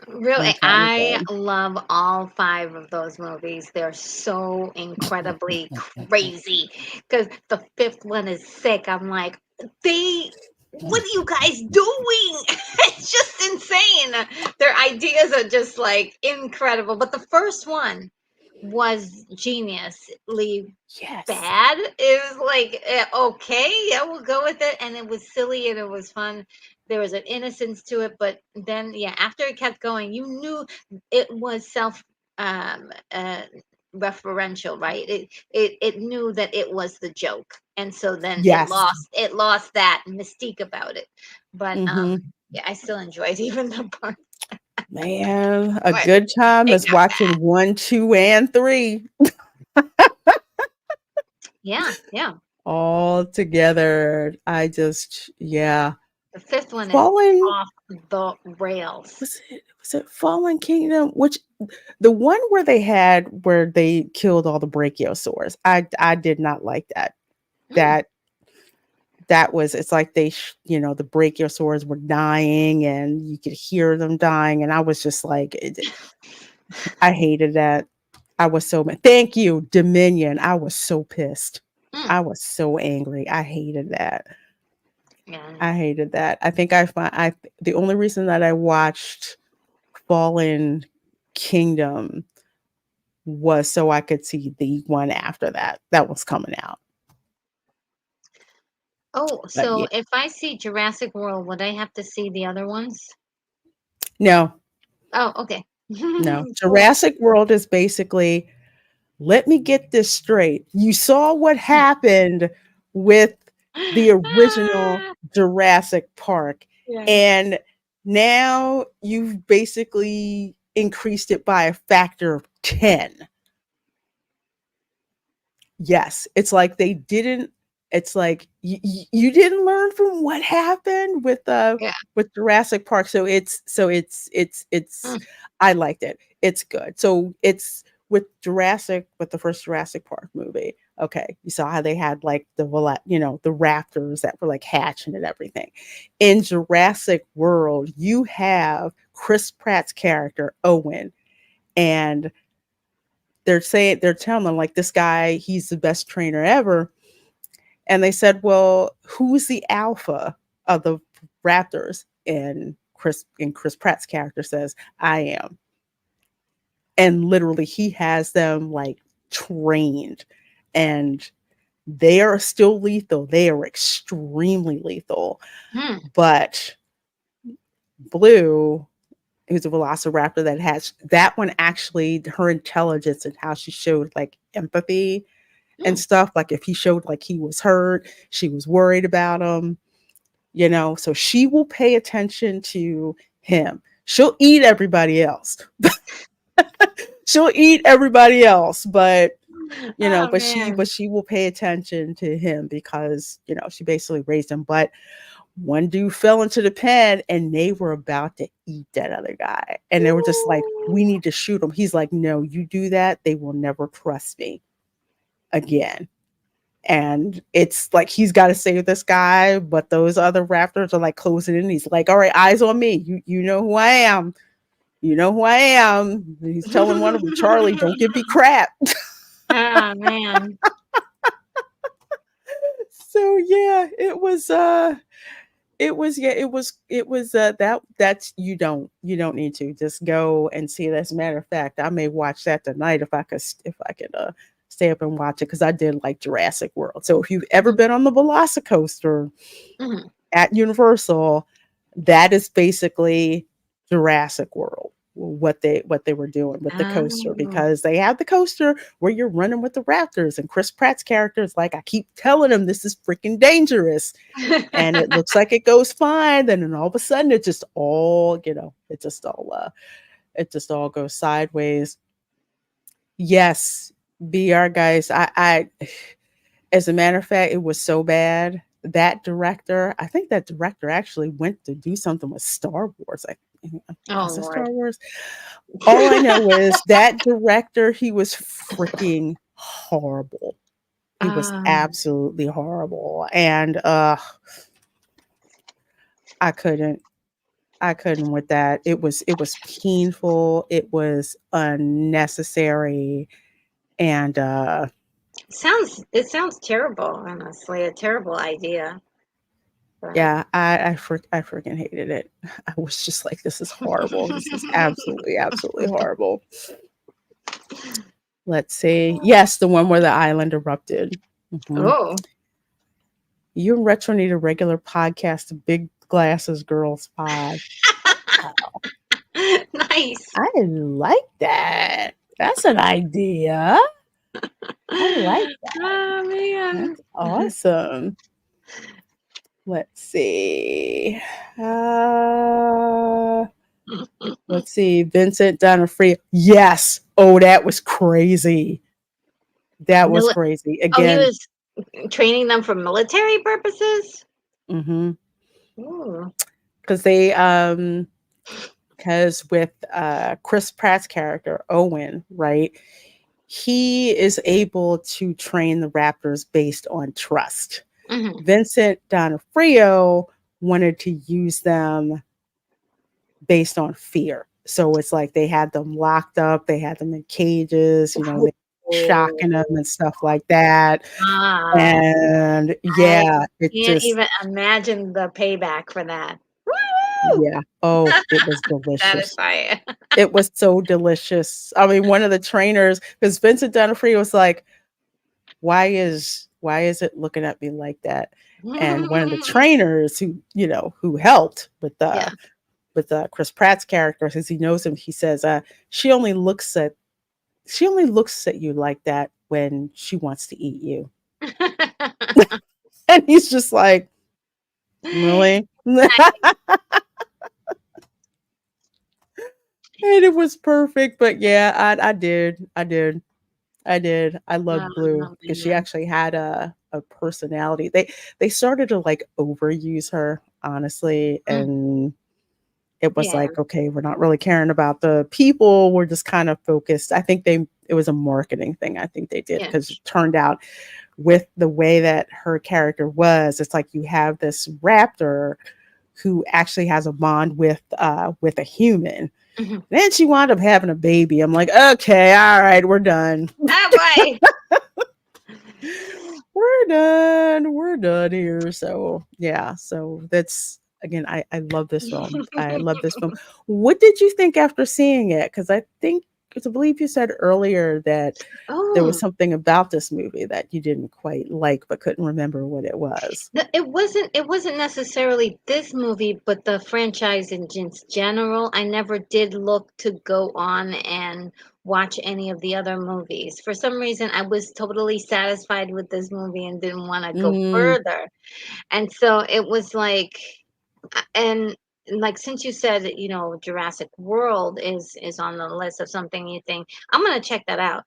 really, kind of I thing. love all five of those movies. They're so incredibly crazy. Because the fifth one is sick. I'm like, what are you guys doing? It's just insane. Their ideas are just like incredible. But the first one, was geniusly Yes. bad. It was like, okay, yeah, we'll go with it. And it was silly and it was fun. There was an innocence to it. But then, yeah, after it kept going, you knew it was self um, uh, referential, right? It knew that it was the joke. And so then Yes. it lost that mystique about it. But Hmm. yeah, I still enjoyed even the part Man, a where good time it is got watching bad. 1, 2, and 3 Yeah, yeah. all together. I just, yeah. The fifth one is Fallen, off the rails. was it Fallen Kingdom? Which the one where they had where they killed all the brachiosaurs. I did not like that. Mm, That that was it's like the brachiosaurs were dying and you could hear them dying and I was just like I hated that. I was so mad. Thank you, Dominion. I was so pissed. mm. I was so angry. I hated that. Yeah. I hated that. I think I find I the only reason that I watched Fallen Kingdom was so I could see the one after that that was coming out. Oh, But so yeah, if I see Jurassic World, would I have to see the other ones? no, Oh, okay. no. Cool. Jurassic World is basically, let me get this straight. You saw what happened with the original Ah, Jurassic Park, yeah. and now you've basically increased it by a factor of 10. Yes, it's like they didn't it's like you didn't learn from what happened Yeah. with Jurassic Park. So it's Mm, I liked it. It's good. So it's with the first Jurassic Park movie. Okay, you saw how they had like the raptors that were like hatching and everything. In Jurassic World, you have Chris Pratt's character Owen, and they're telling them like this guy, he's the best trainer ever. And they said, well, who's the alpha of the Raptors? And Chris Pratt's character says, I am. And literally he has them like trained, and they are still lethal. They are extremely lethal. mm, But Blue, who's a velociraptor that has that one, actually her intelligence and how she showed like empathy and mm. stuff. Like if he showed like he was hurt, she was worried about him. So she will pay attention to him. She'll eat everybody else. She'll eat everybody else, but Oh but she man. but she will pay attention to him because she basically raised him. But one dude fell into the pen and they were about to eat that other guy. And they were just like, we Ooh. need to shoot him. He's like, no, you do that, they will never trust me again. And it's like he's got to save this guy, but those other raptors are like closing in. He's like, all right, eyes on me. You know who I am. You know who I am. And he's telling one of them, Charlie, don't give me crap. Oh man. So yeah, it was that's you don't need to just go and see it. As a matter of fact, I may watch that tonight if I could stay up and watch it, because I did like Jurassic World. So if you've ever Mhm, been on the Velocicoaster mhm. at Universal, that is basically Jurassic World. What they were doing with the coaster, Oh. because they have the coaster where you're running with the raptors, and Chris Pratt's character is like, I keep telling him this is freaking dangerous, and it looks like it goes fine. Then all of a sudden, it just all goes sideways. Yes, BR guys. I As a matter of fact, it was so bad. I think that director actually went to do something with Star Wars. Oh Was it Lord. Star Wars? All I know is that director, he was freaking horrible. He was Um, absolutely horrible. And I couldn't. I couldn't with that. It was painful. It was unnecessary. And it sounds terrible, honestly, a terrible idea. But yeah, I freaking hated it. I was just like, this is horrible. This is absolutely, absolutely horrible. Let's see. Yes, the one where the island erupted. Mhm. Oh, You and Retro need a regular podcast, Big Glasses Girls Pod. nice. I like that. That's an idea. I like that. Oh man. That's awesome. Let's see. Uh, let's see. Vincent D'Onofrio. Yes. Oh, that was crazy. That was Mili- crazy. oh, he Again, was training them for military purposes. mm-hmm. Ooh. Because they because with Chris Pratt's character Owen, right? He is able to train the Raptors based on trust. Hmm. Vincent D'Onofrio wanted to use them based on fear. So it's like they had them locked up, they had them in cages, they shocking them Oh, and stuff like that. ah, And I yeah, it can't just even imagine the payback for that. Woo! yeah. Oh, it was delicious. Satisfying. It was so delicious. I mean, one of the trainers, because Vincent D'Onofrio was like, why is it looking at me like that? And one of the trainers who helped Yeah. with Chris Pratt's character, since he knows him, he says, she only looks at you like that when she wants to eat you. And he's just like, really? And it was perfect. But yeah, I did. I loved Blue Oh because she man. actually had a personality. They started to like overuse her, honestly, Mm, and it was yeah. like, okay, we're not really caring about the people. We're just kind of focused. I think it was a marketing thing. I think they did Yeah. because it turned out with the way that her character was, it's like you have this raptor who actually has a bond with a human. Mhm. Then she wound up having a baby. I'm like, okay, all right, we're done. Oh boy. We're done here. So yeah, so that's again, I love this film. I love this film. What did you think after seeing it? Because I believe you said earlier that there was Oh, something about this movie that you didn't quite like but couldn't remember what it was. it wasn't necessarily this movie, but the franchise in just general. I never did look to go on and watch any of the other movies. For some reason, I was totally satisfied with this movie and didn't want to go Mm, further. And so it was like, and like since you said that, Jurassic World is on the list of something you think I'm gonna check that out.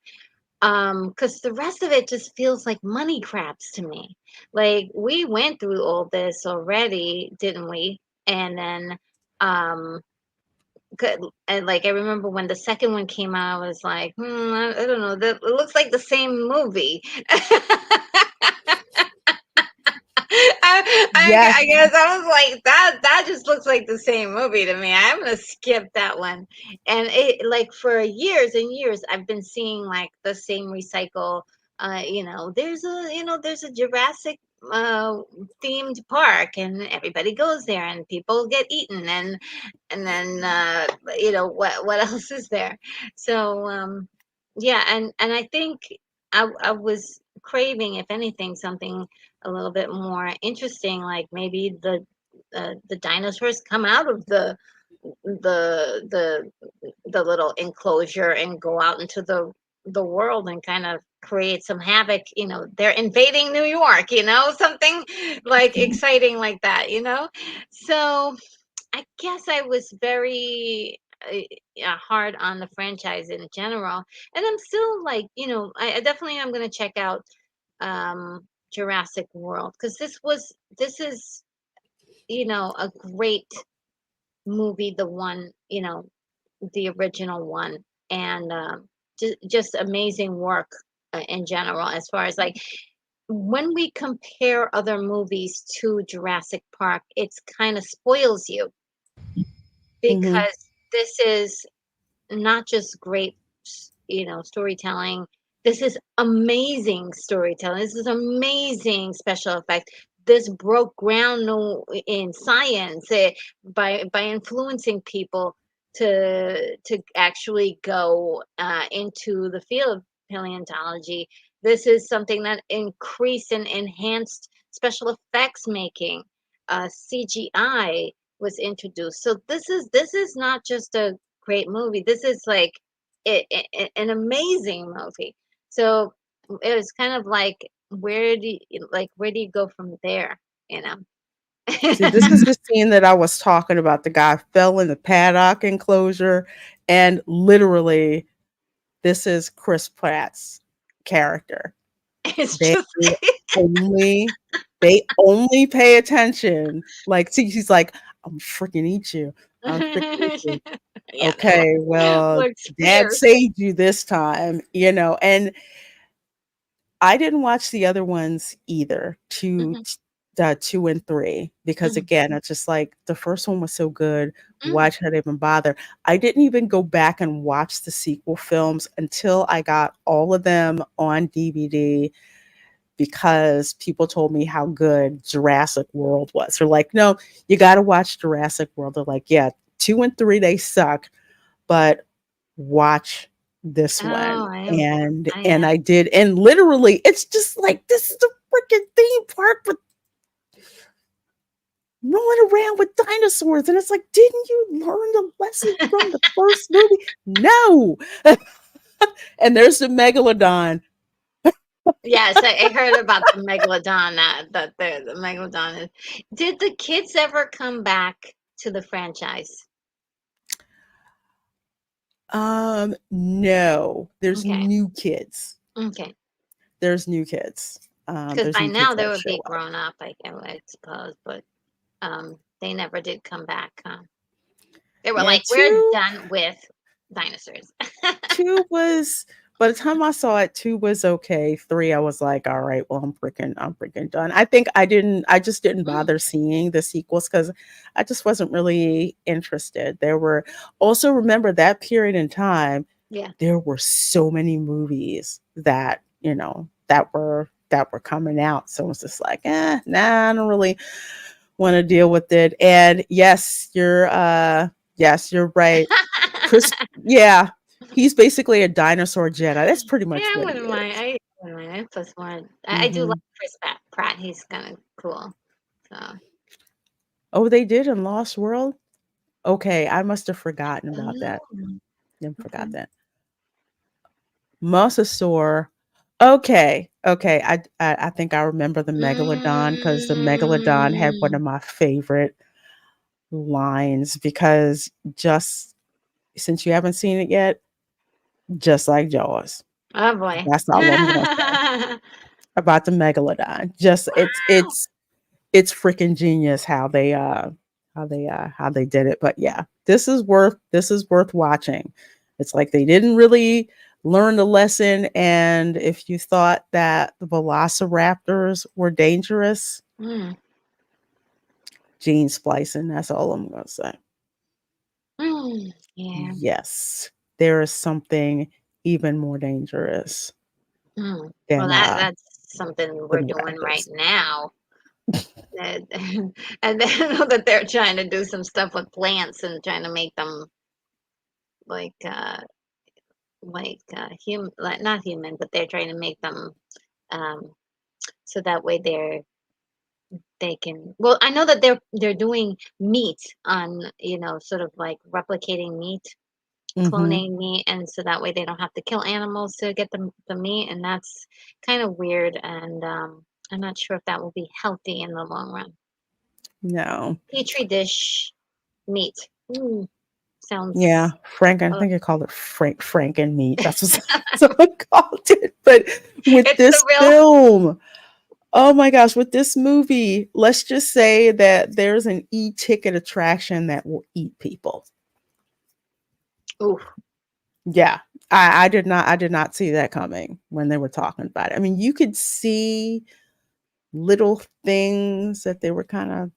Because the rest of it just feels like money crabs to me. Like we went through all this already, didn't we? And then, um, and like I remember when the second one came out, I was like, I don't know, that it looks like the same movie. yes. I guess I was like that. That just looks like the same movie to me. I'm gonna skip that one. And it like for years and years, I've been seeing like the same recycle. There's a Jurassic uh themed park, and everybody goes there, and people get eaten, and then what else is there? So yeah, and I think I was craving, if anything, something a little bit more interesting, like maybe the dinosaurs come out of the the the little enclosure and go out into the world and kind of create some havoc. They're invading New York, something like exciting like that. So I guess I was very yeah, hard on the franchise in general, and I'm still like, I definitely am going to check out Jurassic World, because this is a great movie, the one, the original one, and just amazing work in general, as far as like when we compare other movies to Jurassic Park, it's kind of spoils you, Hmm. because this is not just great, storytelling. This is amazing storytelling. This is amazing special effects. This broke ground in science, by influencing people to actually go into the field of paleontology. This is something that increased and enhanced special effects making. CGI was introduced. So this is not just a great movie. This is like an amazing movie. So it was kind of like where do you go from there? You know. See, this is the scene that I was talking about. The guy fell in the paddock enclosure, and literally, this is Chris Pratt's character. It's They just only they only pay attention. Like, see, he's like, "I'm freaking eat you. I'm freaking eat you." yeah, that Okay, well, looks dad fierce. saved you this time, and I didn't watch the other ones either, Mhm, 2 and 3, because mhm, again, it's just like the first one was so good. mhm. Why should I even bother? I didn't even go back and watch the sequel films until I got all of them on DVD because people told me how good Jurassic World was. They're like, no, you got to watch Jurassic World. They're like, yeah, 2 and 3, they suck, but watch this one. Oh, I And have. I did. And literally, it's just like, this is the freaking theme park with rolling around with dinosaurs. And it's like, didn't you learn the lesson from the first movie? No. And there's the megalodon. Yes, I heard about the megalodon. That the megalodon is. Did the kids ever come back to the franchise? No, there's Okay, new kids. okay. There's new kids. Because There's by new now kids they that would show be up. grown up, I suppose. But they never did come back. Huh? They were Yeah, like, "We're done with dinosaurs." 2 was by the time I saw it, 2 was okay. 3, I was like, all right, well, I'm freaking done. I just didn't Mm, bother seeing the sequels because I just wasn't really interested. There were also, remember that period in time, yeah. there were so many movies that, that were coming out. So it was just like, nah, I don't really want to deal with it. And yes, you're right. Chris, yeah, he's basically a dinosaur Jedi. That's pretty Yeah, much I what he wouldn't mind. is. I wouldn't mind. I plus one. I do like Hmm. Chris Pratt. He's kind of cool. So. Oh, they did in Lost World. Okay, I must have forgotten about that. Oh, I forgot okay. that. Mosasaur. Okay. I think I remember the megalodon because the megalodon had one Mm. of my favorite lines because just since you haven't seen it yet, just like Jaws. Oh boy. That's all I'm gonna say about the megalodon. Just Wow. it's freaking genius how they did it. But yeah, this is worth watching. It's like they didn't really learn the lesson, and if you thought that the velociraptors were dangerous, Mm. gene splicing, that's all I'm gonna say. Mm. Yeah. Yes, there is something even more dangerous Mm. Well, than that's something we're than doing right raptors. now. And and then I know that they're trying to do some stuff with plants and trying to make them like human, like not human, but they're trying to make them um so that way they can, well, I know that they're doing meat on, sort of like replicating meat, Hmm. cloning meat, and so that way they don't have to kill animals to get the meat, and that's kind of weird, and I'm not sure if that will be healthy in the long run. No. Petri dish meat. Ooh, Yeah, sounds. Frank. I Uh, think I called it Franken meat. That's what someone called it. But with it's the this real. film, oh my gosh, with this movie, let's just say that there's an e-ticket attraction that will eat people. Ooh. Yeah, I did not see that coming when they were talking about it. I mean, you could see little things that they were kind of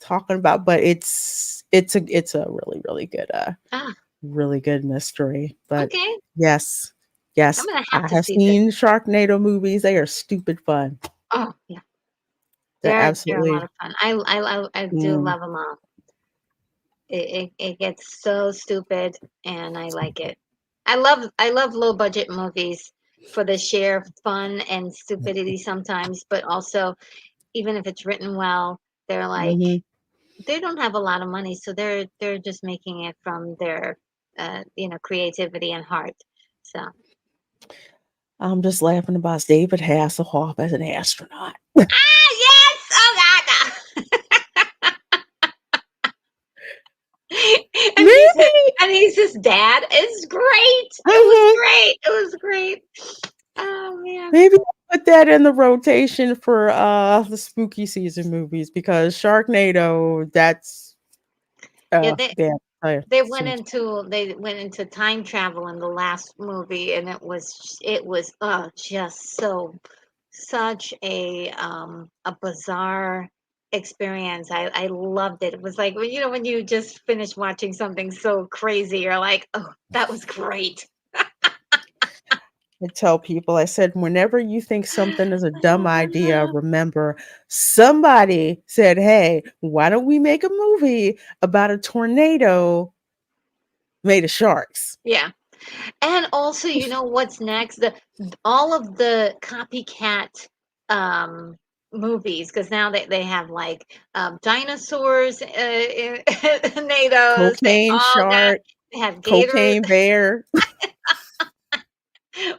talking about, but it's a really really good Ah. really good mystery. But Okay. yes, I'm yes, gonna have I to have see this. seen Sharknado movies. They are stupid fun. Oh yeah, They're they're a lot absolutely. of fun. I do Mm, love them all. It gets so stupid, and I like it. I love low budget movies for the sheer fun and stupidity sometimes, but also even if it's written well, they're like Hmm. they don't have a lot of money, so they're just making it from their creativity and heart. So I'm just laughing about David Hasselhoff as an astronaut. yes, oh god, and he's Maybe, and he's his dad. It's great. It was mhm, great. It was great. Oh man. maybe I'll put that in the rotation for the spooky season movies because Sharknado, that's Yeah, they damn, they went seems into they went into time travel in the last movie, and it was just such a bizarre experience. I loved it. It was like when you just finish watching something so crazy, you're like, oh, that was great. I tell people, I said, whenever you think something is a dumb idea, Ah, remember somebody said, hey, why don't we make a movie about a tornado made of sharks? yeah. And also, you know what's next? All of the copycat um movies, because now they have like dinosaurs, tornadoes, they Cocaine all got shark, they have gator, cocaine bear.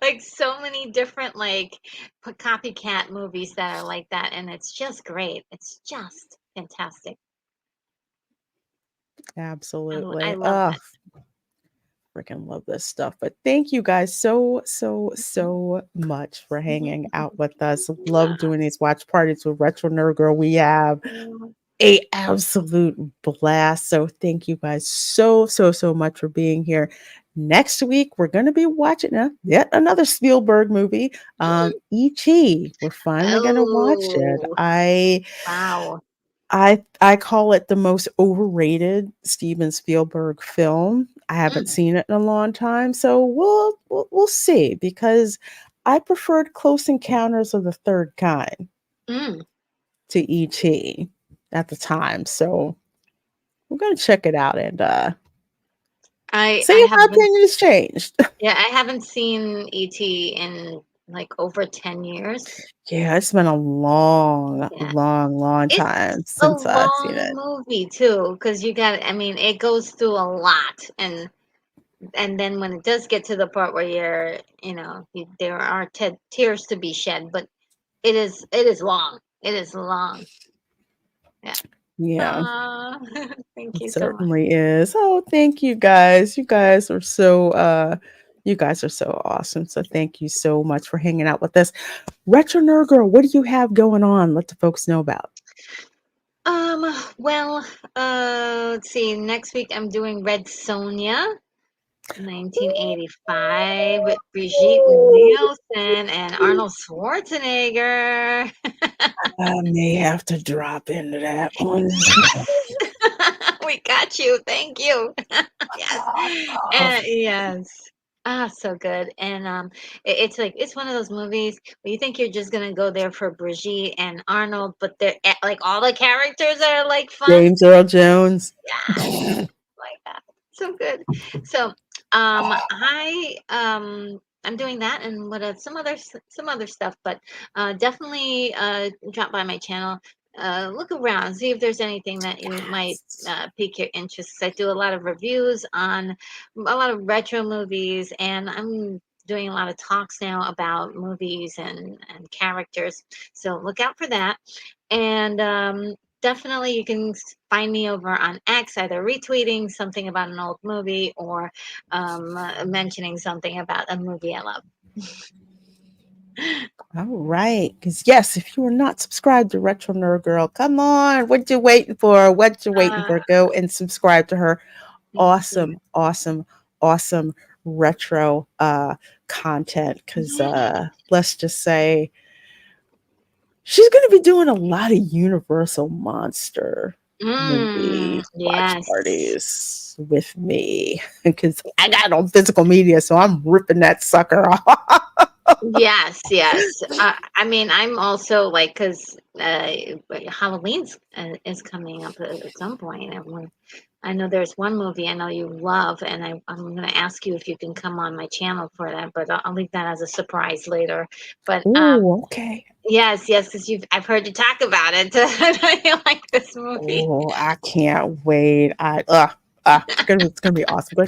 like so many different like copycat movies that are like that, and it's just great. It's just fantastic. I Absolutely. love Oh, it. freaking love this stuff. But thank you guys so, so, so much for hanging out with us. Love Yeah. doing these watch parties with Retro Nerd Girl. We have a absolute blast. So thank you guys so, so, so much for being here. Next week, we're going to be watching yet another Spielberg movie, E.T. We're finally going to watch it. Oh, wow. I call it the most overrated Steven Spielberg film. I haven't Mm, seen it in a long time, so we'll see because I preferred Close Encounters of the Third Kind mm. to E.T. at the time. So we're gonna check it out and see I if my haven't. opinion has changed. Yeah, I haven't seen ET in like over 10 years. Yeah, it's been a long, Yeah. long, long time It's a since I've seen long it. movie too, because I mean, it goes through a lot, and then when it does get to the part where there are tears to be shed, but it is long. It is long. Yeah. Yeah. Thank It you so much. certainly is. Oh, thank you guys. You guys are so awesome. So thank you so much for hanging out with us. Retro Nerd Girl, what do you have going on? Let the folks know about. Well, let's see. Next week I'm doing Red Sonja, 1985, with Brigitte Nielsen and Arnold Schwarzenegger. I may have to drop into that one. We got you. Thank you. Yes. And yes. Ah, so good. And it's like it's one of those movies where you think you're just gonna go there for Brigitte and Arnold, but they're like all the characters are like fun. James Earl Jones. Yes, like that. So good. So, I'm doing that and what some other stuff, but definitely drop by my channel. Look around, see if there's anything that you might pique your interest. I do a lot of reviews on a lot of retro movies, and I'm doing a lot of talks now about movies and characters. So look out for that. And definitely you can find me over on X, either retweeting something about an old movie or mentioning something about a movie I love. All right. Because, yes, if you are not subscribed to Retro Nerd Girl, come on. What you waiting for? What you waiting Uh, for? Go and subscribe to her Thank you. awesome, awesome, awesome retro content. Because let's just say she's going to be doing a lot of Universal Monster movie watch Yes. parties with me because I got it on physical media, so I'm ripping that sucker off. Yes, yes. I mean, I'm also like, because Halloween's is coming up at some point. I know there's one movie I know you love, and I'm going to ask you if you can come on my channel for that, but I'll leave that as a surprise later. But Oh, okay. yes, yes, because I've heard you talk about it. I know you like this movie. Oh, I can't wait. It's gonna be awesome.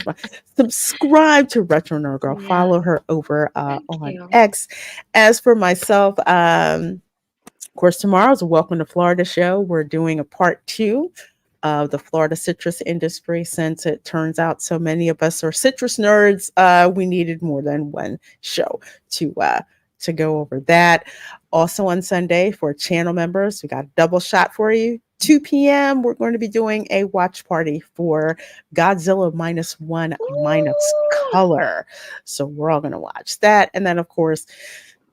Subscribe to Retro Nerd Girl. Yes, Follow her over thank on you. X. As for myself, of course, tomorrow's a Welcome to Florida show. We're doing a part two of the Florida citrus industry. Since it turns out so many of us are citrus nerds, we needed more than one show to go over that. Also on Sunday for channel members, we got a double shot for you. 2 p.m. We're going to be doing a watch party for Godzilla minus one minus Ooh. color. So we're all going to watch that. And then, of course,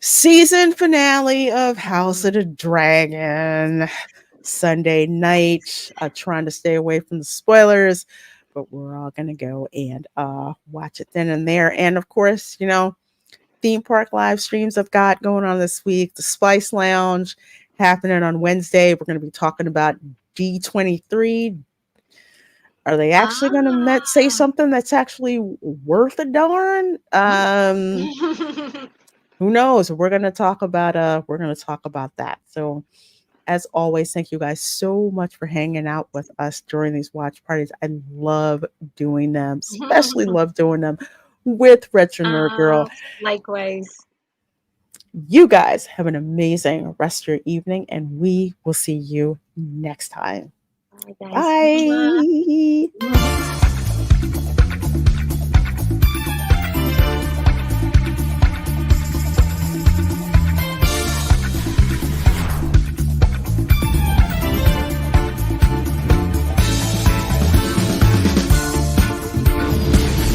season finale of House of the Dragon Sunday night. Trying to stay away from the spoilers, but we're all gonna go and watch it then and there. And of course, theme park live streams I've got going on this week. The Spice Lounge happening on Wednesday. We're gonna be talking about D23. Are they actually going to say Ah. something that's actually worth a darn? Mhm. Who knows? We're going to talk about that. So as always, thank you guys so much for hanging out with us during these watch parties. I love doing them, especially love doing them with Retro Nerd Girl. Likewise. You guys have an amazing rest of your evening, and we will see you next time. Bye, guys. Bye. Mwah.